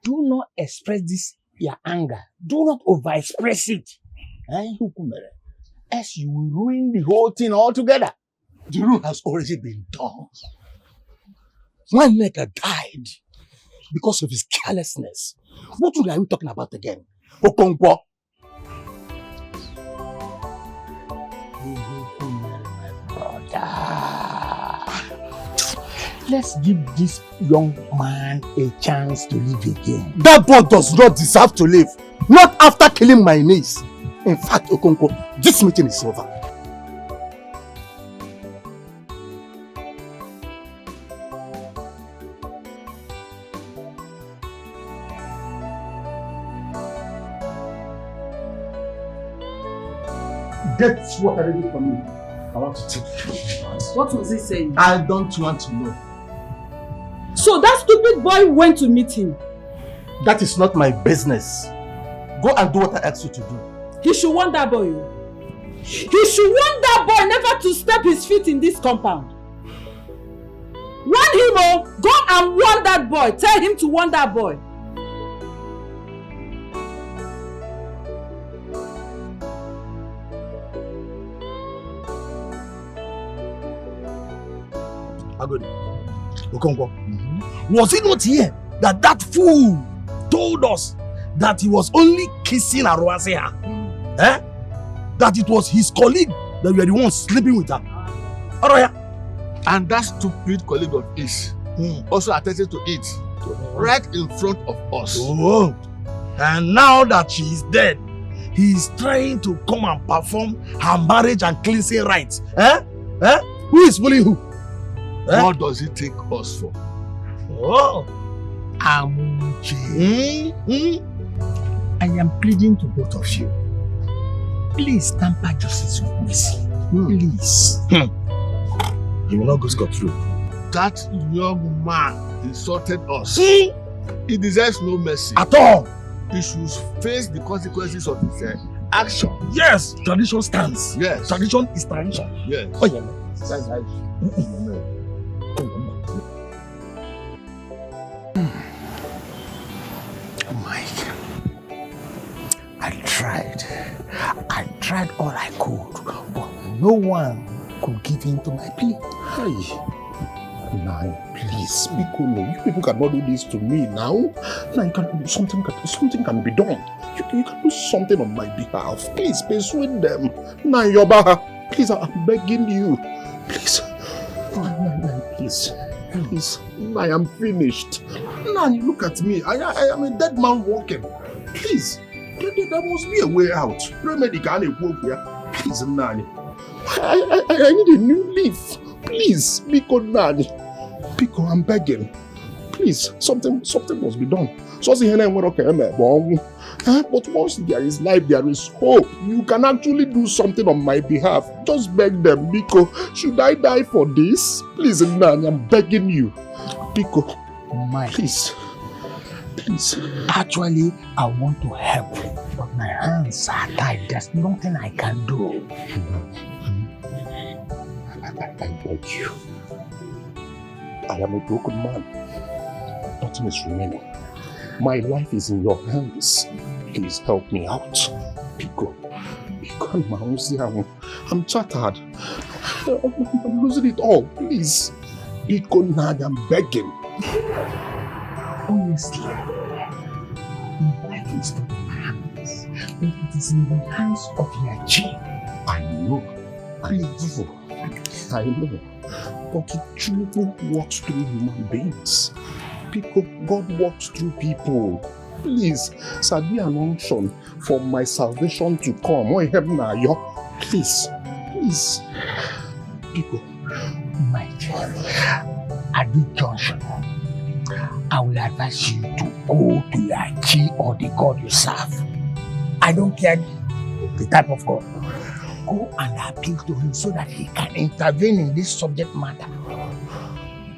Do not express this your anger. Do not over-express it. Else you will ruin the whole thing altogether. The rule has already been done. One nigga died because of his carelessness. What are we talking about again? Okonkwo. Let's give this young man a chance to live again. That boy does not deserve to live. Not after killing my niece. In fact, Okonkwo, this meeting is over. That's what I did for me. I want to take you. What was he saying? I don't want to know. So that stupid boy went to meet him? That is not my business. Go and do what I asked you to do. He should warn that boy. He should warn that boy never to step his feet in this compound. Warn him, oh! Go and warn that boy. Tell him to warn that boy. Agodi, Okonkwo, was it not here that that fool told us that he was only kissing Aruasia? Eh? That it was his colleague that were the ones sleeping with her. Araya. And that stupid colleague of his also attempted to eat right in front of us. Oh. And now that she is dead, he is trying to come and perform her marriage and cleansing rites. Eh? Eh? Who is fooling who? Eh? What does he take us for? Oh, Amuche. I am pleading to both of you. Please tamper justice with mercy. Please. He will not go scot-free. That young man insulted us. He deserves no mercy. At all. He should face the consequences of his action. Yes, tradition stands. Yes. Tradition is tradition. Yes. Oh, yeah. That's right. Mike, I tried all I could, but no one could give in to my plea. Hey, now please, Biko, no, you people cannot do this to me now. Now you can something can be done. You can do something on my behalf. Please persuade them. Now Yoba, please, I'm begging you. Please. Please. I am finished. Now you look at me. I am a dead man walking. Please. There must be a way out. Please, Nani. I need a new leaf. Please, Biko Nani. Biko, I'm begging. Please, something must be done. But once there is life, there is hope. You can actually do something on my behalf. Just beg them, Biko. Should I die for this? Please, Nani, I'm begging you. Biko, Mike. Please. Actually, I want to help, but my hands are tied. There's nothing I can do. I beg you. I am a broken man. Nothing is remaining. My life is in your hands. Please help me out. Biko, I'm shattered. I'm losing it all. Please. Biko, Nani, I'm begging. Honestly, my life is in my hands, but it is in the hands of Yachi. I know. But truth works through human beings. God walks through people. Please, Sadi an unction for my salvation to come. Please. People. Mike, at this junction, I will advise you to go to your chi or the God you serve. I don't care the type of God. Go and appeal to him so that he can intervene in this subject matter.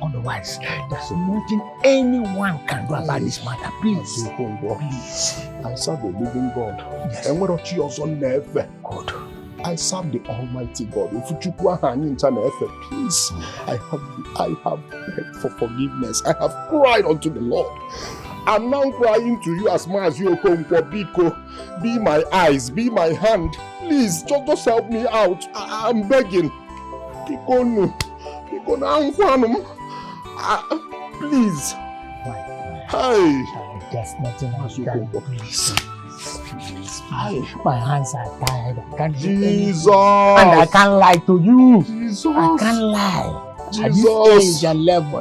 Otherwise, there's nothing anyone can do about this matter. Please. Please. I serve the living God. Yes. And what are you also never? God. I serve the Almighty God. Please. I have begged for forgiveness. I have cried unto the Lord. I'm now crying to you as much as you come for Biko. Be my eyes, be my hand. Please, just help me out. I'm begging. Biko no. Biko na please. Hi. There's nothing I can do. Please. My hands are tired. I can't do Jesus. And I can't lie to you. Jesus. I can't lie. Jesus. At this age and level, I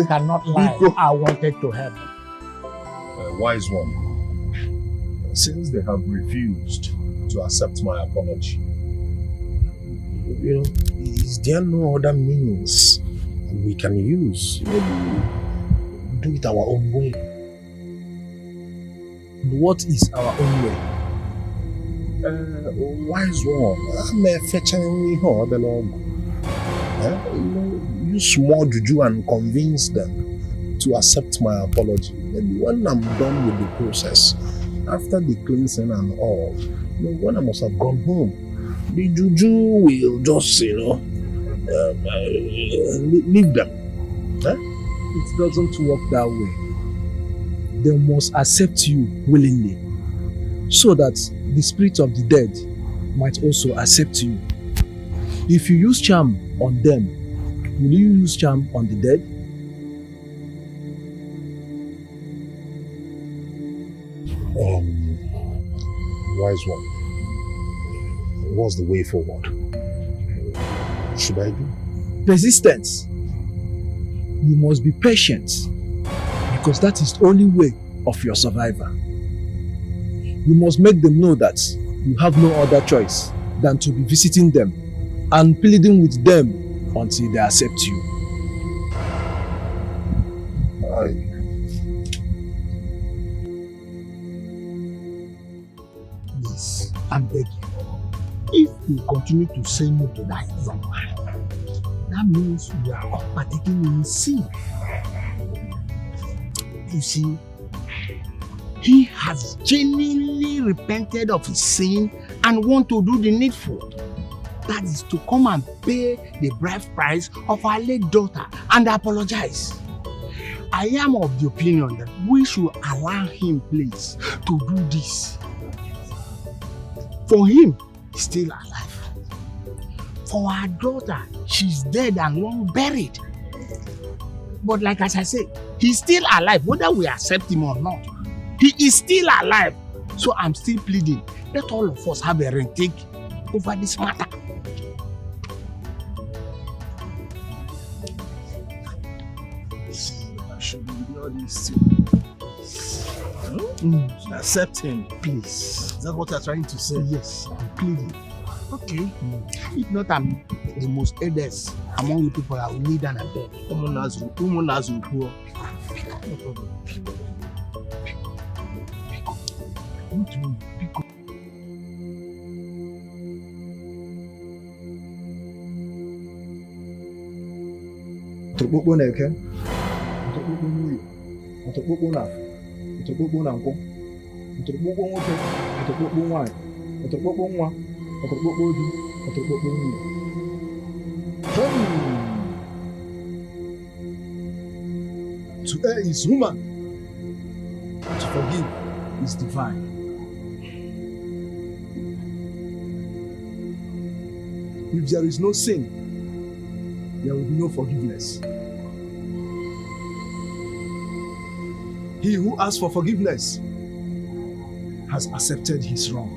cannot lie. Biko. I wanted to help. Wise one, since they have refused to accept my apology, is there no other means we can use? Maybe do it our own way. What is our own way? Wise one, I'm fetching use more juju and convince them to accept my apology. Maybe when I'm done with the process, after the cleansing and all, when I must have gone home, the juju will just, leave them. It doesn't work that way. They must accept you willingly, so that the spirit of the dead might also accept you. If you use charm on them, will you use charm on the dead? Wise one, what's the way forward? What should I do? Persistence. You must be patient, because that is the only way of your survival. You must make them know that you have no other choice than to be visiting them and pleading with them until they accept you. Please, I'm begging. If you continue to say no to that young man, that means you are partaking in sin. You see, he has genuinely repented of his sin and want to do the needful. That is to come and pay the bride price of our late daughter and apologize. I am of the opinion that we should allow him, please, to do this. For him, he's still alive. For our daughter, she's dead and long buried. But like as I say, he's still alive, whether we accept him or not. He is still alive. So I'm still pleading, let all of us have a retake over this matter. Accept him, please. Is that what you're trying to say? Yes, I'm pleading. Okay. If not, I'm the most eldest among you people. I will kneel down and beg. No problem. Otokpokpo na-eke, otokpokpo n'uyi, otokpokpo n'afọ, otokpokpo na nkwụ, otokpokpo nwoke, otokpokpo nwanyị, otokpokpo nwa, otokpokpo di, otokpokpo nwunye. To err is human, to forgive is divine. If there is no sin, there will be no forgiveness. He who asks for forgiveness has accepted his wrong.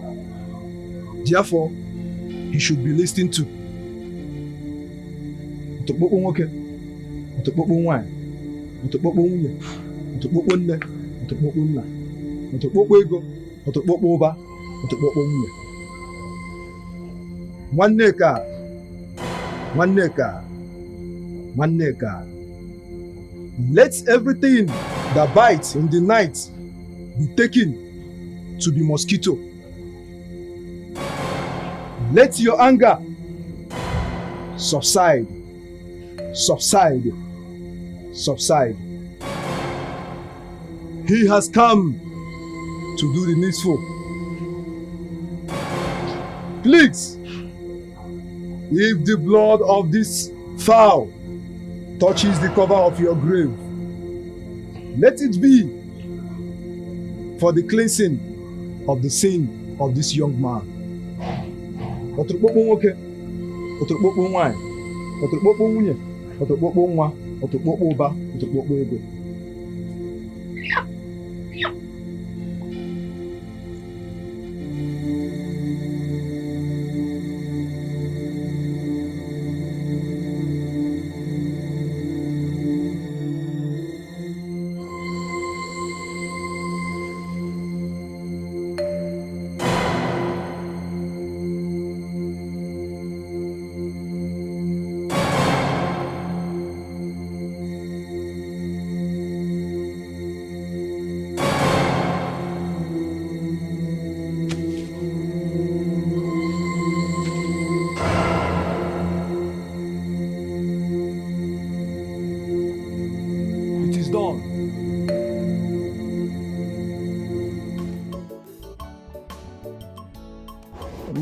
Therefore, he should be listened to. Otokpokpo nwoke, otokpokpo nwanyị, otokpokpo nwunye, otokpokpo nne, otokpokpo nna, otokpokpo ego, otokpokpo ụba, otokpokpo nwunye. Nwanne ka, Let everything that bites in the night be taken to be mosquito. Let your anger subside, subside, subside. He has come to do the needful. Please, if the blood of this fowl touches the cover of your grave, let it be for the cleansing of the sin of this young man. Ọtụrụkpọkpọ nwoke, ọtụrụkpọkpọ nwanyị, ọtụrụkpọkpọ nwunye, ọtụrụkpọkpọ nwa, ọtụrụkpọkpọ ụba, ọtụrụkpọkpọ ego.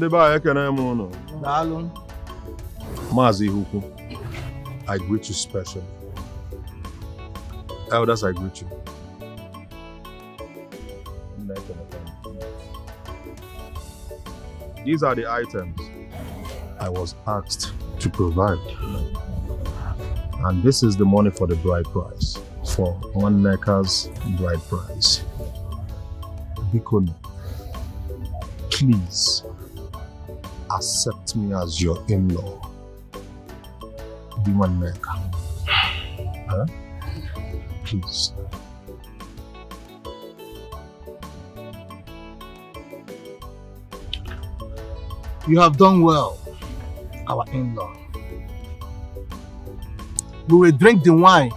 Ndị be anyị ekene m ụnụ. Daalụ. Maazị Ihukwu, I greet you specially. Elders, I greet you. These are the items I was asked to provide. And this is the money for the bride price, for Nwaneka's bride price. Bikono, please accept me as your in-law. Be Nwaneka. Huh? Please. You have done well, our in-law. We will drink the wine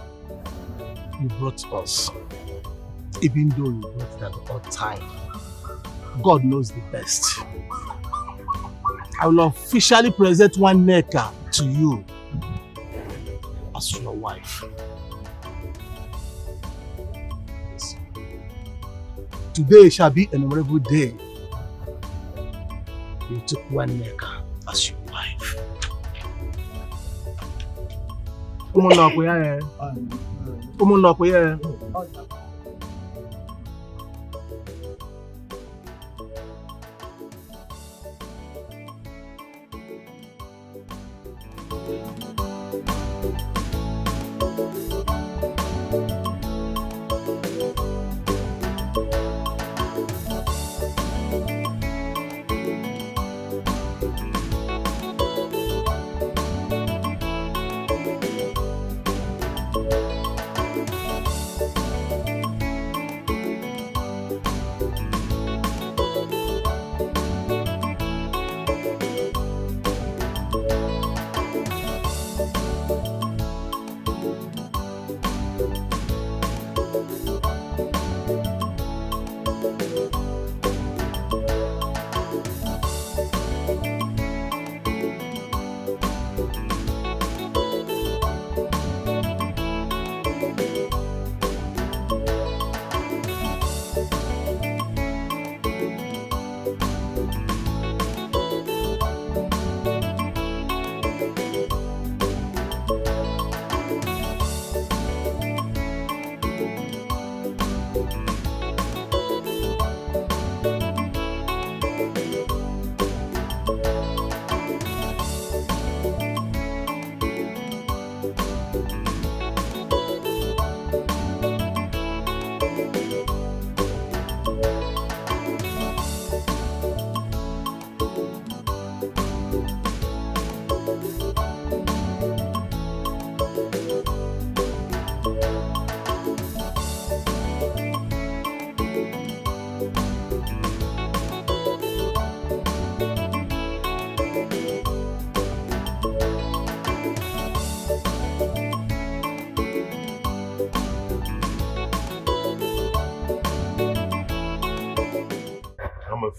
you brought us, even though you brought it at the odd time. God knows the best. I will officially present Nwaneka to you as your wife. Today shall be a memorable day. You took Nwaneka as your wife.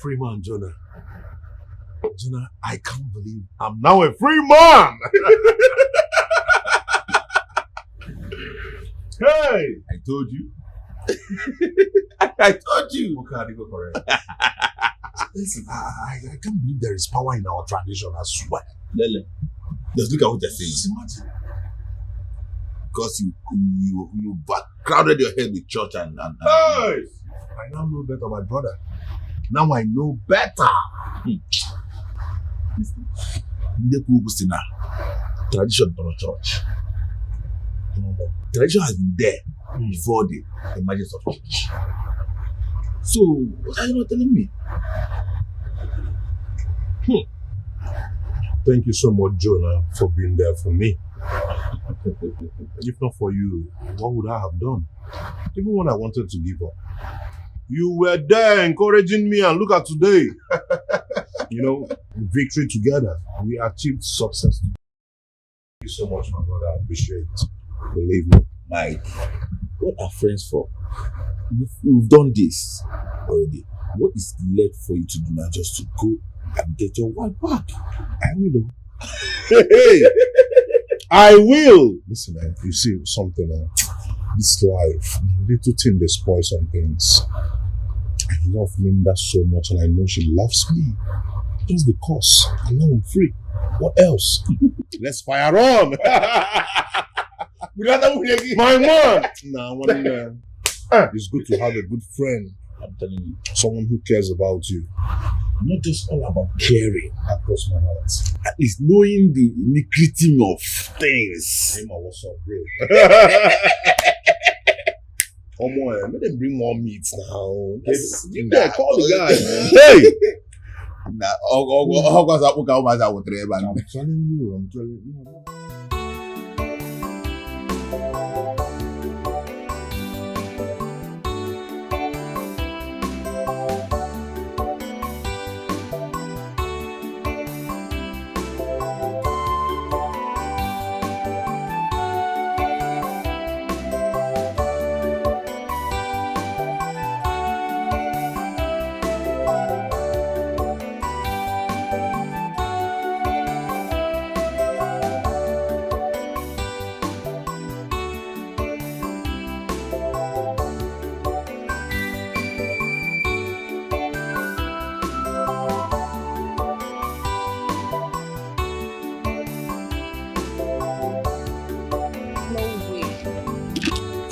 free man, Jonah. Jonah, I can't believe I'm now a free man! Hey! I told you. I told you. Okay, go correct. Listen, I can't believe there is power in our tradition, I swear. Lele, just look at what you're saying. Just imagine. Because you crowded your head with church and Hey! I now know better, my brother. Now I know better. Listen. Tradition for a church. Tradition has been there before the emergence of church. So, what are you not telling me? Thank you so much, Jonah, for being there for me. If not for you, what would I have done? Even when I wanted to give up. You were there encouraging me, and look at today. You know, victory together. We achieved success. Thank you so much, my brother. I appreciate it. Believe me. Mike, what are friends for? You've done this already. What is left for you to do now? Just to go and get your wife back? I will. Hey! I will! Listen, you see something, this life, little thing they spoil some things. I love Linda so much and I know she loves me. Just the cause. And now I'm free. What else? Let's fire on! My man! It's good to have a good friend. I'm telling you. Someone who cares about you. Not just all about caring across my heart. At least knowing the nitty-gritty of things. Hey man, what's up, bro? Let them bring more meat now. Call the guy, man. Hey! I'm telling you.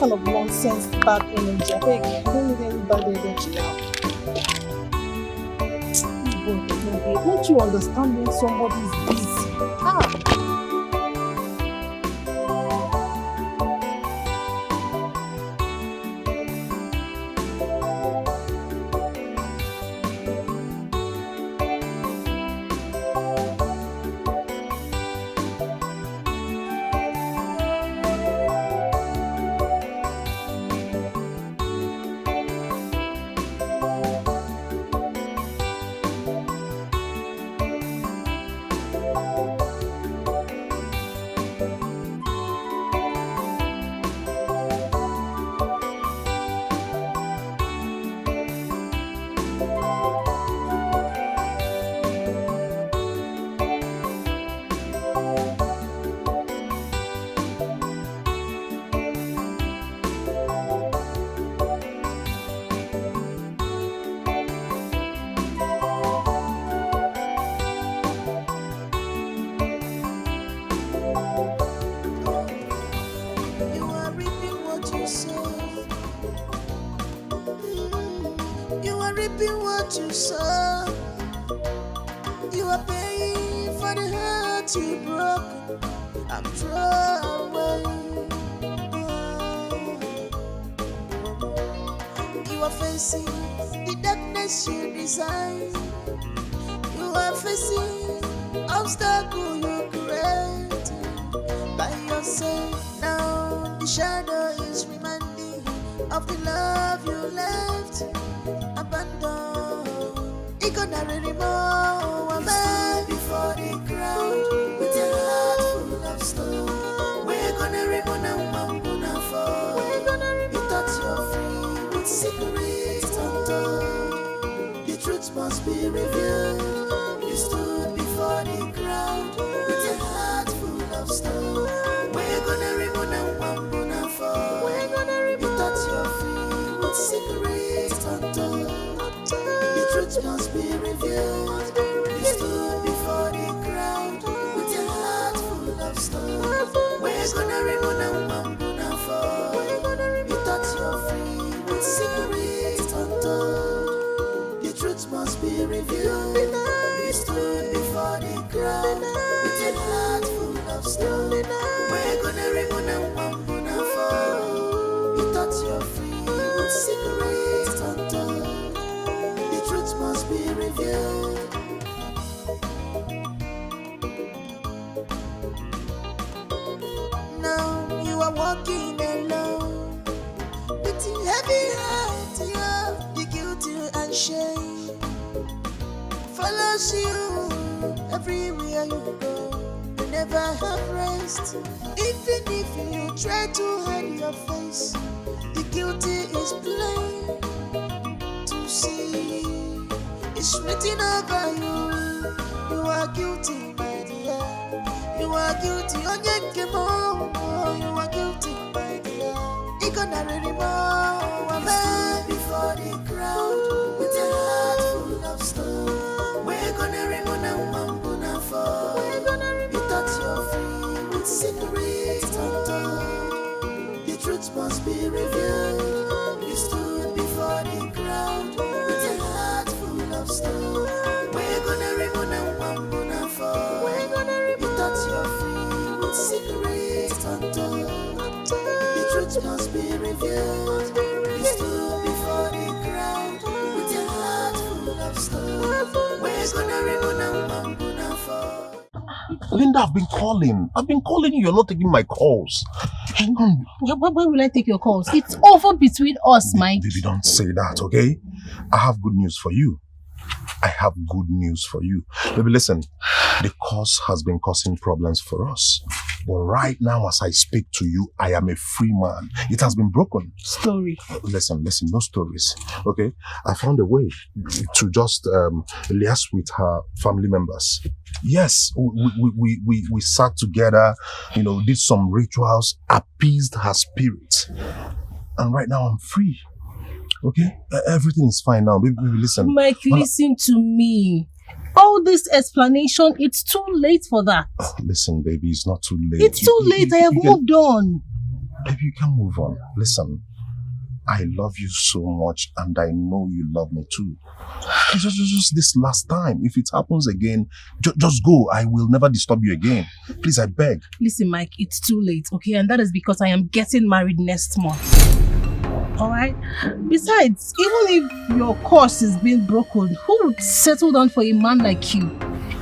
Of nonsense, bad energy. I beg, I don't need any bad energy now. Don't you understand when somebody is busy? reaping what you sow. You are paying for the hurt you broke. I'm throwing. You are facing the darkness you design. You are facing obstacle you create by yourself. Now the shadow is reminding of the love you left abandoned. It gonna anymore. I'm back before the crowd with your heart full of stone. We're gonna remember and gonna fall. You thought you're free with secrets untold. The truth must We're gonna remove them one for. You thought you're free with cigarettes under. The truth must be revealed. Now you are walking alone with a heavy heart, yeah. The guilty and shame follows you everywhere you go. You never have rest, even if you try to hide your face. The guilty is plain to see. It's written over you. You are guilty, my dear. You are guilty, you are guilty, my dear. You gonna anymore. I'm before the crowd with a heart full of stone. We're gonna remove them one for. You thought you're free with cigarettes undone. The truth must be revealed. You stood before the crowd with a heart full of stone. We're gonna remove them one for. You thought you're free with cigarettes undone. The truth must be revealed. You stood before the crowd with a heart full of stone. We're gonna remove them one for. Linda, I've been calling you. You're not taking my calls. Hang on. When will I take your calls? It's over between us, Mike. Baby, don't say that, okay? I have good news for you. Baby, listen. The curse has been causing problems for us. But right now, as I speak to you, I am a free man. It has been broken. Story. Listen, no stories, okay? I found a way to just liaise with her family members. Yes, we sat together, did some rituals, appeased her spirit. And right now I'm free. Okay? Everything is fine now. Baby, listen. Mike, listen to me. All this explanation, it's too late for that. Listen, baby, it's not too late. It's too late. I have moved on. Baby, you can move on. Listen, I love you so much and I know you love me too. Just this last time. If it happens again, just go. I will never disturb you again. Please, I beg. Listen, Mike, it's too late, okay? And that is because I am getting married next month. Alright? Besides, even if your curse is being broken, who would settle down for a man like you?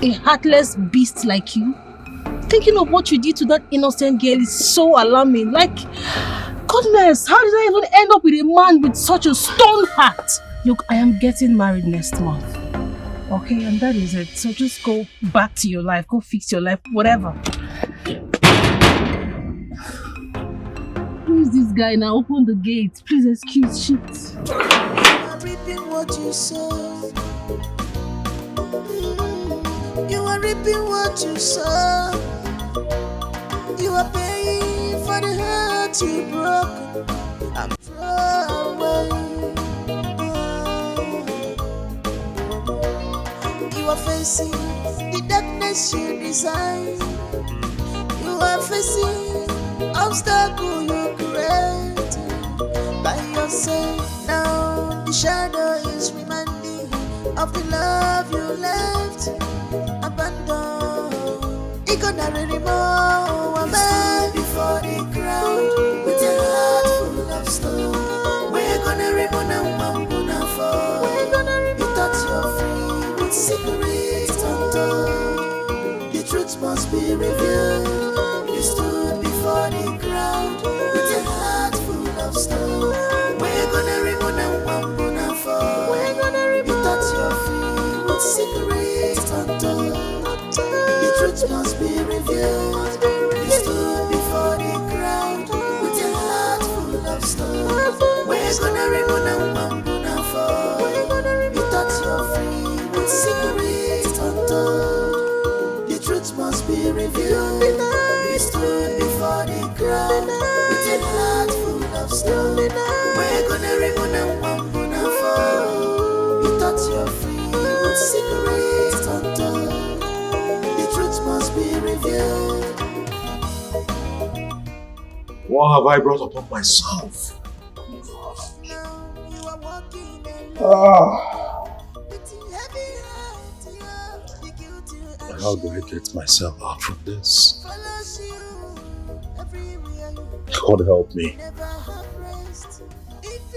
A heartless beast like you? Thinking of what you did to that innocent girl is so alarming. Like, goodness, how did I even end up with a man with such a stone heart? Look, I am getting married next month. Okay, and that is it. So just go back to your life. Go fix your life, whatever. Who is this guy now? Open the gate. Please excuse shit. I'm reaping what you sow. You are reaping what you sow. You are paying for the hurt you broke. I'm far away. You are facing the darkness you design. You are facing obstacle you create by yourself. Now the shadow is reminding of the love you left abandoned. It gonna anymore. I'm before the crowd with a heart full of stone. We're gonna remove them one for. You thought you're free with cigarettes undone. The truth must be revealed. You stood before the crowd with a heart full of stone. We're gonna remove them one for. You thought you're free with cigarettes undone. The truth must be revealed. You stood before the crowd with a heart full of stone. We're gonna remove them one for. You thought you're free with cigarettes undone. The truth must be revealed. You stood before the crowd with a heart full of stone. We're gonna remove them one for. You thought you're free with cigarettes undone. The truth must be revealed. What have I brought upon myself? How do I get myself out from this? God help me.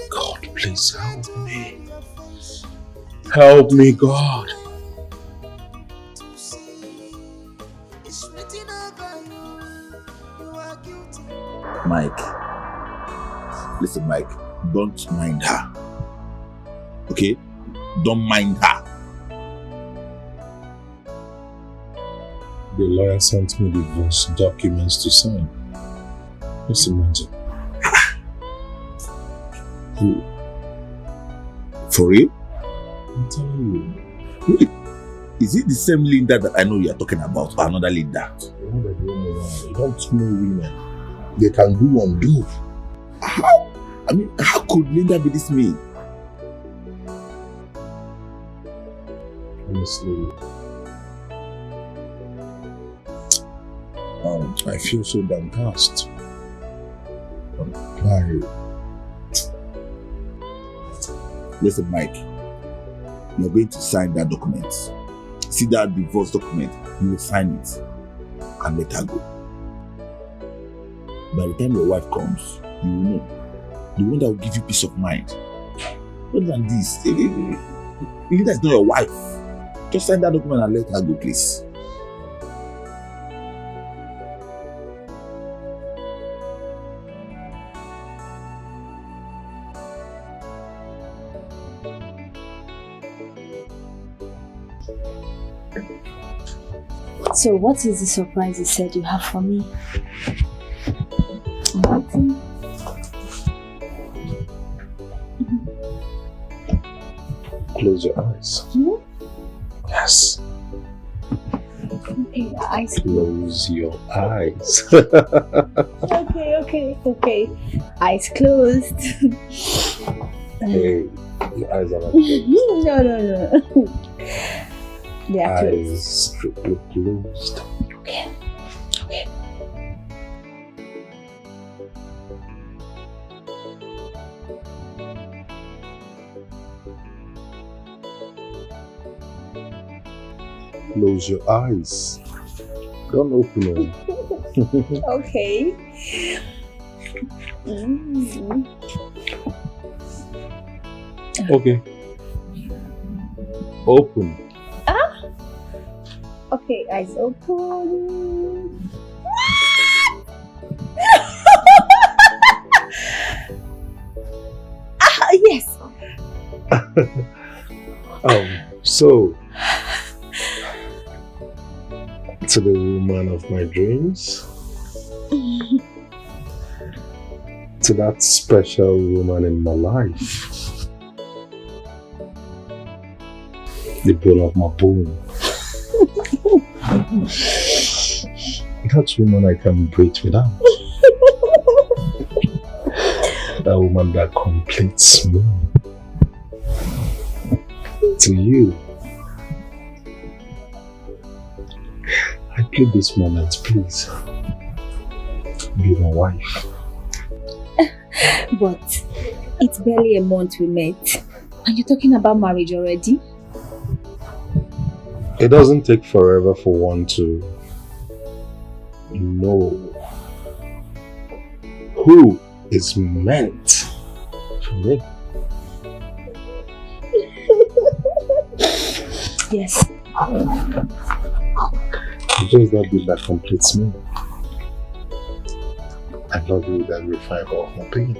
God, please help me. Help me, God. Mike. Listen, Mike. Don't mind her. Okay? Don't mind her. The lawyer sent me divorce documents to sign. Just imagine. Who? For real? I'm telling you. Wait, is it the same Linda that I know you are talking about, or another Linda? You don't know women. They can do undo. How? I mean, how could Linda be this mean? Honestly, I feel so downcast. Listen, Mike, you're going to sign that document. See that divorce document, you will sign it and let her go. By the time your wife comes, you will know. The one that will give you peace of mind. Other than this, Linda is not your wife. Just sign that document and let her go, please. So what is the surprise you said you have for me? Nothing. Close your eyes. Hmm? Yes. Okay, eyes. Close your eyes. Okay. Eyes closed. Hey, your eyes are not closed. No. They are closed. Eyes strictly closed. Okay. Close your eyes. Don't open them. Okay. Okay. Open. Okay, eyes open. Yes. So to the woman of my dreams, to that special woman in my life, the bone of my bone. That woman I can breathe without. That woman that completes me. To you, I plead this moment, please. Be my wife. But it's barely a month we met. And you're talking about marriage already? It doesn't take forever for one to know who is meant for me. Yes. It's just that bit that completes me. I love you with every fiber of my being.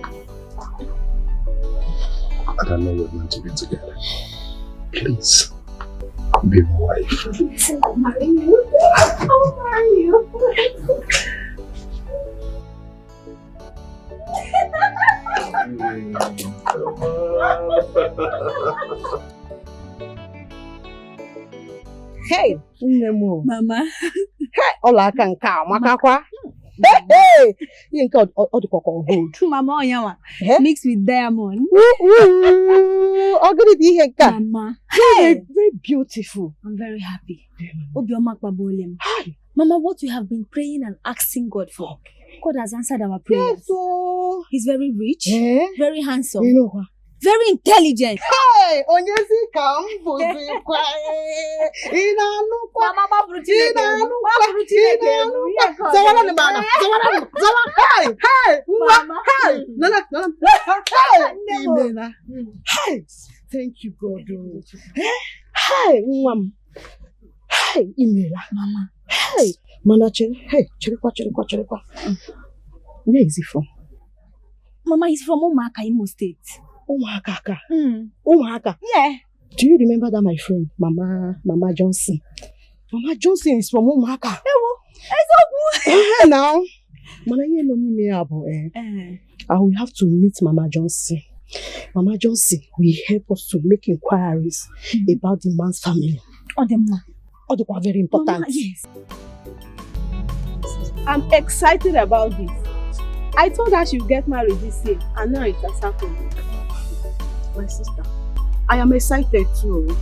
And I know we're meant to be together. Please, be my wife. I'll marry you. I'll marry you. Hey, Nemo. Mama. Hey, Ola can come, Makakwa. Hey, you can gold. Mama Oyama. Mixed with diamond. Mama. Hey, very beautiful. I'm very happy. Mama, what we have been praying and asking God for, God has answered our prayers. Yes, He's very rich, very handsome. You know what? very intelligent. Hey, onyezi ka m bụzikwa ị na-anụkwa zawara ni bana hey nwa hey nana hey imena hey thank you God hey nwa m hey imela mama hey mana cherekwa where is he from? Mama, he's from Umuaka, Imo State. Umuaka. Umuaka. Yeah. Do you remember that my friend, Mama Johnson? Mama Johnson is from Umuaka. Now, I will have to meet Mama Johnson. Mama Johnson will help us to make inquiries about the man's family. Oh, the man. Oh, they are very important. Mama, yes. I'm excited about this. I told her she'll get married this year, and now it has happened. My sister, I am excited too.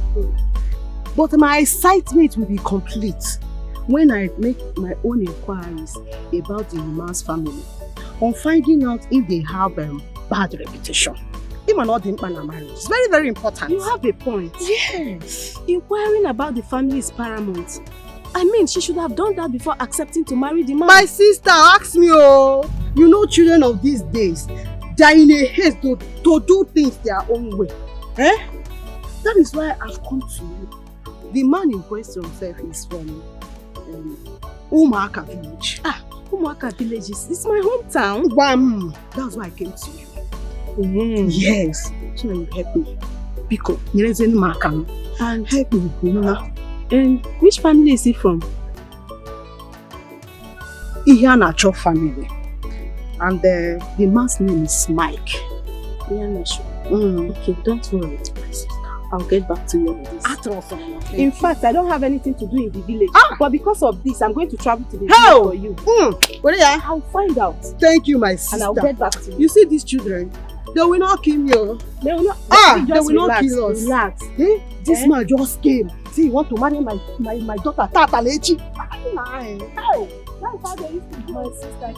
But my excitement will be complete when I make my own inquiries about the man's family on finding out if they have a bad reputation. Even not in marriage. It's very, very important. You have a point. Yes. Inquiring about the family is paramount. I mean, she should have done that before accepting to marry the man. My sister asked me, you know, children of these days, they are in a haste to do things their own way. That is why I've come to you. The man in question himself is from Umuaka village. Umuaka village is my hometown. Bam! That's why I came to you. Yes. So you help me. Because there is any Umuaka. And help me. And which family is he from? Ihanacho family. And the man's name is Mike. Ihanacho. Okay, don't worry. I'll get back to you on this. In fact, I don't have anything to do in the village. But because of this, I'm going to travel to the village for you. I'll find out. Thank you, my sister. And I'll get back to you. You see these children? They will not kill you. They will not. They will not kill us. Relax. This man just came. See, he want to marry my daughter, Tata Lechi. That's how they used to do my sister.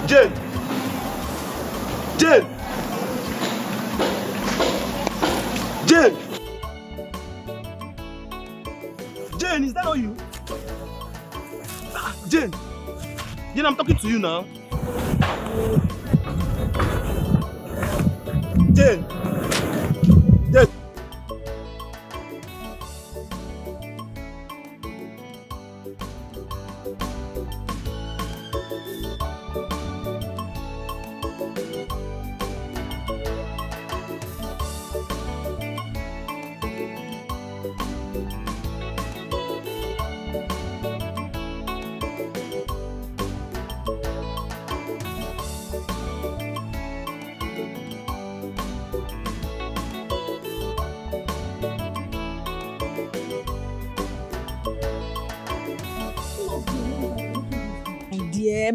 Jane! Jane! Jane! Jane, is that not you? Jane! Jane, I'm talking to you now. Jane! Jane!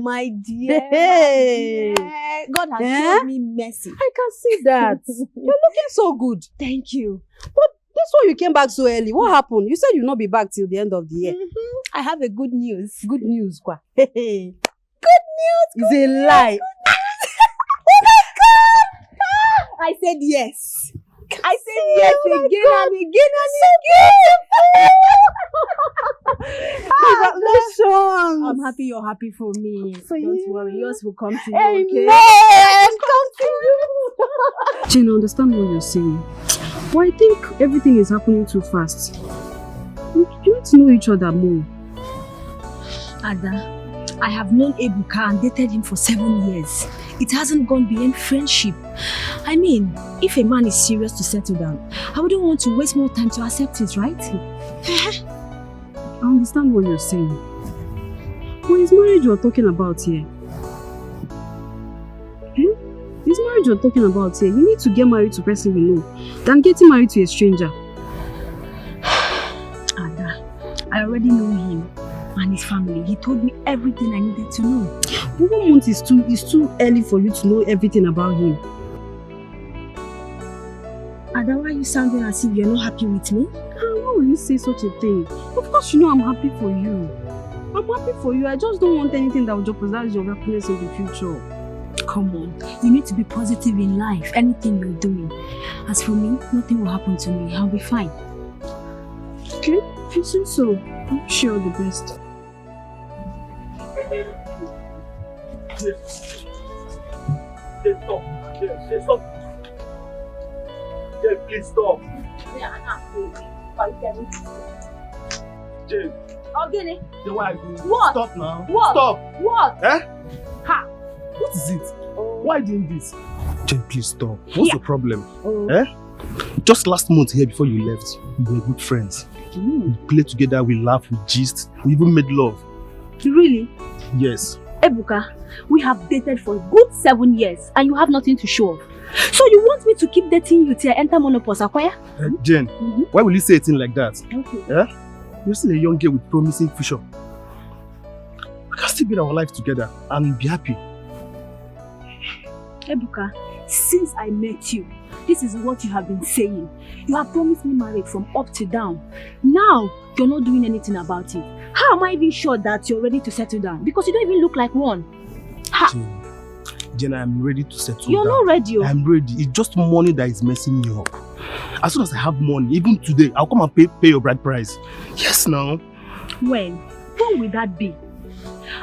My dear, Hey. God has shown me mercy. I can see that. You're looking so good. Thank you. But that's why you came back so early. What happened? You said you'll not be back till the end of the year. I have a good news. Good news, kwa. Good news. It's a lie. Oh my God! I said yes. I said yes again and again and again. Congratulations. I'm happy you're happy for me. Don't worry, yours will come to you. Amen. Okay? Come to you. Jane, I understand what you're saying. But I think everything is happening too fast. You need to know each other more. Ada, I have known Ebuka and dated him for 7 years. It hasn't gone beyond friendship. I mean, if a man is serious to settle down, I wouldn't want to waste more time to accept it, right? I understand what you're saying. But it's marriage you're talking about here. It's marriage marriage you're talking about here, you need to get married to a person you know than getting married to a stranger. Ada, I already know him and his family. He told me everything I needed to know. But 1 month is too early for you to know everything about him. Ada, why are you sounding as if you're not happy with me? Why will you say such a thing? Of course you know I'm happy for you. I'm happy for you. I just don't want anything that will jeopardize your happiness in the future. Come on, you need to be positive in life, anything you're doing. As for me, nothing will happen to me. I'll be fine. Okay, if you say so, I'm sure the best. Stop. Jane, please stop. Jane. Okay. Jane, why are you doing this? What? Stop now. What? Stop. What? Eh? Ha! What is it? Why are you doing this? Jane, please stop. What's the problem? Eh? Just last month here before you left, we were good friends. We played together, we laughed, we gist, we even made love. Really? Yes. Ebuka, we have dated for a good 7 years and you have nothing to show off. So you want me to keep dating you till I enter menopause, Akwaya? Jane, why will you say a thing like that? Okay. Eh? You're still a young girl with promising future. We can still build our life together and be happy. Ebuka, since I met you, this is what you have been saying. You have promised me marriage from up to down. Now, you're not doing anything about it. How am I even sure that you're ready to settle down? Because you don't even look like one. Ha! Jane, I'm ready to settle You're down. not ready. I'm ready. It's just money that is messing me up. As soon as I have money, even today, I'll come and pay your bride price. Yes, now. When will that be?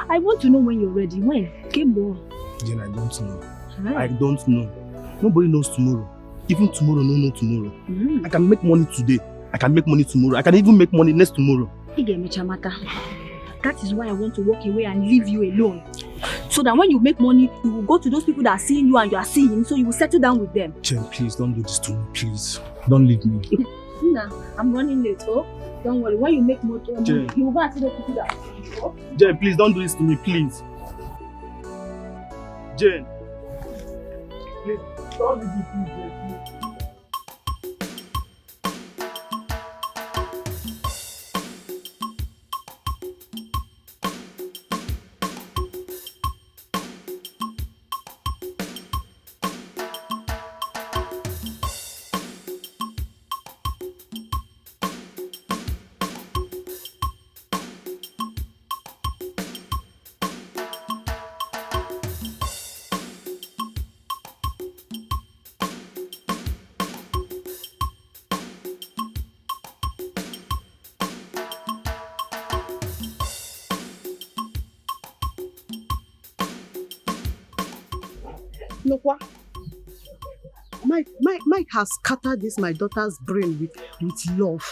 I want to know when you're ready. When? Game ball. Jane, I don't know. I don't know. Nobody knows tomorrow. Even tomorrow, no know tomorrow. I can make money today. I can make money tomorrow. I can even make money next tomorrow. That is why I want to walk away and leave you alone. So that when you make money, you will go to those people that are seeing you and you are seeing him, so you will settle down with them. Jane, please don't do this to me, please. Don't leave me. Nah, I'm running late, oh? Don't worry, when you make more money, Jane. you will go and see the people that... Oh? Jane, please don't do this to me, please. Jane. Please, don't do this to me, Jane, please. Lokwa, Mike has scattered this my daughter's brain with love.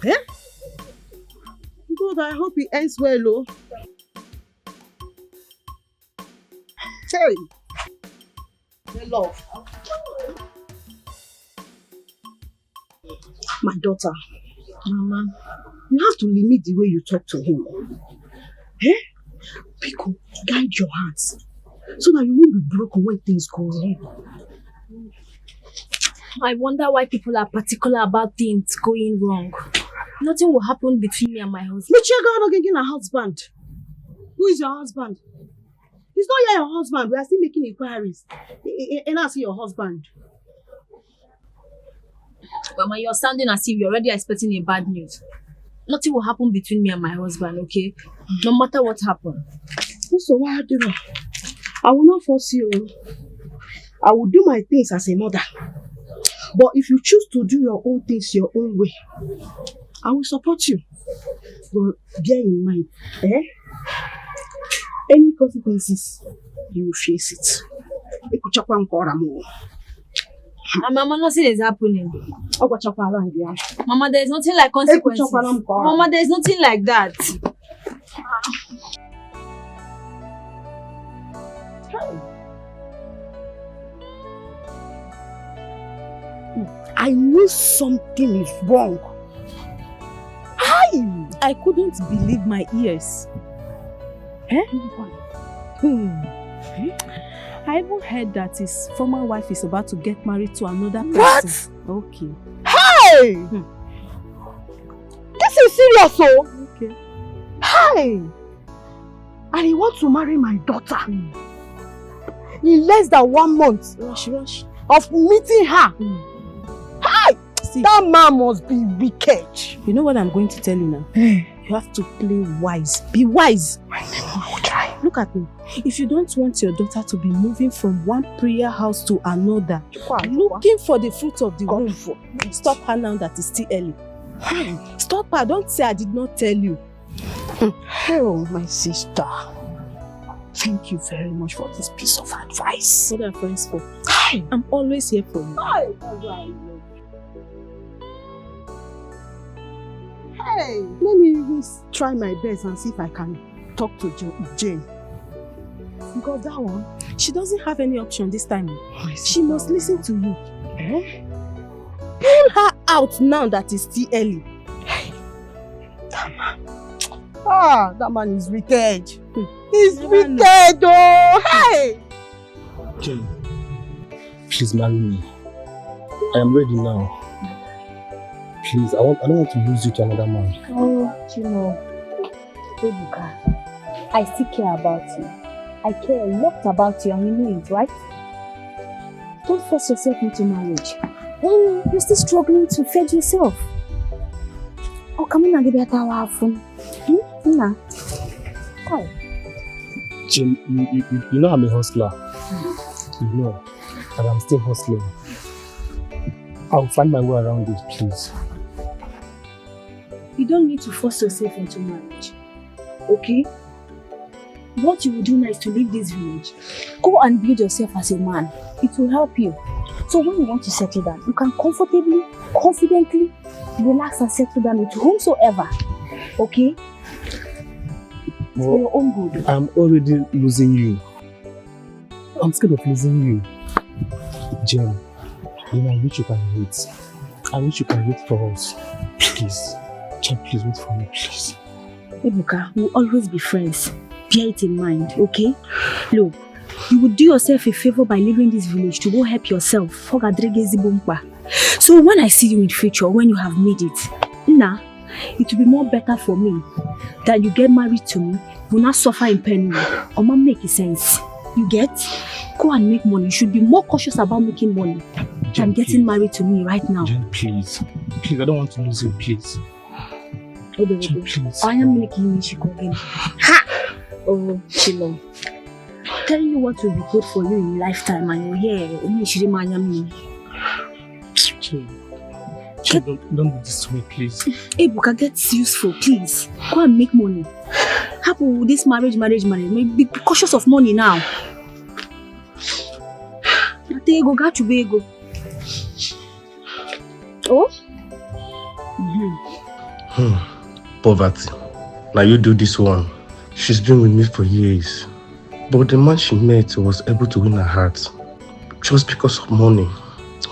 Eh? God, I hope he ends well, oh. Hey, the love. My daughter, Mama, you have to limit the way you talk to him. Eh? Pico, guide your hearts so that you won't be broken when things go wrong. I wonder why people are particular about things going wrong. Nothing will happen between me and my husband. Michigan again a husband. Who is your husband? He's not yet your husband. We are still making inquiries. And I see your husband. Mama, you're sounding as if you're already expecting a bad news. Nothing will happen between me and my husband, okay? No matter what happens. So why do I will not force you. I will do my things as a mother. But if you choose to do your own things your own way, I will support you. But bear in mind, any consequences, you will face it. Mama, nothing is happening. Mama, there's nothing like consequences. Mama, there's nothing like that. I knew something is wrong. I couldn't believe my ears. I even heard that his former wife is about to get married to another person. What? Okay. Hey! This is serious, oh! Okay. Hey! And he wants to marry my daughter. In less than 1 month. Rush. Of meeting her. Hey! See, that man must be wicked. You know what I'm going to tell you now? You have to play wise. Be wise. I will try. Look at me. If you don't want your daughter to be moving from one prayer house to another, looking for the fruit of the womb, stop her now that it's still early. Stop her. Don't say I did not tell you. Oh, my sister. Thank you very much for this piece of advice. What are friends for? I'm always here for you. Hey, let me even try my best and see if I can talk to Jane. Because that one, she doesn't have any option this time. She must listen to you. Pull her out now that it's still early. That man. That man is wicked. He's wicked, oh! Hey! Jane, please marry me. I am ready now. Please, I don't want to lose you to another man. Oh, Ebuka, I still care about you. I care a lot about you and you know it, right? Don't force yourself into marriage. You're still struggling to feed yourself. Oh, come in and give me a tower phone. Nah. Hi. Jane, you know I'm a hustler. You know, and I'm still hustling. I'll find my way around this, please. You don't need to force yourself into marriage, okay? What you will do now is to leave this village. Go and build yourself as a man. It will help you. So when you want to settle down, you can comfortably, confidently relax and settle down with whomsoever, okay? Well, for your own good. I'm already losing you. I'm scared of losing you. Jane, I wish you can wait. I wish you can wait for us. Please. Jane, please wait for me, please. Ebuka, we'll always be friends. Bear it in mind, okay? Look, you would do yourself a favor by leaving this village to go help yourself. So when I see you in future, when you have made it, it will be more better for me that you get married to me, will not suffer in pain. Or ma make sense. You get? Go and make money. You should be more cautious about making money than getting married to me right now. Jane, please. Please, I don't want to lose you, please. Jane, please. I am making you again. Ha! Oh, Chilo. Telling you what will be good for you in lifetime and you're here. Jane, don't do this to me, please. Ebuka, get useful, please. Go and make money. Happy with this marriage. Be cautious of money now. Oh? Poverty. Now you do this one. She's been with me for years. But the man she met was able to win her heart. Just because of money.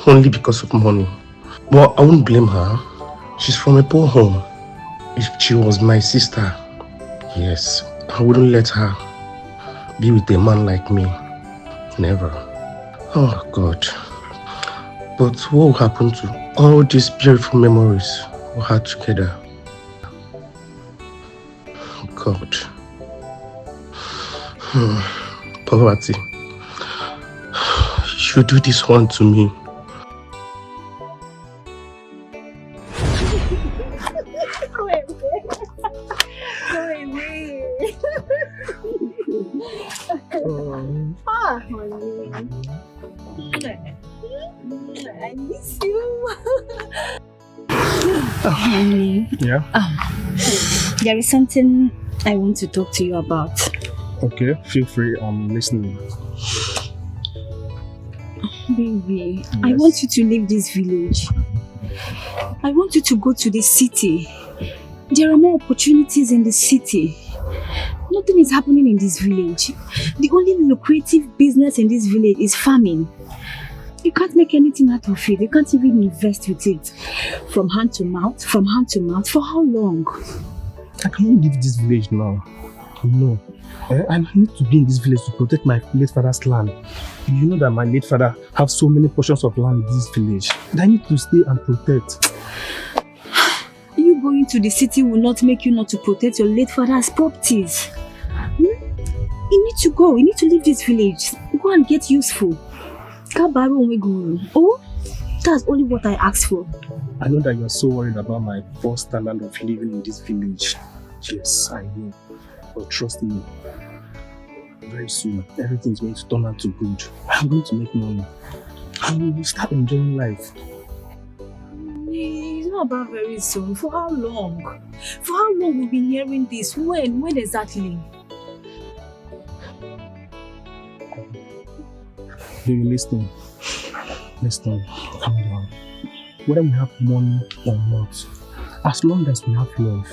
Only because of money. But I won't blame her. She's from a poor home. If she was my sister, yes, I wouldn't let her be with a man like me. Never. Oh God. But what will happen to all these beautiful memories we had together? God. Poverty. You do this one to me. I miss you. Honey. Yeah? There is something I want to talk to you about. Okay, feel free. I'm listening. Baby, Yes. I want you to leave this village. I want you to go to the city. There are more opportunities in the city. Nothing is happening in this village. The only lucrative business in this village is farming. You can't make anything out of it. You can't even invest with it. From hand to mouth, for how long? I cannot leave this village now. No. I need to be in this village to protect my late father's land. You know that my late father have so many portions of land in this village. I need to stay and protect. You going to the city will not make you not to protect your late father's properties. You need to go. You need to leave this village. Go and get useful. Oh, that's only what I asked for. I know that you are so worried about my poor standard of living in this village. Yes, I know. But trust me, very soon everything's going to turn out to good. I'm going to make money. I will start enjoying life. It's not about very soon. For how long? For how long we've been hearing this? When exactly? Baby, listen. Calm down. Whether we have money or not, as long as we have love,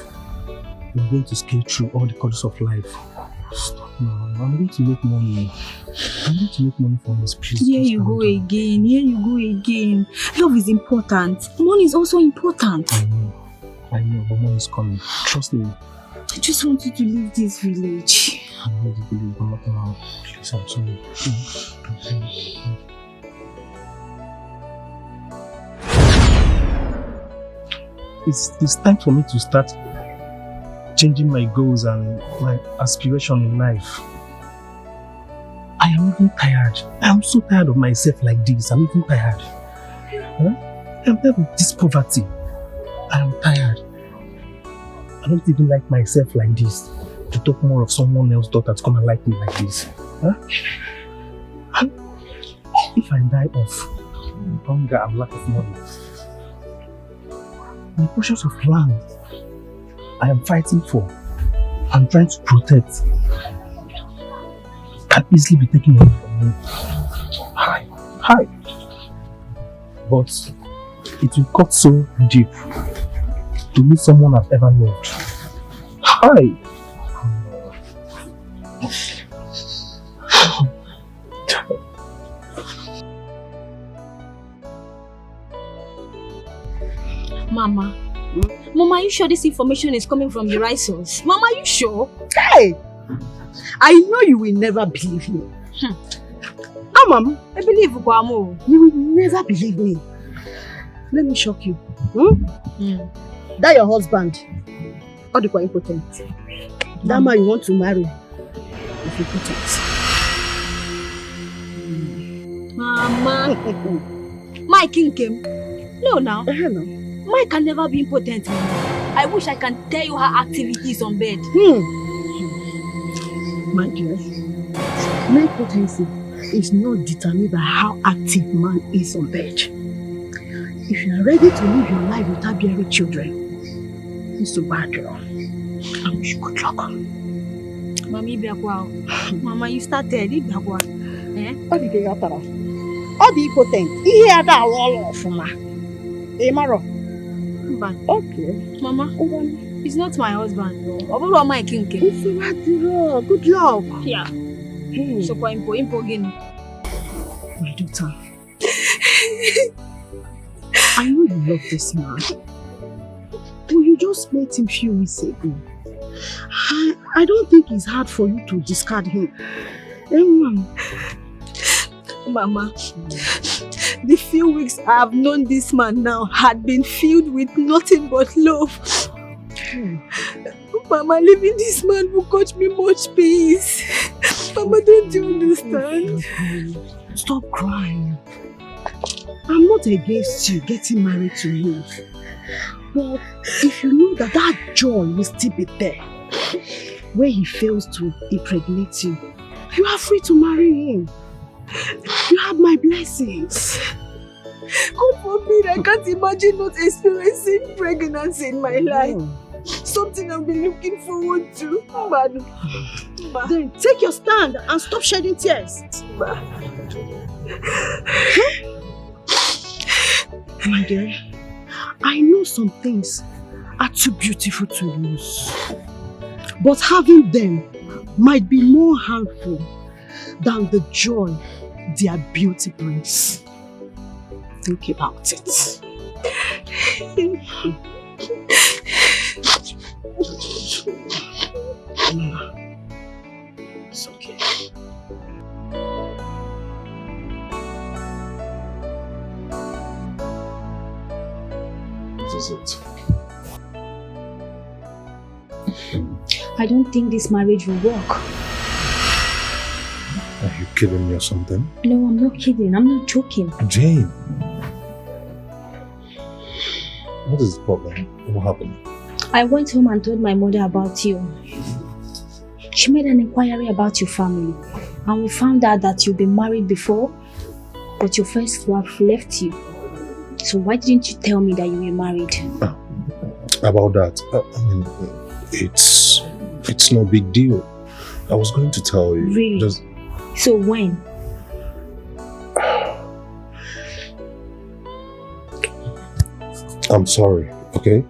we're going to scale through all the causes of life. Stop now. I'm going to make money. I'm going to make money for us, please. Here you go again. Love is important. Money is also important. I know, but money is coming. Trust me. I just want you to leave this village. I need to believe I'm not around. Please, I'm sorry. It's time for me to start changing my goals and my aspiration in life. I am even tired. I am so tired of myself like this. I'm even tired. I'm tired of this poverty. I am tired. I don't even like myself like this. To talk more of someone else's daughter to come and like me like this. If I die of hunger and lack of money, the portions of land I am fighting for and trying to protect can easily be taken away from me. Hi. But it will cut so deep to meet someone I've ever loved. Hi. Mama, are you sure this information is coming from the right source? Mama, are you sure? Hey! I know you will never believe me. Mom, I believe you, Kwamo. You will never believe me. Let me shock you. That your husband, or the impotent. That man you want to marry is impotent. Mama. Mike came. No, now. No. Mike can never be impotent. I wish I can tell you how active he is on bed. My dear, my potency is not determined by how active man is on bed. If you are ready to live your life without bearing children, it's a bad girl. I wish you good luck. Mama, you started. What did you get? All the impotent. He had that wall of Maro. Okay. Mama, he's not my husband. Mike Kinke. Good luck. Yeah. So impo again. My daughter. I know you love this man. But you just met him few weeks ago. I don't think it's hard for you to discard him. Mama, the few weeks I have known this man now had been filled with nothing but love. Mama, leaving this man will cost me much peace. Mama, don't you understand? Stop crying. I'm not against you getting married to him. But if you know that joy will still be there, where he fails to impregnate you, you are free to marry him. You have my blessings. God forbid, I can't imagine not experiencing pregnancy in my life. Something I've been looking forward to. Then take your stand and stop shedding tears. My dear, I know some things are too beautiful to lose. But having them might be more harmful than the joy their beauty brings. Think about it. It's okay. What is it? I don't think this marriage will work. Are you kidding me or something? No, I'm not kidding. I'm not joking. Jane. What is the problem? What happened? I went home and told my mother about you. She made an inquiry about your family, and we found out that you've been married before, but your first wife left you. So why didn't you tell me that you were married? About that, I mean, it's no big deal. I was going to tell you. Really? Just, So when? I'm sorry, okay?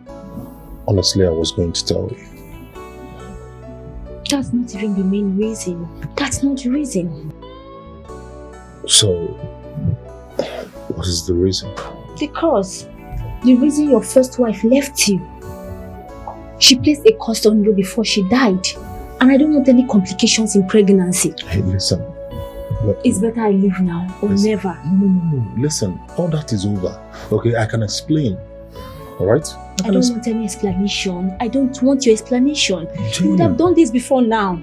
Honestly, I was going to tell you. That's not even the main reason. That's not the reason. So, what is the reason? Because the reason your first wife left you, she placed a curse on you before she died. And I don't want any complications in pregnancy. Hey, listen. It's better I leave now or never. No. Listen, all that is over. Okay, I can explain. Alright? I don't want any explanation. I don't want your explanation. Jane. You would have done this before now.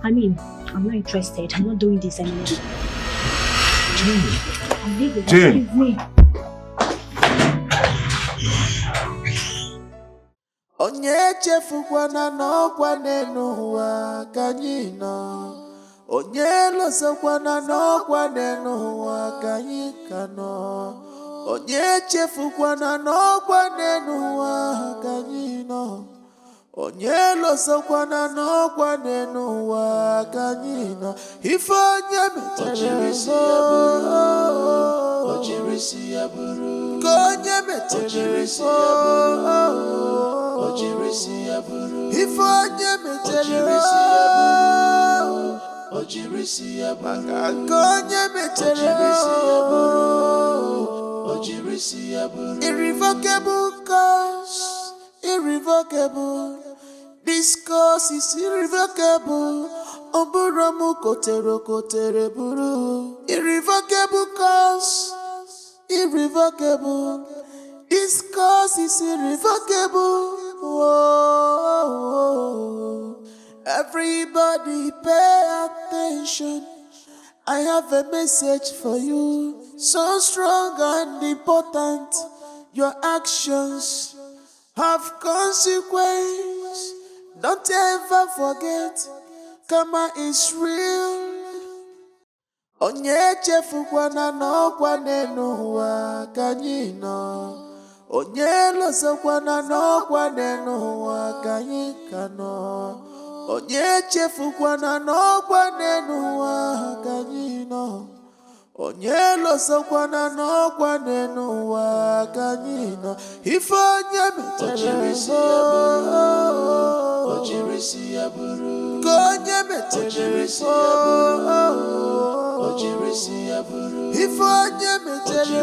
I mean, I'm not interested. I'm not doing this anymore. I'm leaving. Jane. Leave me. Onye chefukwana n'ọkwa n'elu ụwa ka anyị nọ. Onye lọsakwana n'ọkwa n'elu ụwa ka anyị ka nọ. Onye chefukwana n'ọkwa n'elu ụwa ka anyị nọ. Onye lọsakwana n'ọkwa n'elu ụwa ka anyị nọ. Ife onye metere ojirisi ya bụrụ. Ka onye metere ojirisi ya bụrụ. Ife onye metere ojirisi ya bụrụ. Maka nke onye metere ojirisi ya bụrụ. Irrevocable cause, irrevocable. This cause is irrevocable. Oburu mu kotere buru. Irrevocable cause, irrevocable. This cause is irrevocable. Whoa. Everybody pay attention. I have a message for you. So strong and important. Your actions have consequence. Don't ever forget, karma is real. Onye chefukwana n'ọkwa n'elu ụwa ka anyị nọ. Onye lọsakwana n'ọkwa n'elu ụwa ka anyị ka nọ. Onye chefukwana n'ọkwa n'elu ụwa ka anyị nọ. Onye lọsakwana n'ọkwa n'elu ụwa ka anyị nọ. Ife onye metere ojirisi ya bụrụ. Ka onye metere ojirisi ya bụrụ. Ife onye metere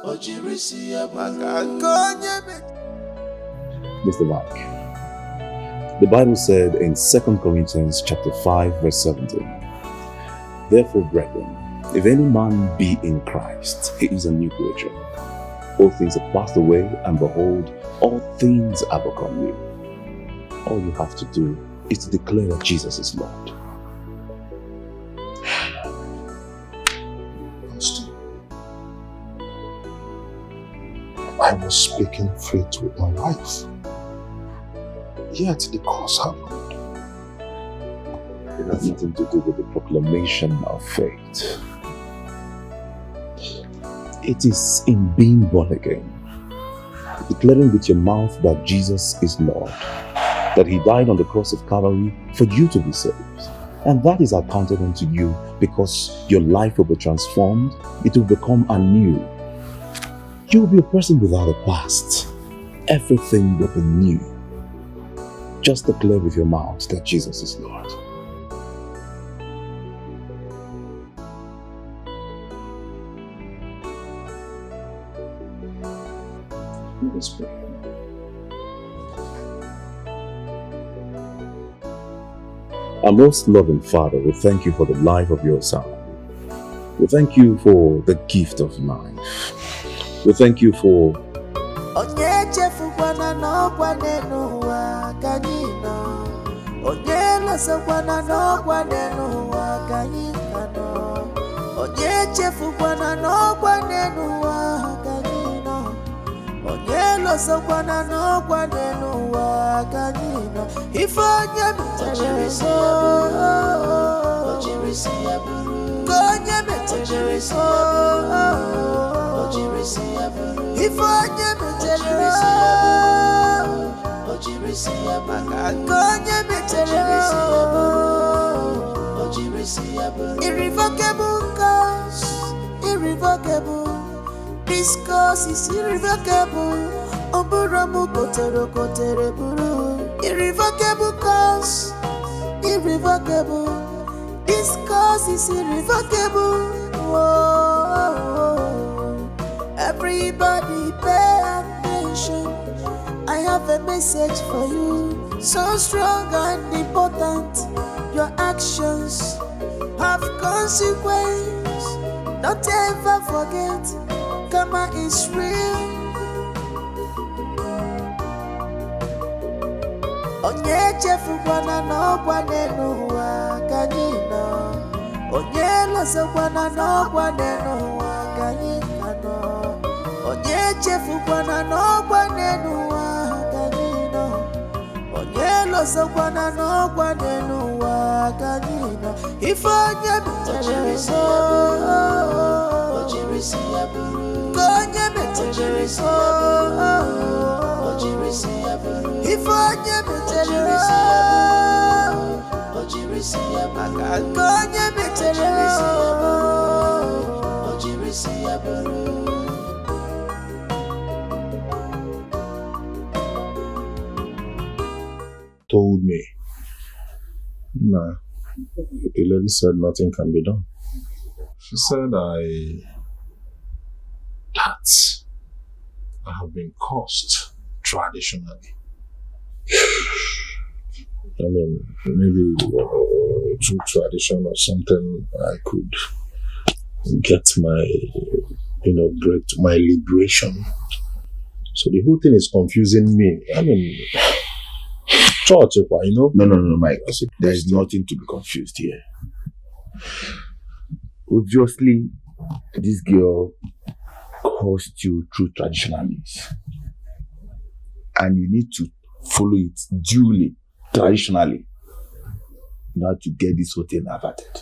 ojirisi ya bụrụ. Maka nke onye metere. Mr. Mike, the Bible said in 2 Corinthians chapter 5, verse 17, "Therefore, brethren, if any man be in Christ, he is a new creature. All things have passed away, and behold, all things are become new." All you have to do is to declare that Jesus is Lord. I was speaking faith with my life. Yet the cause happened. It has nothing to do with the proclamation of faith. It is in being born again, declaring with your mouth that Jesus is Lord, that He died on the cross of Calvary for you to be saved. And that is accounted unto you because your life will be transformed, it will become anew. You will be a person without a past. Everything will be new. Just declare with your mouth that Jesus is Lord. Let us pray. Our most loving Father, we thank you for the life of your Son. We thank you for the gift of life. We thank you for Onye chefukwana n'ọkwa n'ụwa ka anyị nọ. Onye lọsakwana n'ọkwa n'ụwa ka anyị nọ. Onye chefukwana n'ọkwa n'ụwa ka anyị nọ. Onye lọsakwana n'ọkwa n'ụwa ka anyị nọ. Ife onye metere so, onye metere so, ife onye metere irrevocable cause, irrevocable. This cause is irrevocable. Oburamu kotere buru. Irrevocable cause, irrevocable. This cause is irrevocable. Whoa. Everybody pay attention. I have a message for you, so strong and important. Your actions have consequence. Don't ever forget, karma is real. Onye chefukwana n'ọkwa n'ụwa ka anyị nọ. Onye lọsakwana n'ọkwa n'ụwa ka anyị nọ. Onye chefukwana n'ọkwa n'ụwa ka anyị nọ. Onye lọsakwana n'ọkwa n'ụwa ka anyị nọ. Ife onye metere so, ka onye metere so, ife onye metere so, ka onye metere so. Told me, nah, the lady said nothing can be done. She said that I have been cursed traditionally. I mean, maybe through tradition or something, I could get my, break to my liberation. So the whole thing is confusing me. I mean, church, No, Mike. There is nothing to be confused here. Obviously, this girl caused you through traditional means. And you need to follow it duly, traditionally, in order to get this whole thing averted.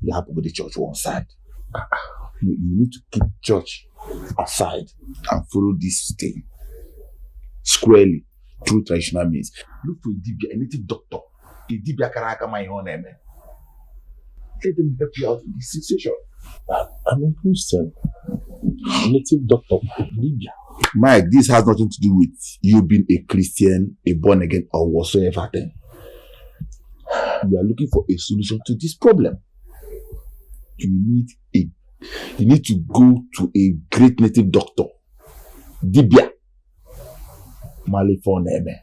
You have to go to church one side. You need to keep church aside and follow this thing squarely through traditional means. Look for a native doctor. A dibia karaka my own name. Let them help you out in this situation. I'm a Christian. Native doctor. Libya. Mike, this has nothing to do with you being a Christian, a born again, or whatsoever thing. We are looking for a solution to this problem. You need to go to a great native doctor. Dibia. Malifoneme.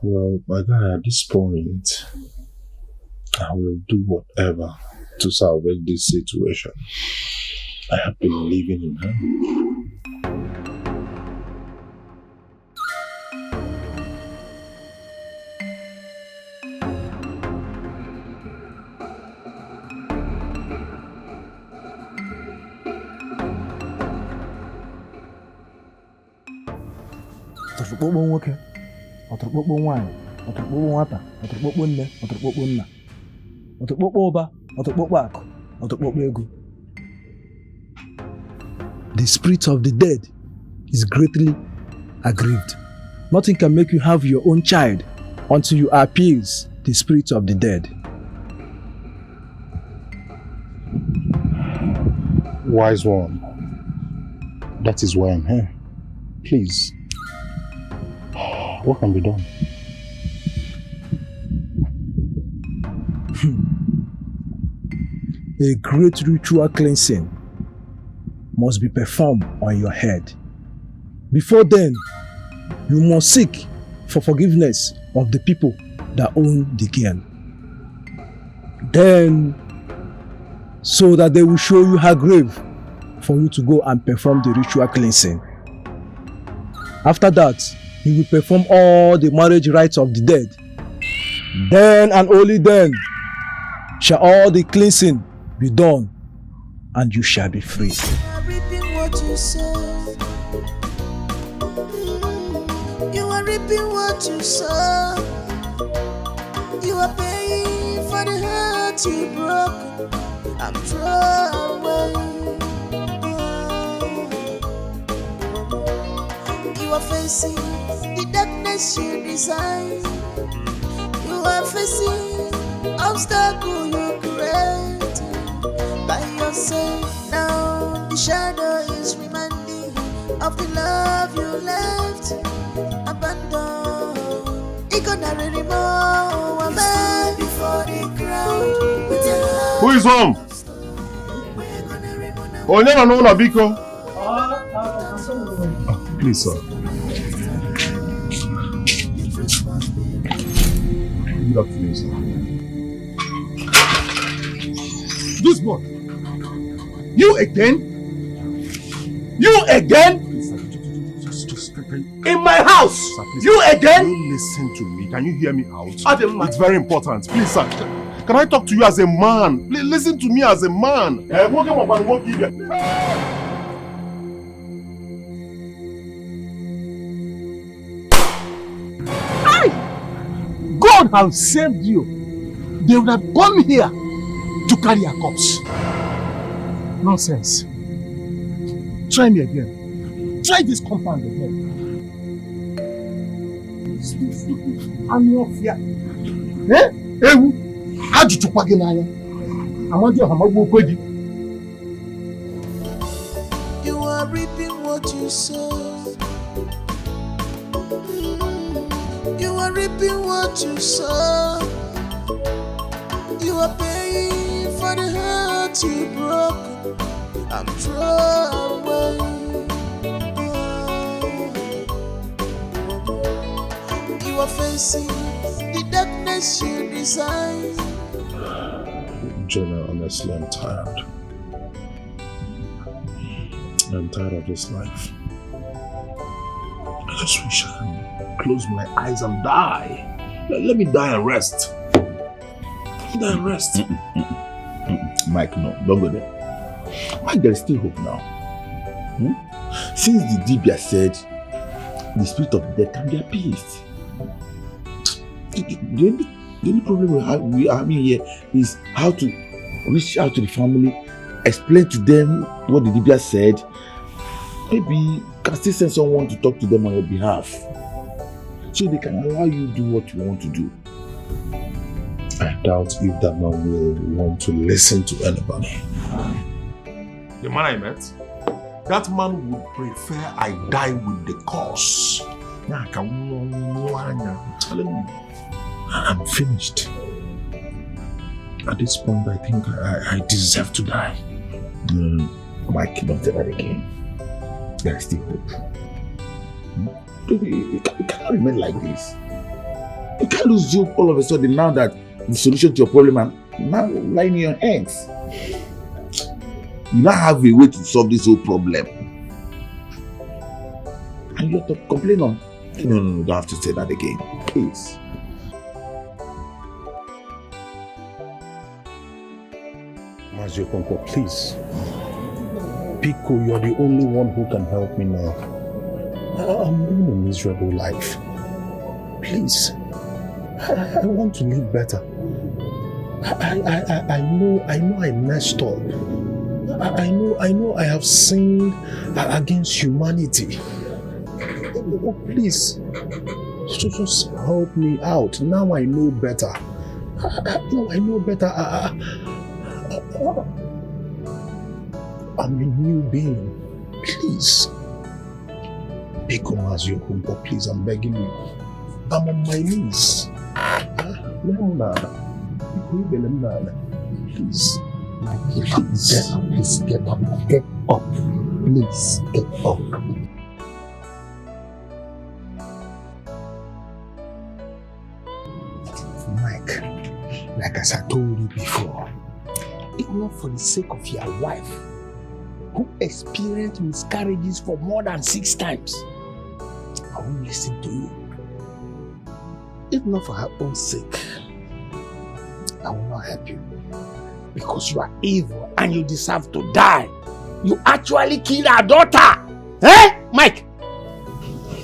Well, my guy, at this point, I will do whatever to salvage this situation. I have been living in her. Ọtụrụkpọkpọ nwoke, ọtụrụkpọkpọ nwaanyị, ọtụrụkpọkpọ nwata, ọtụrụkpọkpọ nne, ọtụrụkpọkpọ nna, ọtụrụkpọkpọ ụba, ọtụrụkpọkpọ akụ, ọtụrụkpọkpọ ego. The spirit of the dead is greatly aggrieved. Nothing can make you have your own child until you appease the spirit of the dead. Wise one, that is why I'm here. Please, what can be done? A great ritual cleansing must be performed on your head. Before then, you must seek for forgiveness of the people that own the girl. Then, so that they will show you her grave for you to go and perform the ritual cleansing. After that, you will perform all the marriage rites of the dead. Then and only then shall all the cleansing be done, and you shall be free. Reaping what you sow. You are reaping what you sow. You are paying for the hurt you broke. I'm throwing. You are facing the darkness you design. You are facing obstacle you create by yourself. Now the shadow is reminding of the love you left abandoned. It gonna remove a man before the crowd with your love. Who is home? Oh, no, Biko. Please, sir. Good afternoon, sir. This boy. You again? You again? In my house! Sir, please, you again? Can you listen to me? Can you hear me out? Adam, it's very important. Please, sir. Can I talk to you as a man? Please listen to me as a man. God has saved you. They would have come here to carry a corpse. Nonsense. Try me again. Try this compound again. I'm not fear. Eh? Ewu. How did you pag in I want you to have a You are reaping what you sow. You are reaping what you sow. You are paying for the hurt you broke. I'm throwing. You are facing the darkness you design. Jonah, honestly, I'm tired. I'm tired of this life. I just wish I can close my eyes and die. Let me die and rest. Let me die and rest. Mike, no, don't go there. Mike, there is still hope now. Since the Dibia said the spirit of death can be appeased. The only problem we are having here is how to reach out to the family, explain to them what the Dibia said. Maybe you can still send someone to talk to them on your behalf, so they can allow you to do what you want to do. I doubt if that man will want to listen to anybody. The man I met, that man would prefer I die with the cause. I'm telling you, I'm finished. At this point, I think I deserve to die. Mike, don't say that again. There is still hope. You cannot remain like this. You can't lose hope all of a sudden now that the solution to your problem is now lying in your hands. You now have a way to solve this whole problem. And you're to complain on. No, don't have to say that again. Please. Mazi Okonkwo, please. Biko, you're the only one who can help me now. I'm living a miserable life. Please. I want to live better. I know I messed up. I know I have sinned against humanity. Oh, please, just help me out. Now I know better. Now I know better. I'm a new being. Please. Biko Mazi Okonkwo, please, I'm begging you. I'm on my knees. Please. Please get up. Get up. Please get up. Mike, like as I told you before, if not for the sake of your wife, who experienced miscarriages for more than 6 times, I won't listen to you. If not for her own sake, I will not help you. Because you are evil and you deserve to die. You actually killed our daughter! Eh, Mike?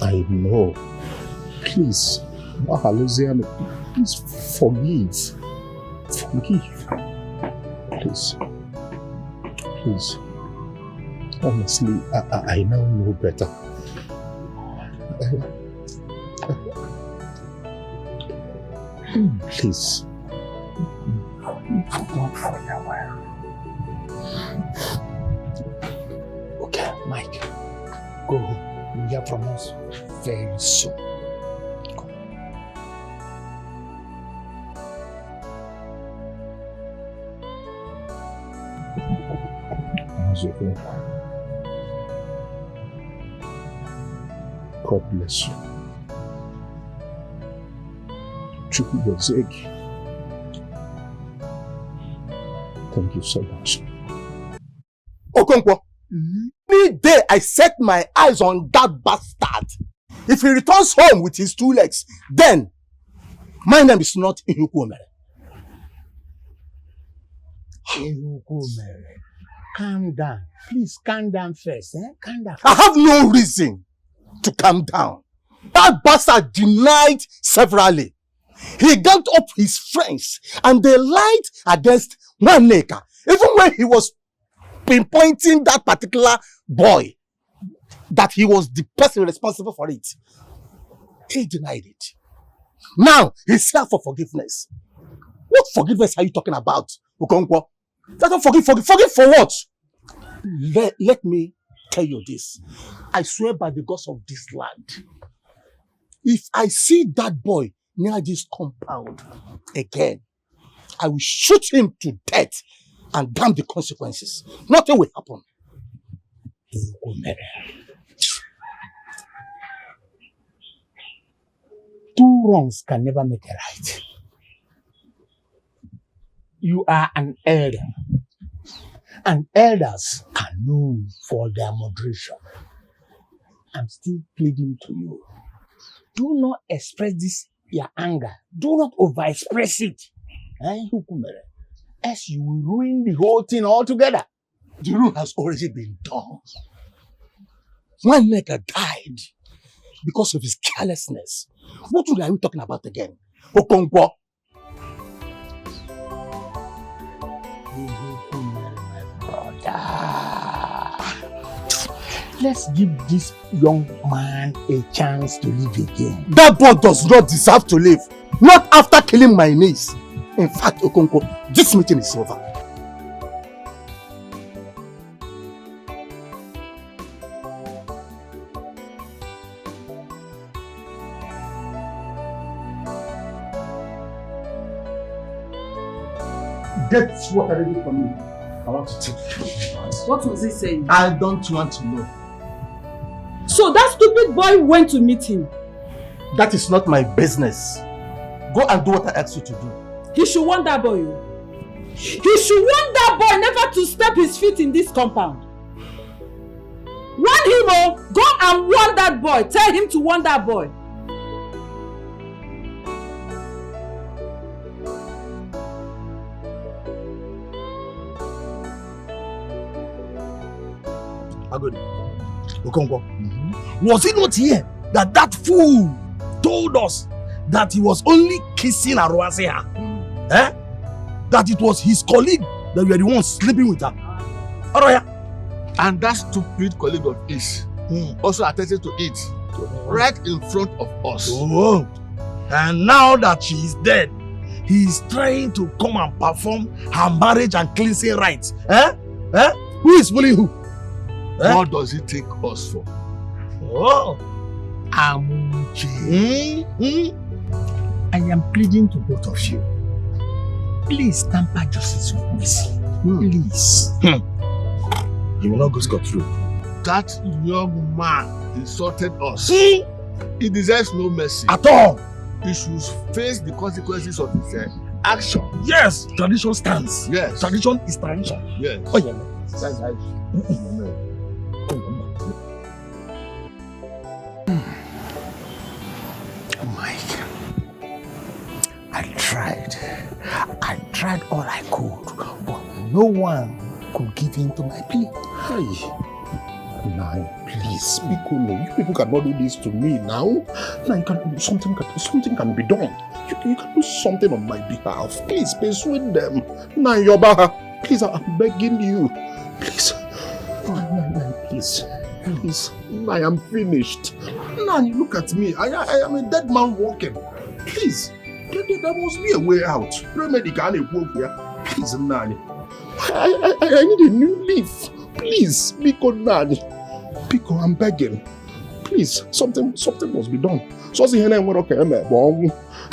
I know. Please, Mahaloziano, please forgive. Forgive. Please. Please. Honestly, I now know better. Please. Okay, Mike. Go home. You'll hear from us very soon. God bless you. Chukwugozie. Thank you so much. Okonkwo, any day I set my eyes on that bastard, if he returns home with his 2 legs, then my name is not Ihukwuomere. Ihukwuomere, calm down. Please calm down first. Calm down. I have no reason to calm down. That bastard denied severally. He gathered up his friends and they lied against Nwaneka, even when he was pinpointing that particular boy, that he was the person responsible for it. He denied it. Now he's here for forgiveness. What forgiveness are you talking about, Okonkwo? Don't forgive for what? Let me tell you this. I swear by the gods of this land, if I see that boy near this compound again, I will shoot him to death and damn the consequences. Nothing will happen. Two wrongs can never make a right. You are an elder, and elders are known for their moderation. I'm still pleading to you. Do not express this your anger. Do not over-express it. Else you will ruin the whole thing altogether. The ruin has already been done. Nwaneka died because of his carelessness. What are we talking about again? Okonkwo. My brother. Let's give this young man a chance to live again. That boy does not deserve to live. Not after killing my niece. In fact, Okonkwo, this meeting is over. Get water ready for me. I want to take you. What was he saying? I don't want to know. So that stupid boy went to meet him? That is not my business. Go and do what I asked you to do. He should warn that boy. He should warn that boy never to step his feet in this compound. Warn him, go and warn that boy. Tell him to warn that boy. Agodi, Okonkwo, was it not here that that fool told us that he was only kissing Aruaseha? That it was his colleague that were the ones sleeping with her? Aroya. And that stupid colleague of his also attested to it right in front of us. Oh, and now that she is dead, he is trying to come and perform her marriage and cleansing rites. Who is fooling who? What does he take us for? Oh, Amuche. I am pleading to both of you. Please tamper justice with mercy. Please. He will not go scot-free. That young man insulted us. He deserves no mercy. At all. he should face the consequences of his action. Yes, tradition stands. Yes. Tradition is tradition. Yes. Oh, yeah. That's right. Mike, I tried all I could, but no one could give in to my plea. Hey. Now, please, you people cannot do this to me now. Now, you can do something can be done. You can do something on my behalf. Please persuade them. Now, Yoba, please, I'm begging you. Please. Please. I am finished. Now, you look at me. I am a dead man walking. Please. There must be a way out. Please, Nani. I need a new leaf. Please, Biko Nani. Biko, I'm begging. Please, something must be done.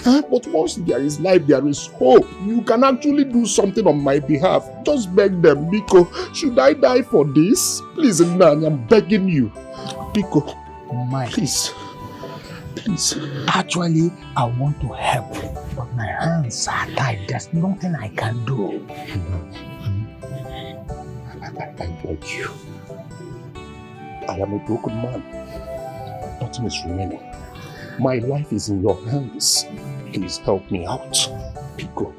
But once there is life, there is hope. You can actually do something on my behalf. Just beg them, Biko. Should I die for this? Please, Nani, I'm begging you. Biko, Mike, please. Actually, I want to help, but my hands are tied. There's nothing I can do. I beg you. I am a broken man. Nothing is remaining. My life is in your hands. Please help me out. Biko,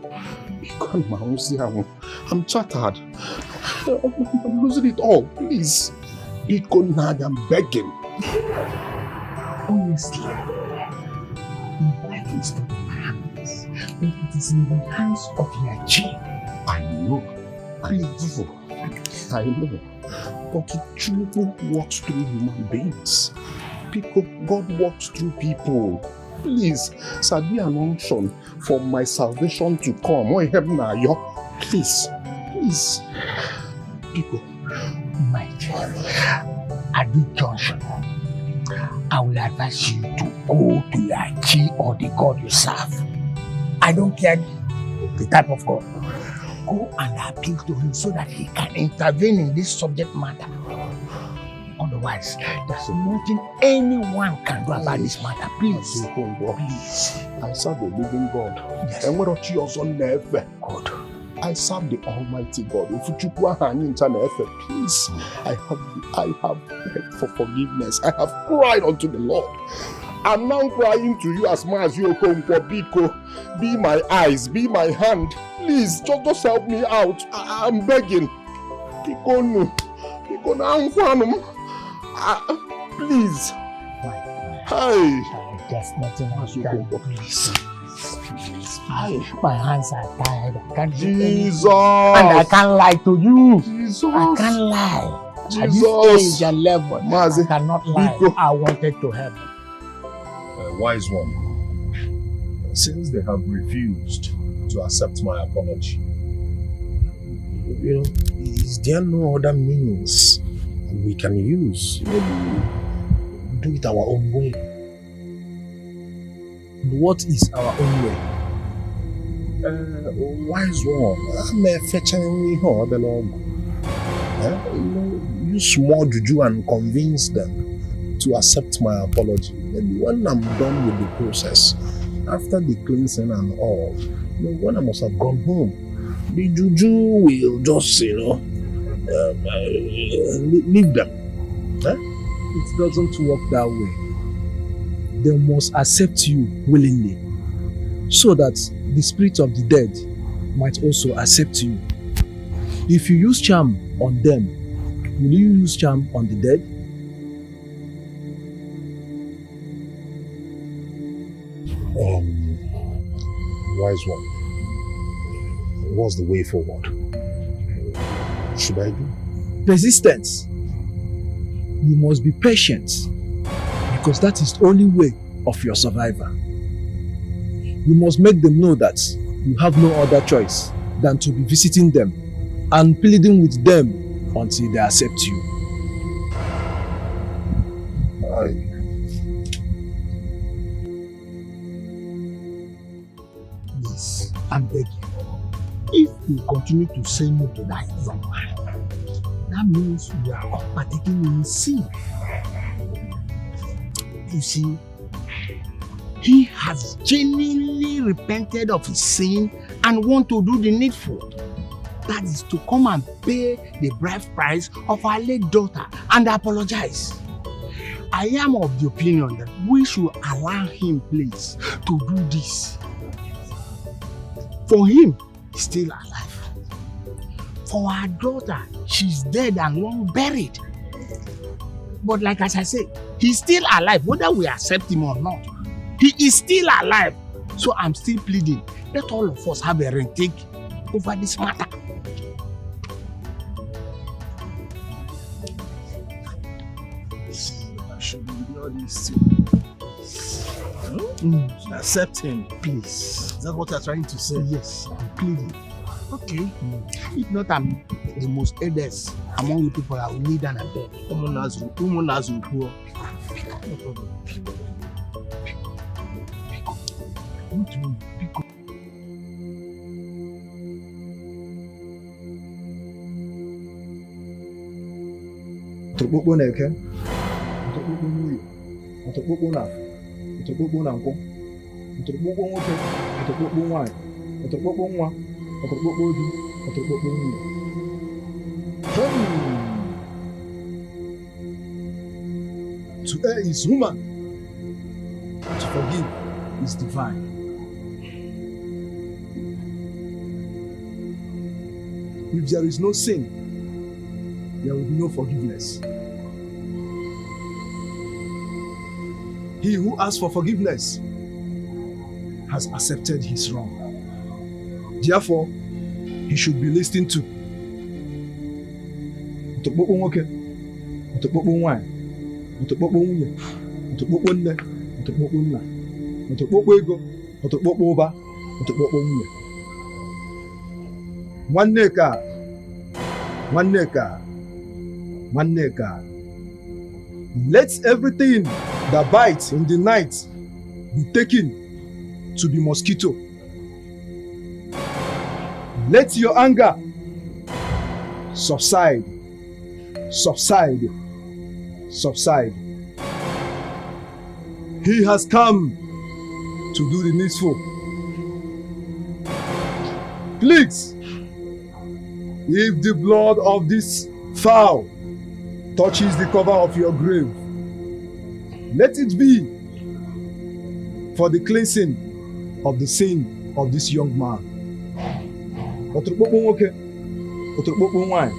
I'm shattered. I'm losing it all. Please. Biko, Nani, I'm begging. Honestly, my life is not in my hands, but it is in the hands of Yachi. I know. Please. I know. But truth works through human beings. God walks through people. Please, be an unction for my salvation to come. Please. People. Mike, at this junction, I will advise you to go to Yachi or the God you serve. I don't care the type of God. Go and appeal to him so that he can intervene in this subject matter. Otherwise, there's nothing anyone can do about this matter. Please. I serve the living God. Yes. And what are you also never? God. I serve the Almighty God. Please, I have begged for forgiveness. I have cried unto the Lord. I'm now crying to you as much as you come for Biko. Be my eyes, be my hand. Please, just help me out. I'm begging. Biko no. Biko na please. Hey. There's nothing I can do. Please. My hands are tired. I can't do Jesus. And I can't lie to you. Jesus. I can't lie. Jesus. At this age and level, I cannot lie. I wanted to help. Wise one, since they have refused to accept my apology, is there no other means we can use? Maybe do it our own way. What is our own way? Wise one, I'm fetching use small juju and convince them to accept my apology. Maybe when I'm done with the process, after the cleansing and all, when I must have gone home, the juju will just, leave them. It doesn't work that way. They must accept you willingly, so that the spirit of the dead might also accept you. If you use charm on them, will you use charm on the dead? Wise one, what's the way forward? What should I do? Persistence. You must be patient, because that is the only way of your survival. You must make them know that you have no other choice than to be visiting them and pleading with them until they accept you. Please, I'm begging. If you continue to say no to that young man, that means you are partaking in sin. You see, he has genuinely repented of his sin and want to do the needful. That is to come and pay the bride price of our late daughter and apologize. I am of the opinion that we should allow him, please, to do this. For him, he's still alive. For our daughter, she's dead and long buried. But like as I say, he's still alive, whether we accept him or not. He is still alive. So I'm still pleading, let all of us have a retake over this matter. I should ignore this too. Accept him, please. Is that what you're trying to say? Yes, I'm pleading. Okay. If not, I'm the most eldest among you people. I will lead and abeg. No problem. Ọtụrụkpụkpụ na eke, ọtụrụkpụkpụ nwunye, ọtụrụkpụkpụ na afọ, ọtụrụkpụkpụ na nkwụ, ọtụrụkpụkpụ nwoke, ọtụrụkpụkpụ nwanyị, ọtụrụkpụkpụ nwa, ọtụrụkpụkpụ di, ọtụrụkpụkpụ nwunye. To err is human, to forgive is divine. If there is no sin, there will be no forgiveness. He who asks for forgiveness has accepted his wrong. Therefore, he should be listened to. Ọtụkpụkpụ nwoke, ọtụkpụkpụ nwanyị, ọtụkpụkpụ nwunye, ọtụkpụkpụ nne, ọtụkpụkpụ nna, ọtụkpụkpụ ego, ọtụkpụkpụ ụba, ọtụkpụkpụ nwunye. Nwanneka, Nwanneka, Nwanneka. Let everything that bites in the night be taken to the mosquito. Let your anger subside, subside, subside. He has come to do the needful. Please, if the blood of this fowl touches the cover of your grave, let it be for the cleansing of the sin of this young man. Ọtụrụkpụkpụ nwoke, ọtụrụkpụkpụ nwanyị,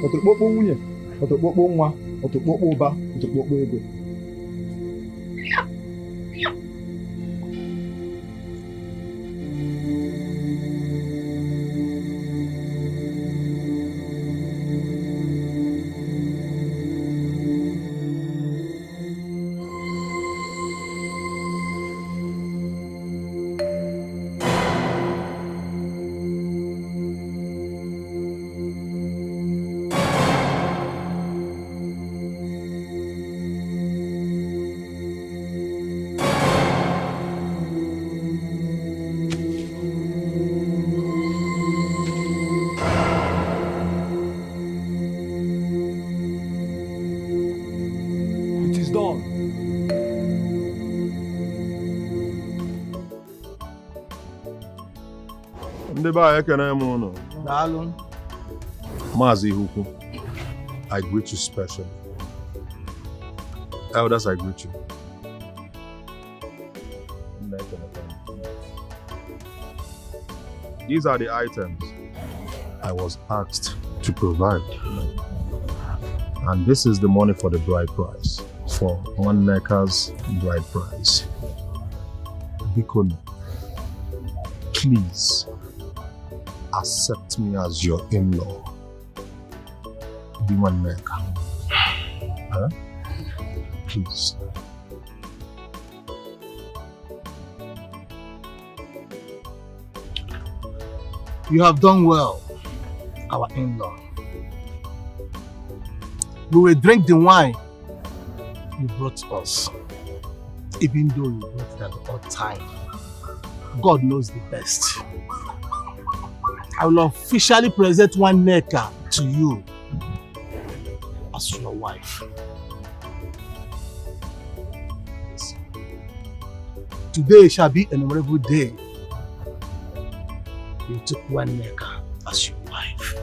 ọtụrụkpụkpụ nwunye, ọtụrụkpụkpụ nwa, ọtụrụkpụkpụ ụba, ọtụrụkpụkpụ ego. Ndị be anyị ekene m ụnụ. Daalụ. Maazị Ihukwu, I greet you specially. Elders, I greet you. These are the items I was asked to provide. And this is the money for the bride price, for Nwanneka's bride price. Biko, please accept me as your in-law. Be Nwanneka. Huh? Please. You have done well, our in-law. We will drink the wine you brought us, even though you brought it at the odd time. God knows the best. I will officially present Nwanneka to you as your wife. Today shall be a memorable day. You took one Neka as your wife.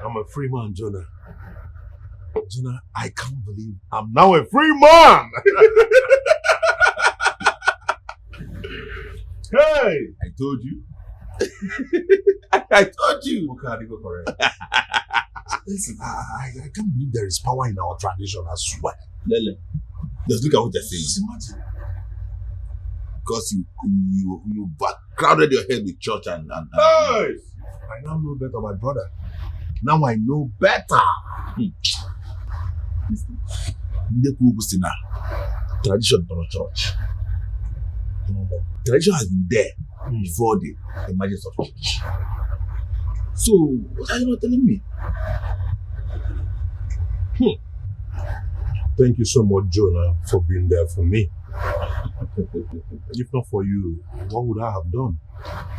I'm a free man, Jonah. Jonah, I can't believe I'm now a free man! Hey! I told you. I told you. Okay, go correct. Listen, I can't believe there is power in our tradition, I swear. Lele, just look at what you're saying. Just imagine. Because you crowded your head with church and Hey! I now know better, my brother. Now I know better. Listen. Tradition from the church. Tradition has been there before the emergence of church. So, what are you not telling me? Thank you so much, Jonah, for being there for me. If not for you, what would I have done?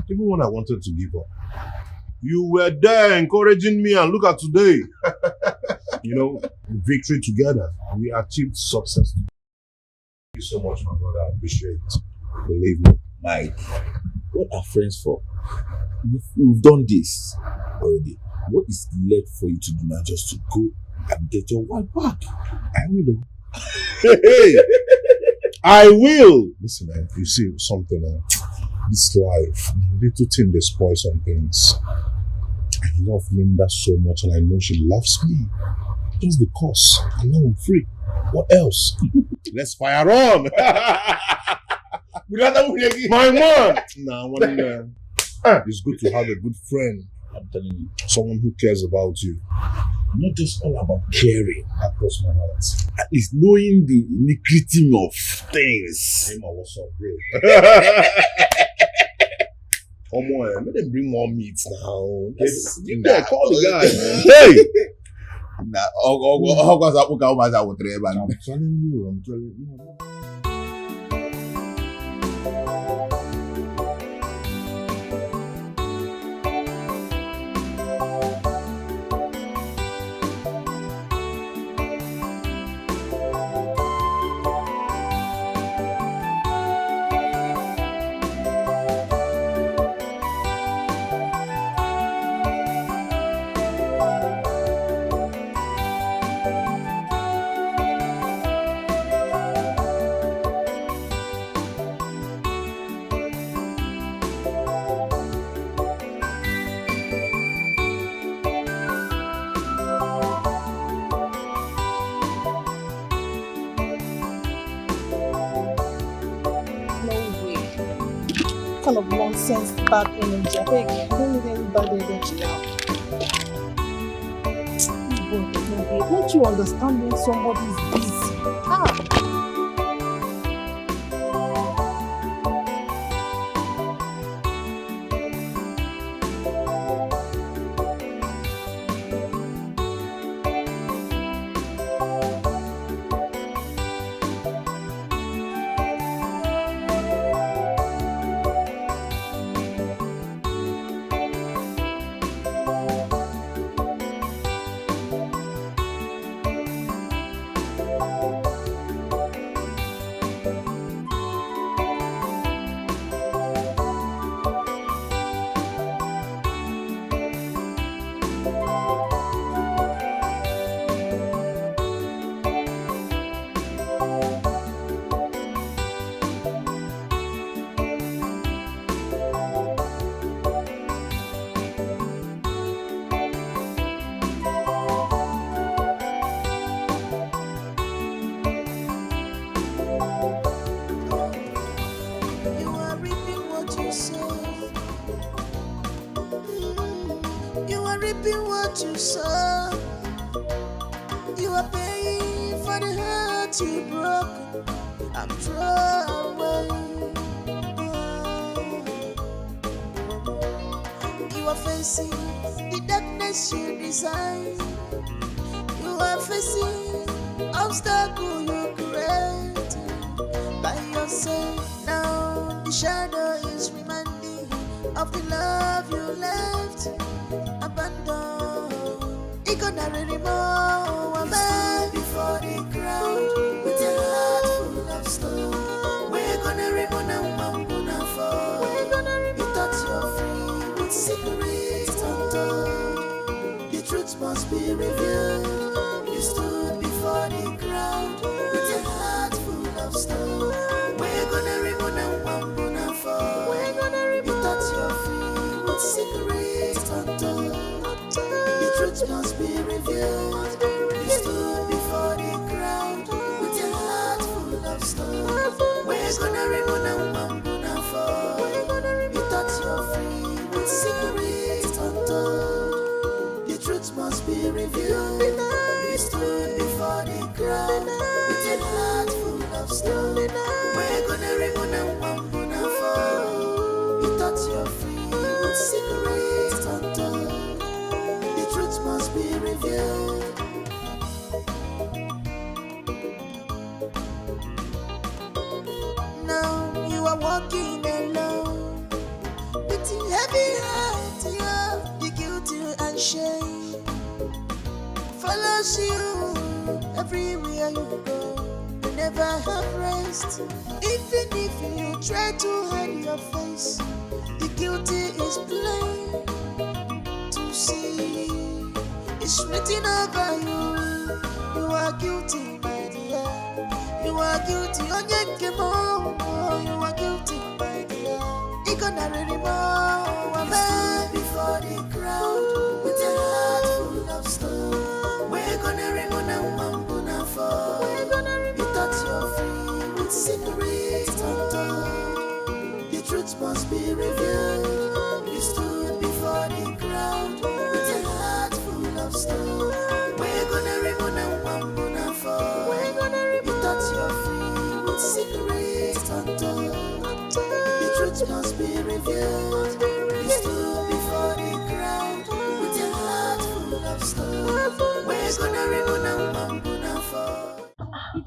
Even when I wanted to give up. You were there encouraging me, and look at today. You know, victory together. We achieved success. Thank you so much, my brother. I appreciate it. Believe me. Mike, what are friends for? You've done this already. What is left for you to do now? Just to go and get your wife back. I will. Hey, I will. Listen, you see something. This life, little thing, they spoil some things. I love Linda so much, and I know she loves me. Just because I know I'm free. What else? Let's fire on. My man. It's good to have a good friend. I'm telling you, someone who cares about you. Not just all about caring across my heart. At least knowing the nitty-gritty of things. Hey man, what's up, bro? Come on, let them bring more meat now. Yeah, call the guy, man. Hey! I'm telling you. kind of nonsense, bad energy. I think I don't need any bad energy now. Don't you understand when somebody is busy?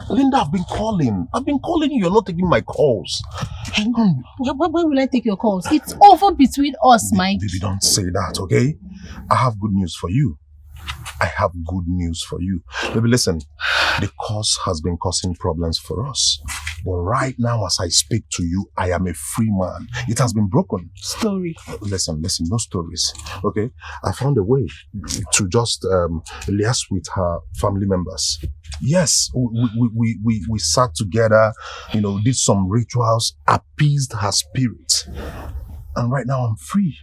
Linda, I've been calling. You. You're not taking my calls. Hang on. Why will I take your calls? It's over between us, Mike. Baby, don't say that, okay? I have good news for you. Baby, listen. The curse has been causing problems for us. But right now, as I speak to you, I am a free man. It has been broken. Story. Listen, no stories. Okay? I found a way to just liaise with her family members. Yes, we sat together, did some rituals, appeased her spirit. And right now I'm free.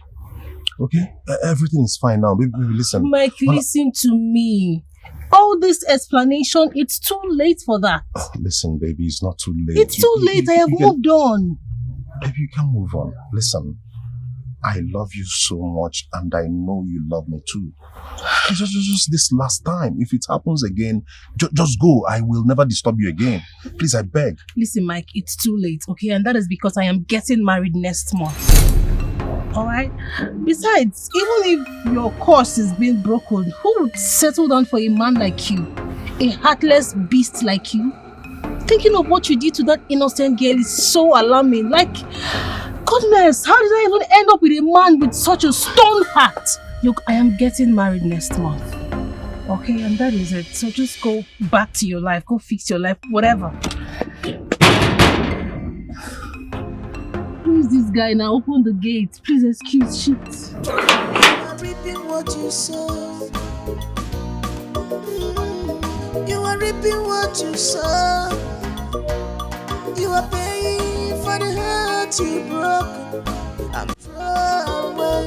Okay? Everything is fine now. Baby, listen. Mike, listen to me. All this explanation, it's too late for that. Listen, baby, it's not too late. It's too late. I have moved on. Baby, you can move on. Listen, I love you so much and I know you love me too. Just this last time. If it happens again, just go. I will never disturb you again. Please, I beg. Listen, Mike, it's too late, okay? And that is because I am getting married next month. Alright? Besides, even if your course is being broken, who would settle down for a man like you? A heartless beast like you? Thinking of what you did to that innocent girl is so alarming. Like, goodness, how did I even end up with a man with such a stone heart? Look, I am getting married next month. Okay, and that is it. So just go back to your life. Go fix your life, whatever. Who is this guy now? Open the gate. Please excuse shit. I'm reaping what you sow. You are reaping what you sow. You are paying for the hurt you broke. I'm far away.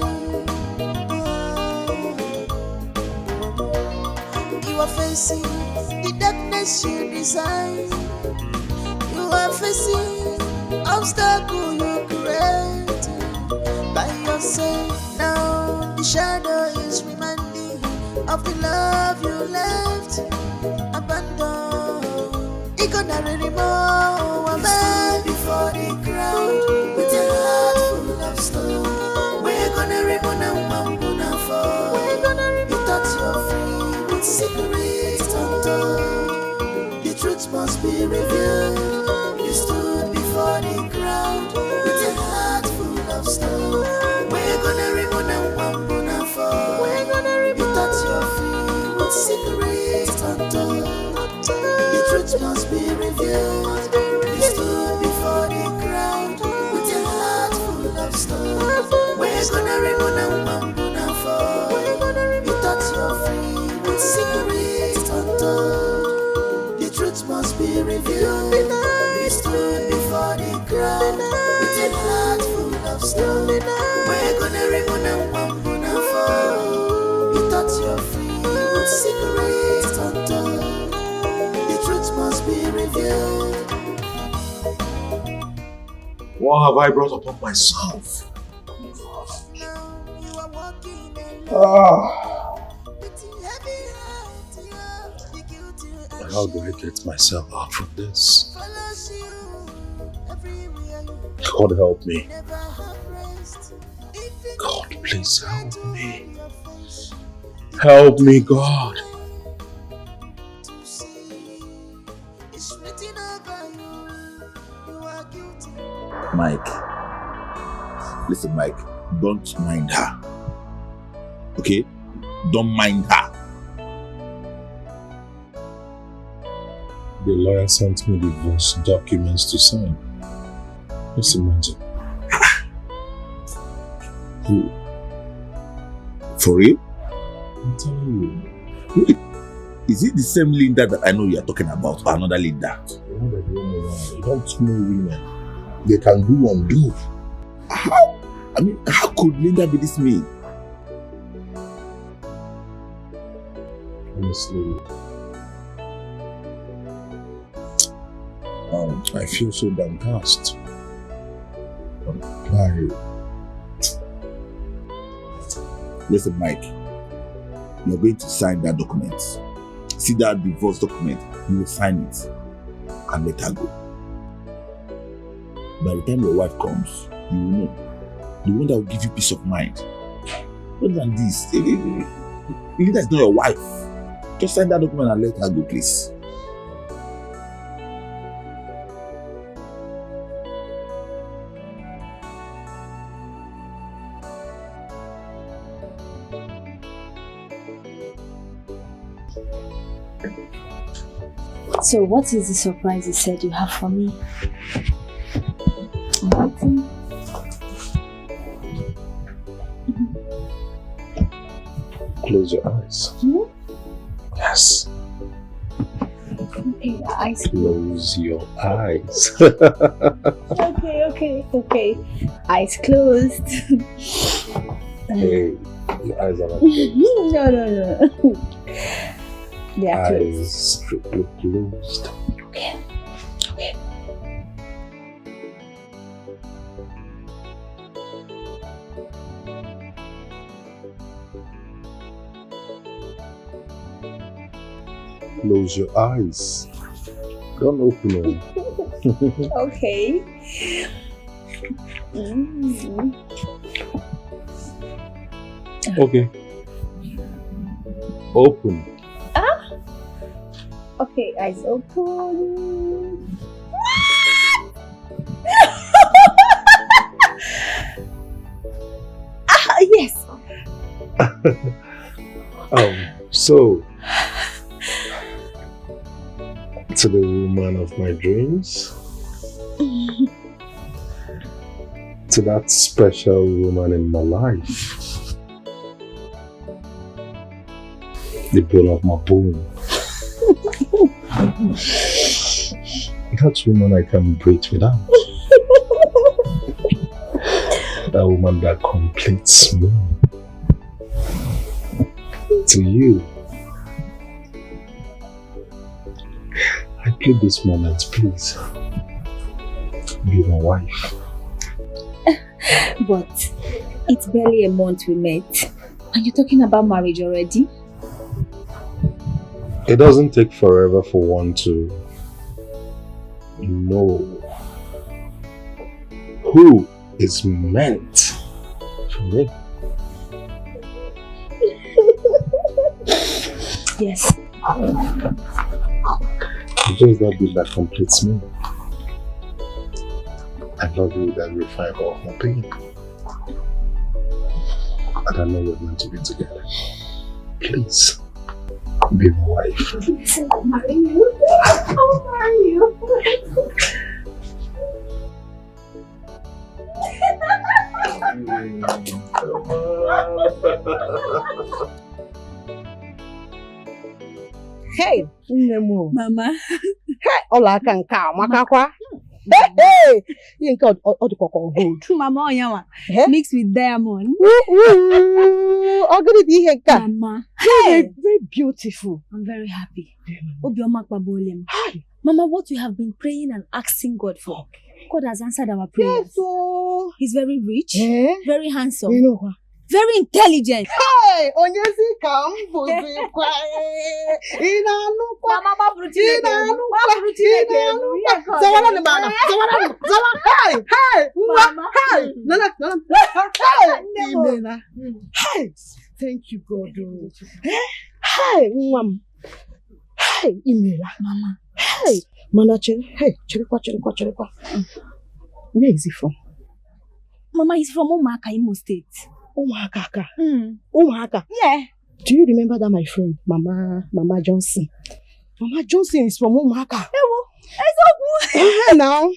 You are facing the darkness you design. You are facing obstacle you create by yourself. Now the shadow is reminding of the love you left abandoned. It gonna anymore. I'm back before the crowd with a heart full of stone. We're gonna remove and gonna fall. We're gonna remove. You thought you're free with secrets untold. The truth must be revealed. You stood before the crowd with a heart full of stone. We're gonna remove and gonna fall. We're gonna remove. You thought you're free with secrets untold. The truth must be revealed. You stood before the crowd with a heart full of stone. We're gonna remove and gonna fall. You thought you're free with secrets untold. The truth must be revealed. You stood before the crowd with a heart full of stone. We're gonna remove and gonna fall. You thought you're free with secrets untold. The truth must be revealed. What have I brought upon myself? How do I get myself out from this? God help me. God, please help me. Help me, God. Mike, listen, Mike, don't mind her. Okay? Don't mind her. The lawyer sent me divorce documents to sign. Just imagine. Who? For real? I'm telling you. Wait, is it the same Linda that I know you are talking about, or another Linda? You don't know women. They can do undo. How? I mean, how could Linda be this mean? Honestly, I feel so downcast. Listen, Mike, you're going to sign that document. See that divorce document, you will sign it and let her go. By the time your wife comes, you will know. The one that will give you peace of mind. Other than this, Linda is not your wife. Just sign that document and let her go, please. So what is the surprise you said you have for me? Close your eyes. Yes. Okay, eyes. Close your eyes. Okay. Eyes closed. Hey, your eyes are not closed. No. They are closed. Eyes strictly closed. Okay. Close your eyes. Don't open them. Okay. Okay. Open. Okay, eyes open. Yes. So to the woman of my dreams, to that special woman in my life, the bone of my bone, that woman I can breathe without, that woman that completes me. To you, I plead this moment, please be my wife. But it's barely a month we met. Are you talking about marriage already? It doesn't take forever for one to know who is meant for me. Yes. It's just that bit that completes me. I love you with every fiber of my being. And I know we're meant to be together. Please, be my wife. I'll marry you. I'll marry you. Hey, Nemo. Mama. Hey, Ola can come, Makakwa. Hey, you can call the cocoa gold. Mama Oyama. Mixed with diamond. I'm gonna be here, Mama. Hey, very beautiful. I'm very happy. Mama, what you have been praying and asking God for, God has answered our prayers. Yes, so... He's very rich, very handsome, you know what? very intelligent. Hey, Onyezi Kambuzi Inanukwa Mama Inanukwa Zawala ni mana Zawala Hey Mama Hey Nana Hey Imena Hey Thank you God. Hey Mama Hey Imena Mama Hey Manache Hey Chirikwa Where is he from? Mama, he's from Umaka, Imo State. Umaka. Umaka. Yeah. Do you remember that my friend, Mama Johnson? Mama Johnson is from Umaka. Now,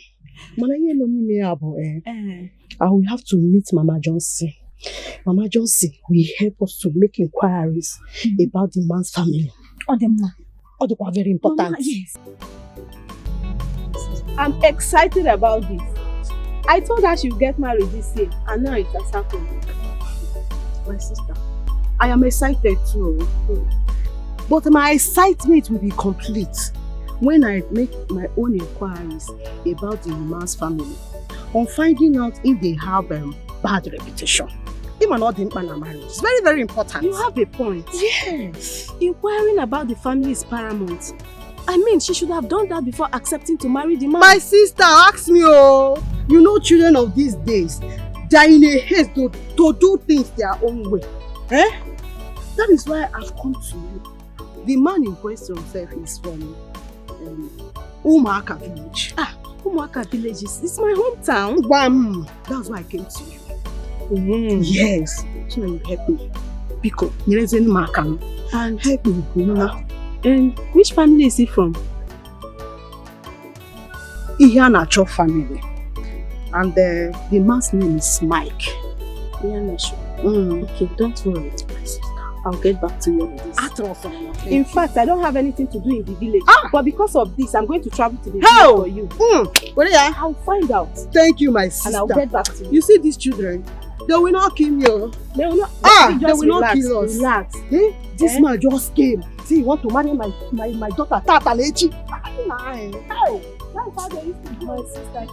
I will have to meet Mama Johnson. Mama Johnson will help us to make inquiries about the man's family. They are very important. Mama, yes. I'm excited about this. I told her she'll get married this year, and now it has happened. My sister, I am excited too. But my excitement will be complete when I make my own inquiries about the man's family on finding out if they have bad reputation. It's very, very important. You have a point. Yes. Inquiring about the family is paramount. I mean, she should have done that before accepting to marry the man. My sister asked me, oh, you know children of these days, they are in a haste to do things their own way. That is why I've come to you. The man in question himself is from Umaka village. Umaka village is my hometown. That's why I came to you. Yes. So you help me. Because and help me. And which family is he from? Ihanacho family. And the man's name is Mike. Ihanacho. Okay, don't worry. I'll get back to you on this. In fact, I don't have anything to do in the village. But because of this, I'm going to travel to the village for you. I'll find out. Thank you, my sister. And I'll get back to you. You see these children? They will not kill me. They will not. They will not kill us. Relax. This man just came. See, he want to marry my daughter, Tata Lechi. Hey, that's how they used to do my sister.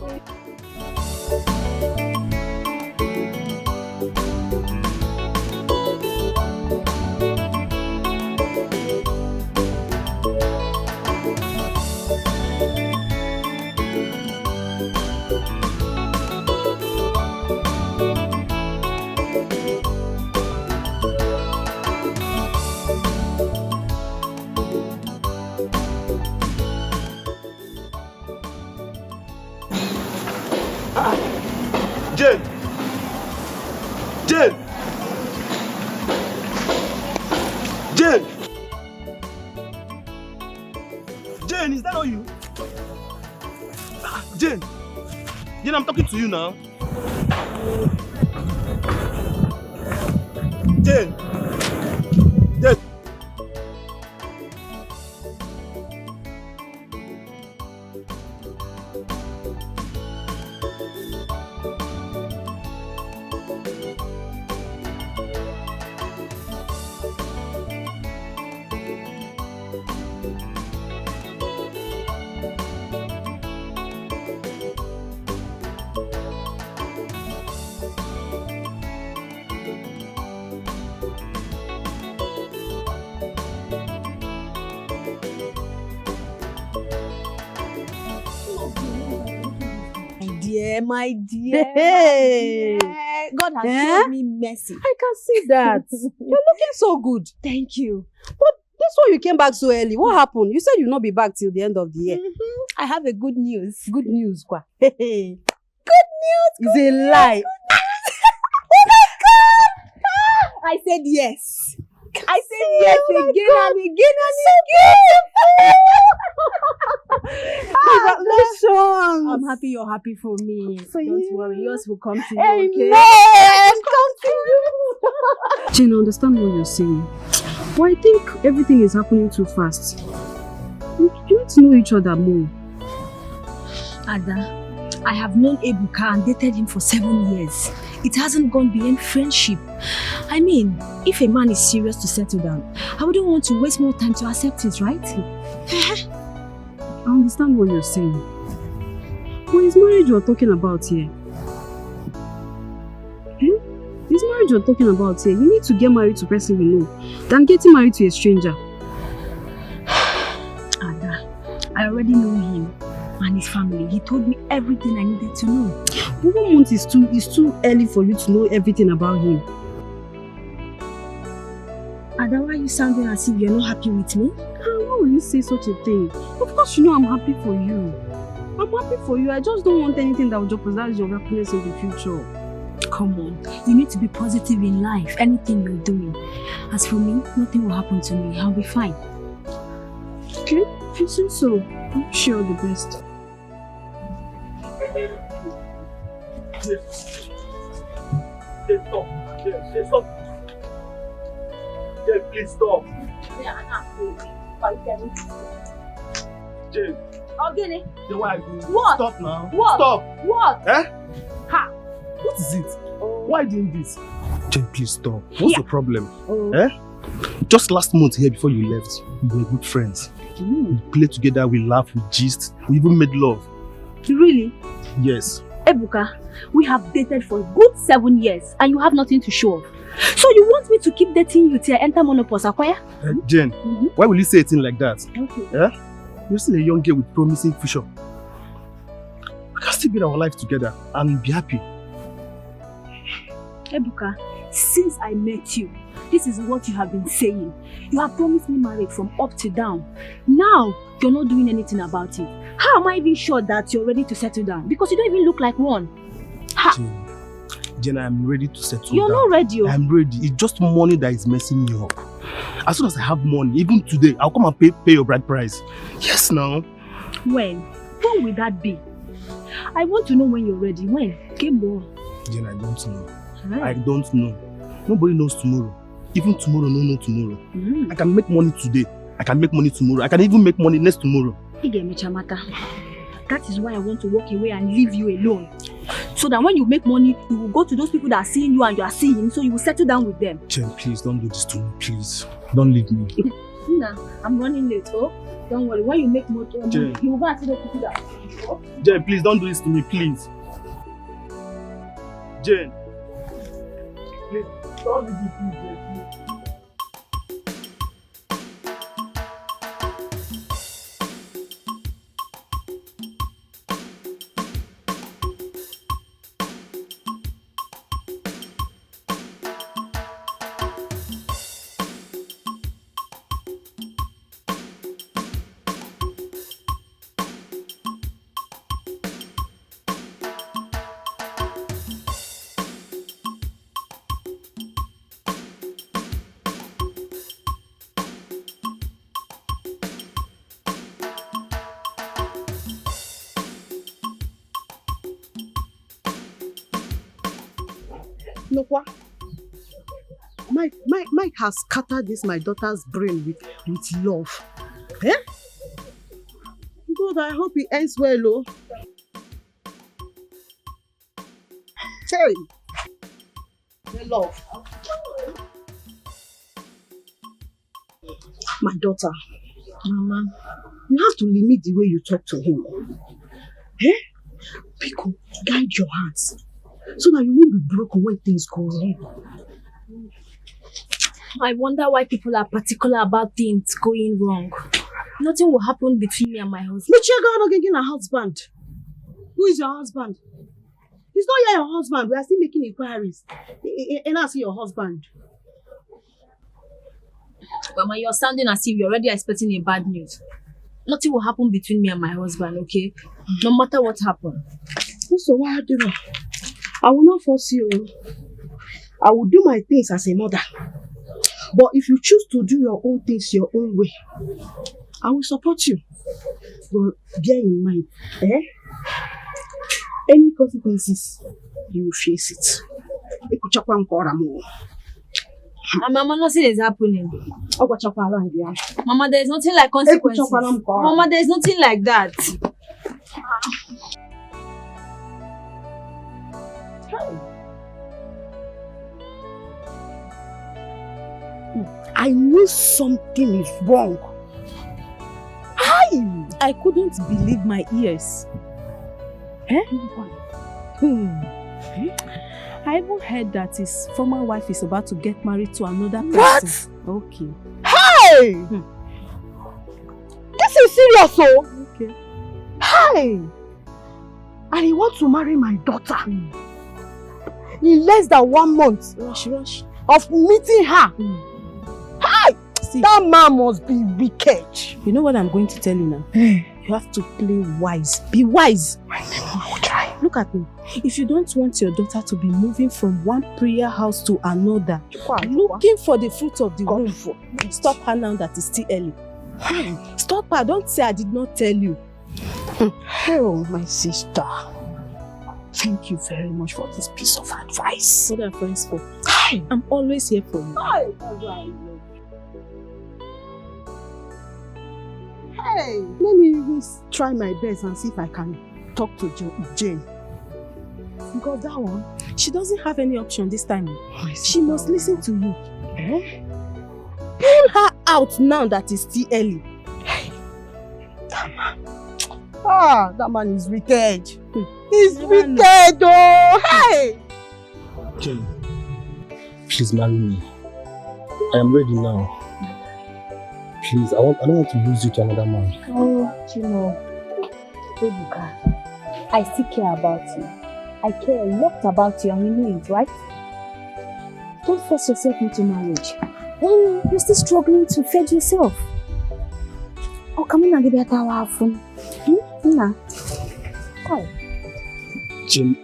Jane, is that all you? Jane! Jane, I'm talking to you now. Jane! Jane! My dear, Hey. my dear. God has showed me mercy. I can see that. You're looking so good. Thank you. But that's why you came back so early. What happened? You said you'll not be back till the end of the year. I have a good news. Good news, kwa. Good news. It's a lie. Oh my God! I said yes. I said yes again and again and again. Congratulations. I'm happy you're happy for me. Don't worry, yours will come to you. Amen. Okay? Come to you. Jane, I understand what you're saying. But I think everything is happening too fast. You need to know each other more. Ada, I have known Ebuka and dated him for 7 years. It hasn't gone beyond friendship. I mean, if a man is serious to settle down, I wouldn't want to waste more time to accept it, right? I understand what you're saying. But it's marriage you're talking about here. It's marriage you're talking about here. You need to get married to a person you know than getting married to a stranger. Ada, I already know him and his family. He told me everything I needed to know. But 1 month is too early for you to know everything about him. Ada, why are you sounding as if you're not happy with me? Why will you say such a thing? Of course you know I'm happy for you. I'm happy for you. I just don't want anything that will jeopardize your happiness in the future. Come on, you need to be positive in life, anything you're doing. As for me, nothing will happen to me. I'll be fine. Okay, if you say so, I wish you all the best. Stop. Jane, please stop. Jane. Okay. Jane, why? What? Stop now. What? Stop. What? Eh? Ha! What is it? Why doing this? Jane, please stop. What's your problem? Eh? Just last month here before you left, we were good friends. We played together, we laughed, we gist, we even made love. Really? Yes. Ebuka, we have dated for a good 7 years and you have nothing to show off. So you want me to keep dating you till I enter menopause, Akwaya? Jane, why will you say a thing like that? Okay. Eh? You're still a young girl with promising future. We can still build our life together and be happy. Ebuka, since I met you, this is what you have been saying. You have promised me marriage from up to down. Now, you're not doing anything about it. How am I even sure that you're ready to settle down? Because you don't even look like one. Ha! Jane, I'm ready to settle You're down. not ready. I'm ready. It's just money that is messing me up. As soon as I have money, even today, I'll come and pay your bride price. Yes, now. When will that be? I want to know when you're ready. When? Kimbo. Jane, I don't know. Right. I don't know. Nobody knows tomorrow. Even tomorrow, no know tomorrow. I can make money today. I can make money tomorrow. I can even make money next tomorrow. That is why I want to walk away and leave you alone. So that when you make money, you will go to those people that are seeing you and you are seeing him, so you will settle down with them. Jane, please don't do this to me, please. Don't leave me. Nah, I'm running late, oh? Don't worry, when you make more money, Jane. you will go and see those people that oh? Jane, please don't do this to me, please. Jane. Please, don't leave me, please, Jane, please. Look what? Mike has scattered this my daughter's brain with love. Eh? God, I hope it ends well, oh. Hey, the love. My daughter, Mama, you have to limit the way you talk to him. Eh? Pico, guide your hearts so that you won't be broken when things go wrong. I wonder why people are particular about things going wrong. Nothing will happen between me and my husband. Michigan not getting a husband. Who is your husband? He's not yet your husband. We are still making inquiries. And I see your husband. Mama, you're sounding as if you're already expecting a bad news. Nothing will happen between me and my husband, okay? No matter what happens. So why do I will not force you. I will do my things as a mother. But if you choose to do your own things your own way, I will support you. But bear in mind, any consequences, you will face it. Mama, nothing is happening. Mama, there is nothing like consequences. Mama, there is nothing like that. I knew something is wrong. I couldn't believe my ears. I even heard that his former wife is about to get married to another person. What? Okay. Hey! This is serious, oh! Okay. Hey! And he wants to marry my daughter. In less than 1 month. Rush. Of meeting her. Hey! See, that man must be wicked. You know what I'm going to tell you now? You have to play wise. Be wise. I will try. Look at me. If you don't want your daughter to be moving from one prayer house to another, looking for the fruit of the womb, stop her now that it's still early. Stop her. Don't say I did not tell you. Oh, my sister. Thank you very much for this piece of advice. What are friends for? I'm always here for you. Hey, let me even try my best and see if I can talk to Jane. Because that one, she doesn't have any option this time. She must listen to you. Pull her out now that it's still early. That man. That man is wicked. He's wicked, oh! Hey! Jane, please marry me. I am ready now. Please, I don't want to lose you to another man. Oh, Ebuka, I still care about you. I care a lot about you and you know it, right? Don't force yourself into marriage. You're still struggling to feed yourself. Oh, come on, give me a towel. Jane,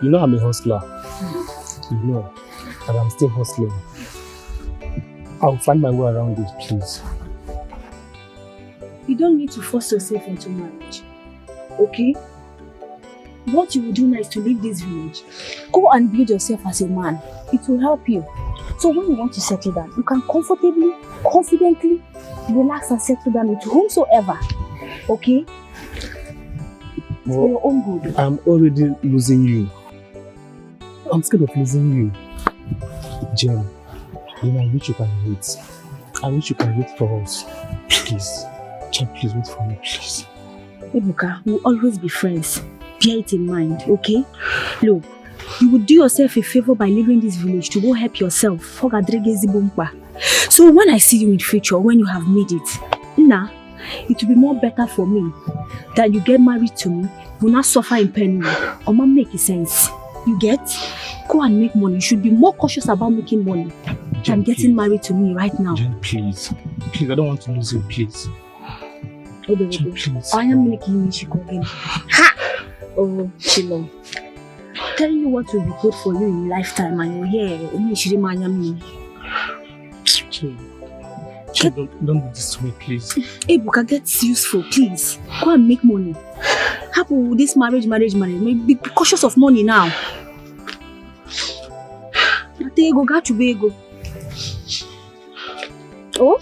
you know I'm a hustler. You know, and I'm still hustling. I'll find my way around it, please. You don't need to force yourself into marriage, okay? What you will do now is to leave this village. Go and build yourself as a man. It will help you. So when you want to settle down, you can comfortably, confidently relax and settle down with whomsoever, okay? It's for your own good. I'm already losing you. I'm scared of losing you. Jane, I wish you can wait. I wish you can wait for us. Please. Jane, please wait for me, please. Ebuka, we'll always be friends. Bear it in mind, okay? Look, you would do yourself a favor by leaving this village to go help yourself. So when I see you in future, when you have made it, it will be more better for me that you get married to me, will not suffer in pain. Or ma make sense. You get? Go and make money. You should be more cautious about making money than getting married to me right now. Jane, please. Please, I don't want to lose you, please. Jane, please. I am making me again. Ha! Oh, Chilo. Telling you what will be good for you in lifetime and you're here. Jane, don't do this to me, please. Ebuka, get useful, please. Go and make money. Happy with this marriage. Be cautious of money now. ego, got to be ego. Oh?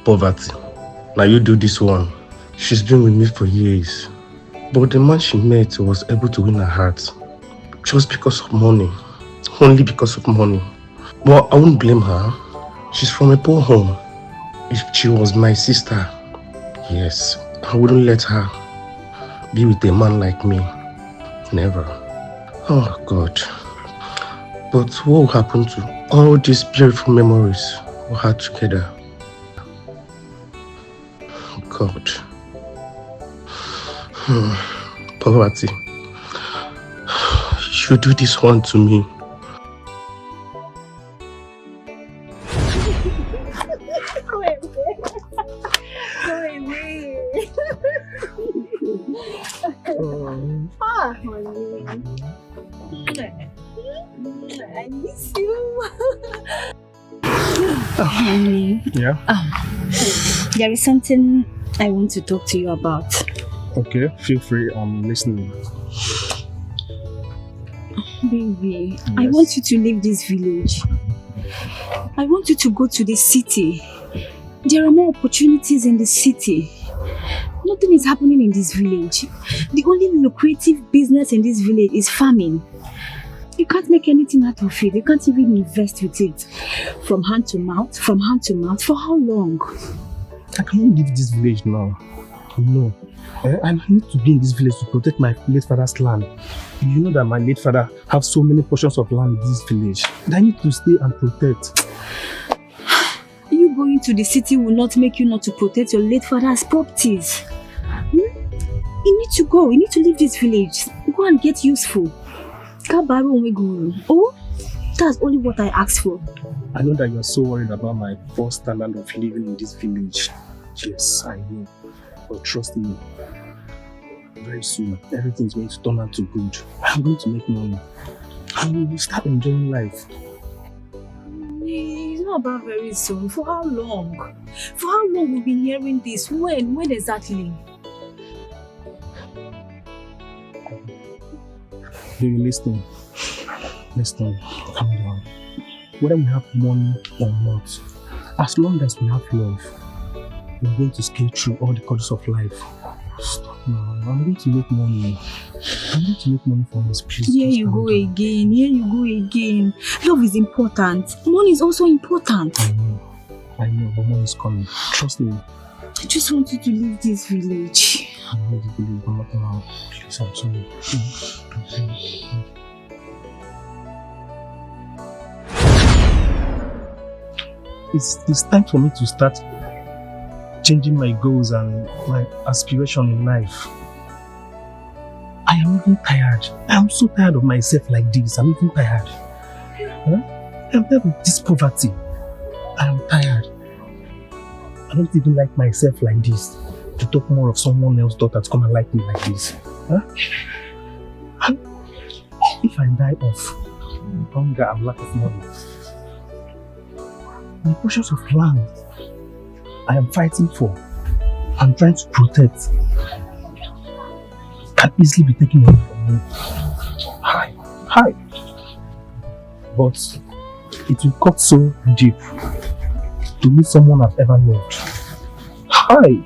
Poverty. Now you do this one. She's been with me for years. But the man she met was able to win her heart. Just because of money. Only because of money. But I wouldn't blame her. She's from a poor home. If she was my sister, yes, I wouldn't let her be with a man like me. Never. Oh God. But what will happen to all these beautiful memories we had together? God. Poverty. You do this one to me. Ah, honey. I miss you. Honey. Yeah? There is something I want to talk to you about. Okay, feel free. I'm listening. Baby, I want you to leave this village. I want you to go to the city. There are more opportunities in the city. Nothing is happening in this village. The only lucrative business in this village is farming. You can't make anything out of it. You can't even invest with it. From hand to mouth, for how long? I cannot leave this village now. No. I need to be in this village to protect my late father's land. You know that my late father have so many portions of land in this village. I need to stay and protect. You going to the city will not make you not to protect your late father's properties. You need to go. You need to leave this village. Go and get useful. Oh, that's only what I asked for. I know that you are so worried about my poor standard of living in this village. Yes, I know. But trust me, very soon everything is going to turn out to good. I'm going to make money. And we will start enjoying life. It's not about very soon. For how long? For how long we've been hearing this? When exactly? Baby, listen, calm down. Whether we have money or not, as long as we have love, we're going to scale through all the corners of life. Stop now. I'm going to make money. I'm going to make money for us, please. Here you go again. Love is important. Money is also important. I know, but money is coming. Trust me. I just want you to leave this village. I'm ready to leave, but not now. Please, I'm sorry. It's time for me to start changing my goals and my aspiration in life. I am even tired. I am so tired of myself like this. I'm even tired. I'm tired of this poverty. I am tired. I don't even like myself like this. To talk more of someone else's daughter to come and like me like this. If I die of hunger and lack of money, the portions of land I am fighting for, I'm trying to protect, can easily be taken away from me. Hi. But it will cut so deep to meet someone I've ever loved. Hi.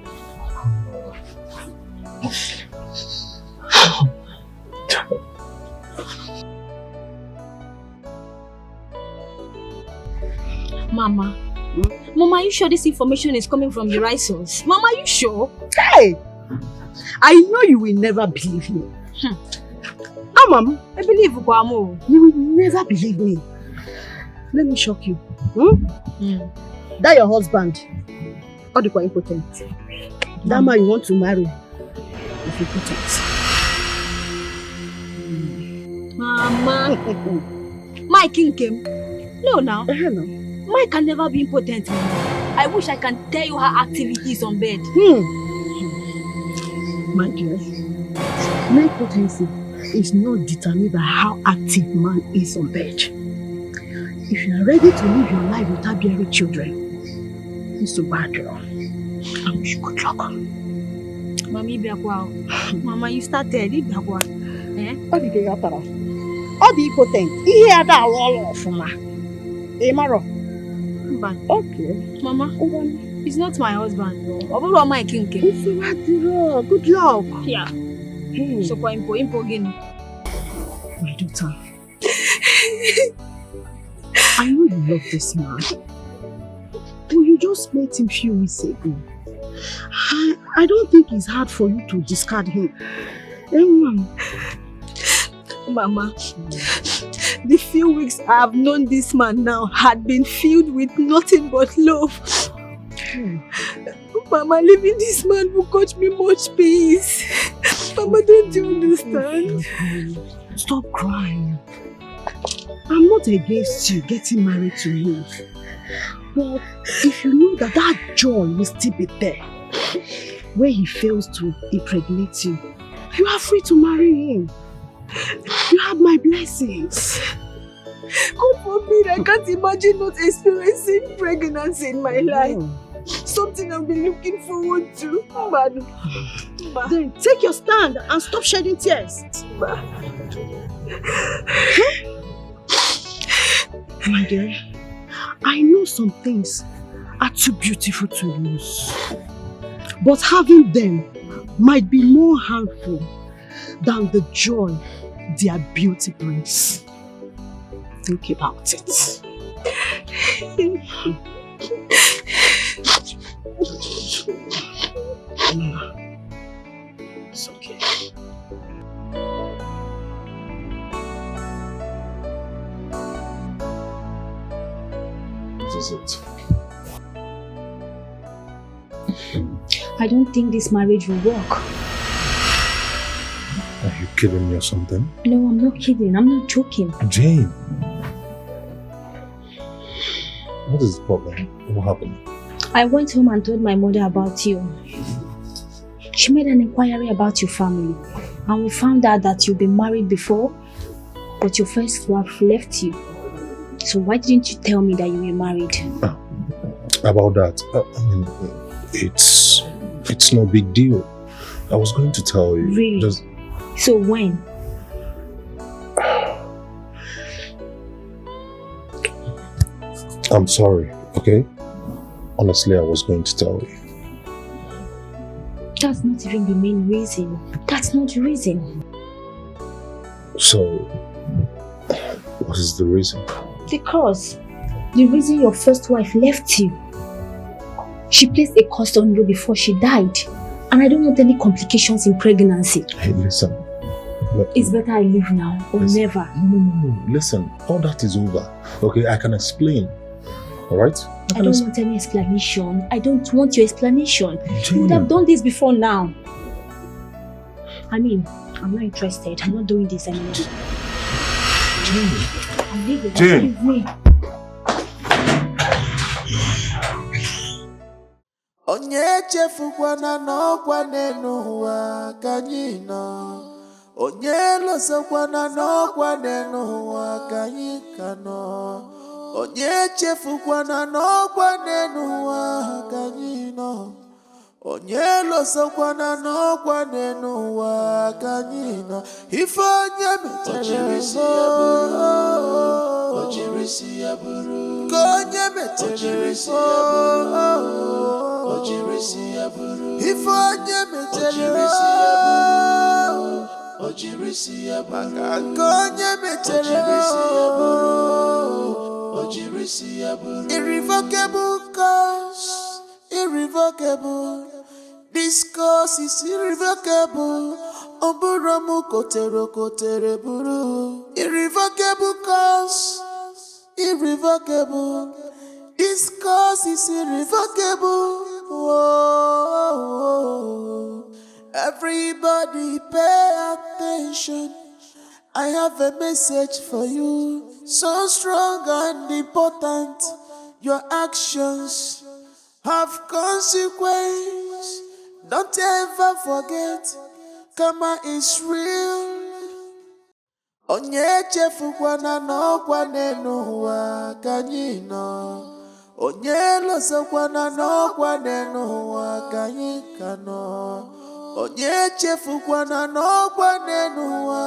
Mama, are you sure this information is coming from the right source? Mama, are you sure? Hey! I know you will never believe me. Mama, I believe you. You will never believe me. Let me shock you. That your husband, or the quite impotent. That man you want to marry, if you put it. Mama. Mike came. No, now. No. Mike can never be impotent. I wish I can tell you how active he is on bed. My dear, my potency is not determined by how active man is on bed. If you are ready to live your life without bearing children, it's a bad girl. I wish you good luck. Mama, you started. What did you All the impotent. Ihe ada all of ma. Maro. Okay. Mama, he's not my husband. Obo my king. Good luck. Yeah. So kwa impo again. My daughter. I know you love this man. But you just met him few weeks ago. I don't think it's hard for you to discard him. Mama, the few weeks I have known this man now had been filled with nothing but love. Mama, leaving this man will cost me much peace. Mama, don't you understand? Stop crying. I'm not against you getting married to him. But if you know that joy will still be there, where he fails to impregnate you, you are free to marry him. You have my blessings. God forbid, I can't imagine not experiencing pregnancy in my life. Something I've been looking forward to. Then take your stand and stop shedding tears. My dear, I know some things are too beautiful to lose. But having them might be more harmful than the joy their beauty brings. Think about it. It's okay. What is it? I don't think this marriage will work. Are you kidding me or something? No, I'm not kidding. I'm not joking. Jane! What is the problem? What happened? I went home and told my mother about you. She made an inquiry about your family. And we found out that you've been married before, but your first wife left you. So why didn't you tell me that you were married? About that, it's no big deal. I was going to tell you. Really? So when? I'm sorry, okay? Honestly, I was going to tell you. That's not even the main reason. That's not the reason. So, what is the reason? Because the reason your first wife left you, she placed a curse on you before she died. And I don't want any complications in pregnancy. Hey, listen. It's better I leave now or never. No. Listen, all that is over. Okay, I can explain. Alright? I don't want any explanation. I don't want your explanation. Jane. You would have done this before now. I mean, I'm not interested. I'm not doing this anymore. I'm leaving. Jane. Excuse me. Onye chefukwana n'ọkwa n'elu ụwa ka anyị nọ. Onye lọsakwana n'ọkwa n'elu ụwa ka anyị ka nọ. Onye chefukwana n'ọkwa n'elu ụwa ka anyị nọ. Onye lọsakwana n'ọkwa n'elu ụwa ka anyị nọ. Ife onye metere ojirisi ya bụrụ. Ka onye metere ojirisi ya bụrụ. Ife onye metere ojirisi ya bụrụ. Maka ka onye metere ojirisi ya bụrụ. Irrevocable curse, irrevocable. This curse is irrevocable. Oburu mu kotere buru. Irrevocable curse, irrevocable. This curse is irrevocable. Whoa. Everybody pay attention. I have a message for you. So strong and important. Your actions have consequence. Don't ever forget, karma is real. Onye chefukwana n'ọkwa n'elu ụwa ka anyị nọ. Onye lọsakwana n'ọkwa n'elu ụwa ka anyị ka nọ. Onye chefukwana n'ọkwa n'elu ụwa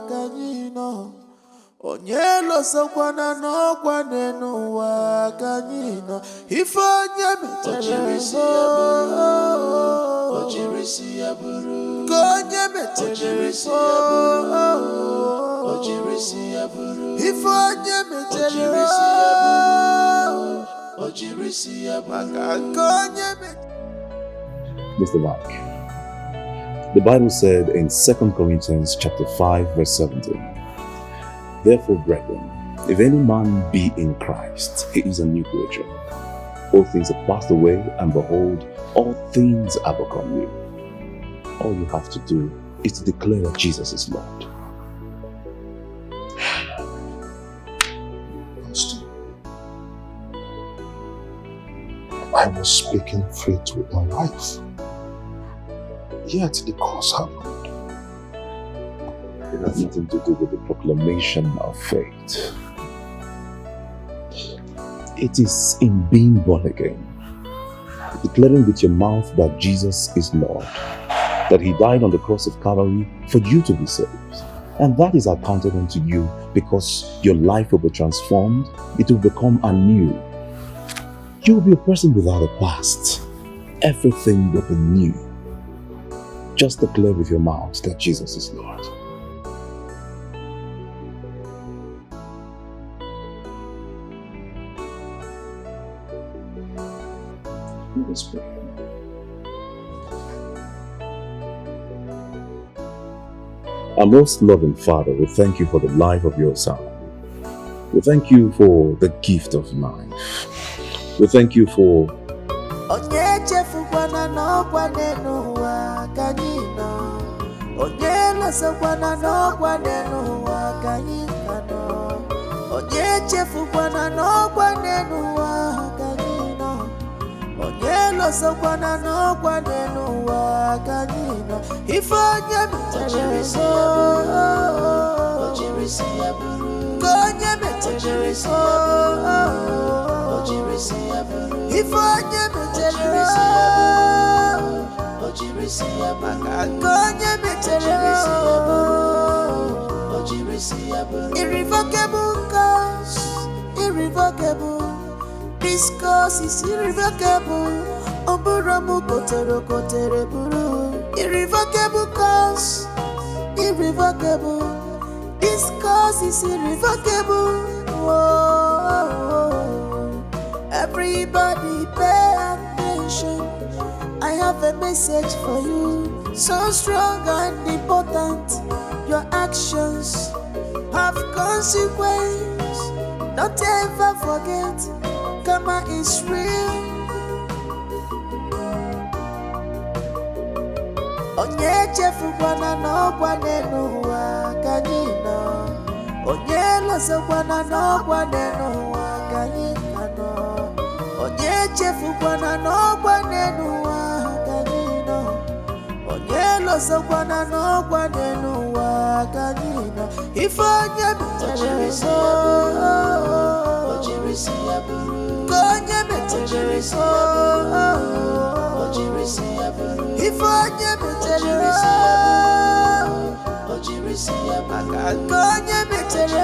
ka anyị nọ. onye lọsakwana n'ọkwa n'ụwa ka anyị nọ ife onye metere ka onye metere ife onye metere maka nke onye metere. Mr. Mike, the Bible said in 2 Corinthians chapter 5, verse 17, therefore, brethren, if any man be in Christ, he is a new creature. All things have passed away, and behold, all things are become new. All you have to do is to declare that Jesus is Lord. I was speaking faith with my life. Yet the cause happened. It has nothing to do with the proclamation of faith. It is in being born again, declaring with your mouth that Jesus is Lord, that He died on the cross of Calvary for you to be saved. And that is accounted unto you because your life will be transformed, it will become anew. You will be a person without a past. Everything will be new. Just declare with your mouth that Jesus is Lord. Let us pray. Our most loving Father, we thank you for the life of your Son. We thank you for the gift of life. We thank you for onye chefukwana n'ọkwa n'ụwa ka anyị nọ onye lọsakwana n'ọkwa n'ụwa ka anyị nọ onye chefukwana n'ọkwa n'ụwa ka anyị nọ onye lọsakwana n'ọkwa n'ụwa ka anyị nọ ife onye metere ka onye metere ife onye metere maka nke onye metere irrevocable cause, irrevocable. This cause is irrevocable. Oburamu kotere buru. Irrevocable cause, irrevocable. This cause is irrevocable. Whoa. Everybody pay attention. I have a message for you, so strong and important. Your actions have consequence. Don't ever forget, karma is real. Onye chefukwana n'ọkwa n'ụwa ka anyị nọ. Onye lọsakwana n'ọkwa n'ụwa ka anyị nọ. Onye chefukwana n'ọkwa n'ụwa ka anyị nọ. Onye lọsakwana n'ọkwa n'ụwa ka anyị nọ. Ife onye metere ka onye metere ife onye metere maka nke onye metere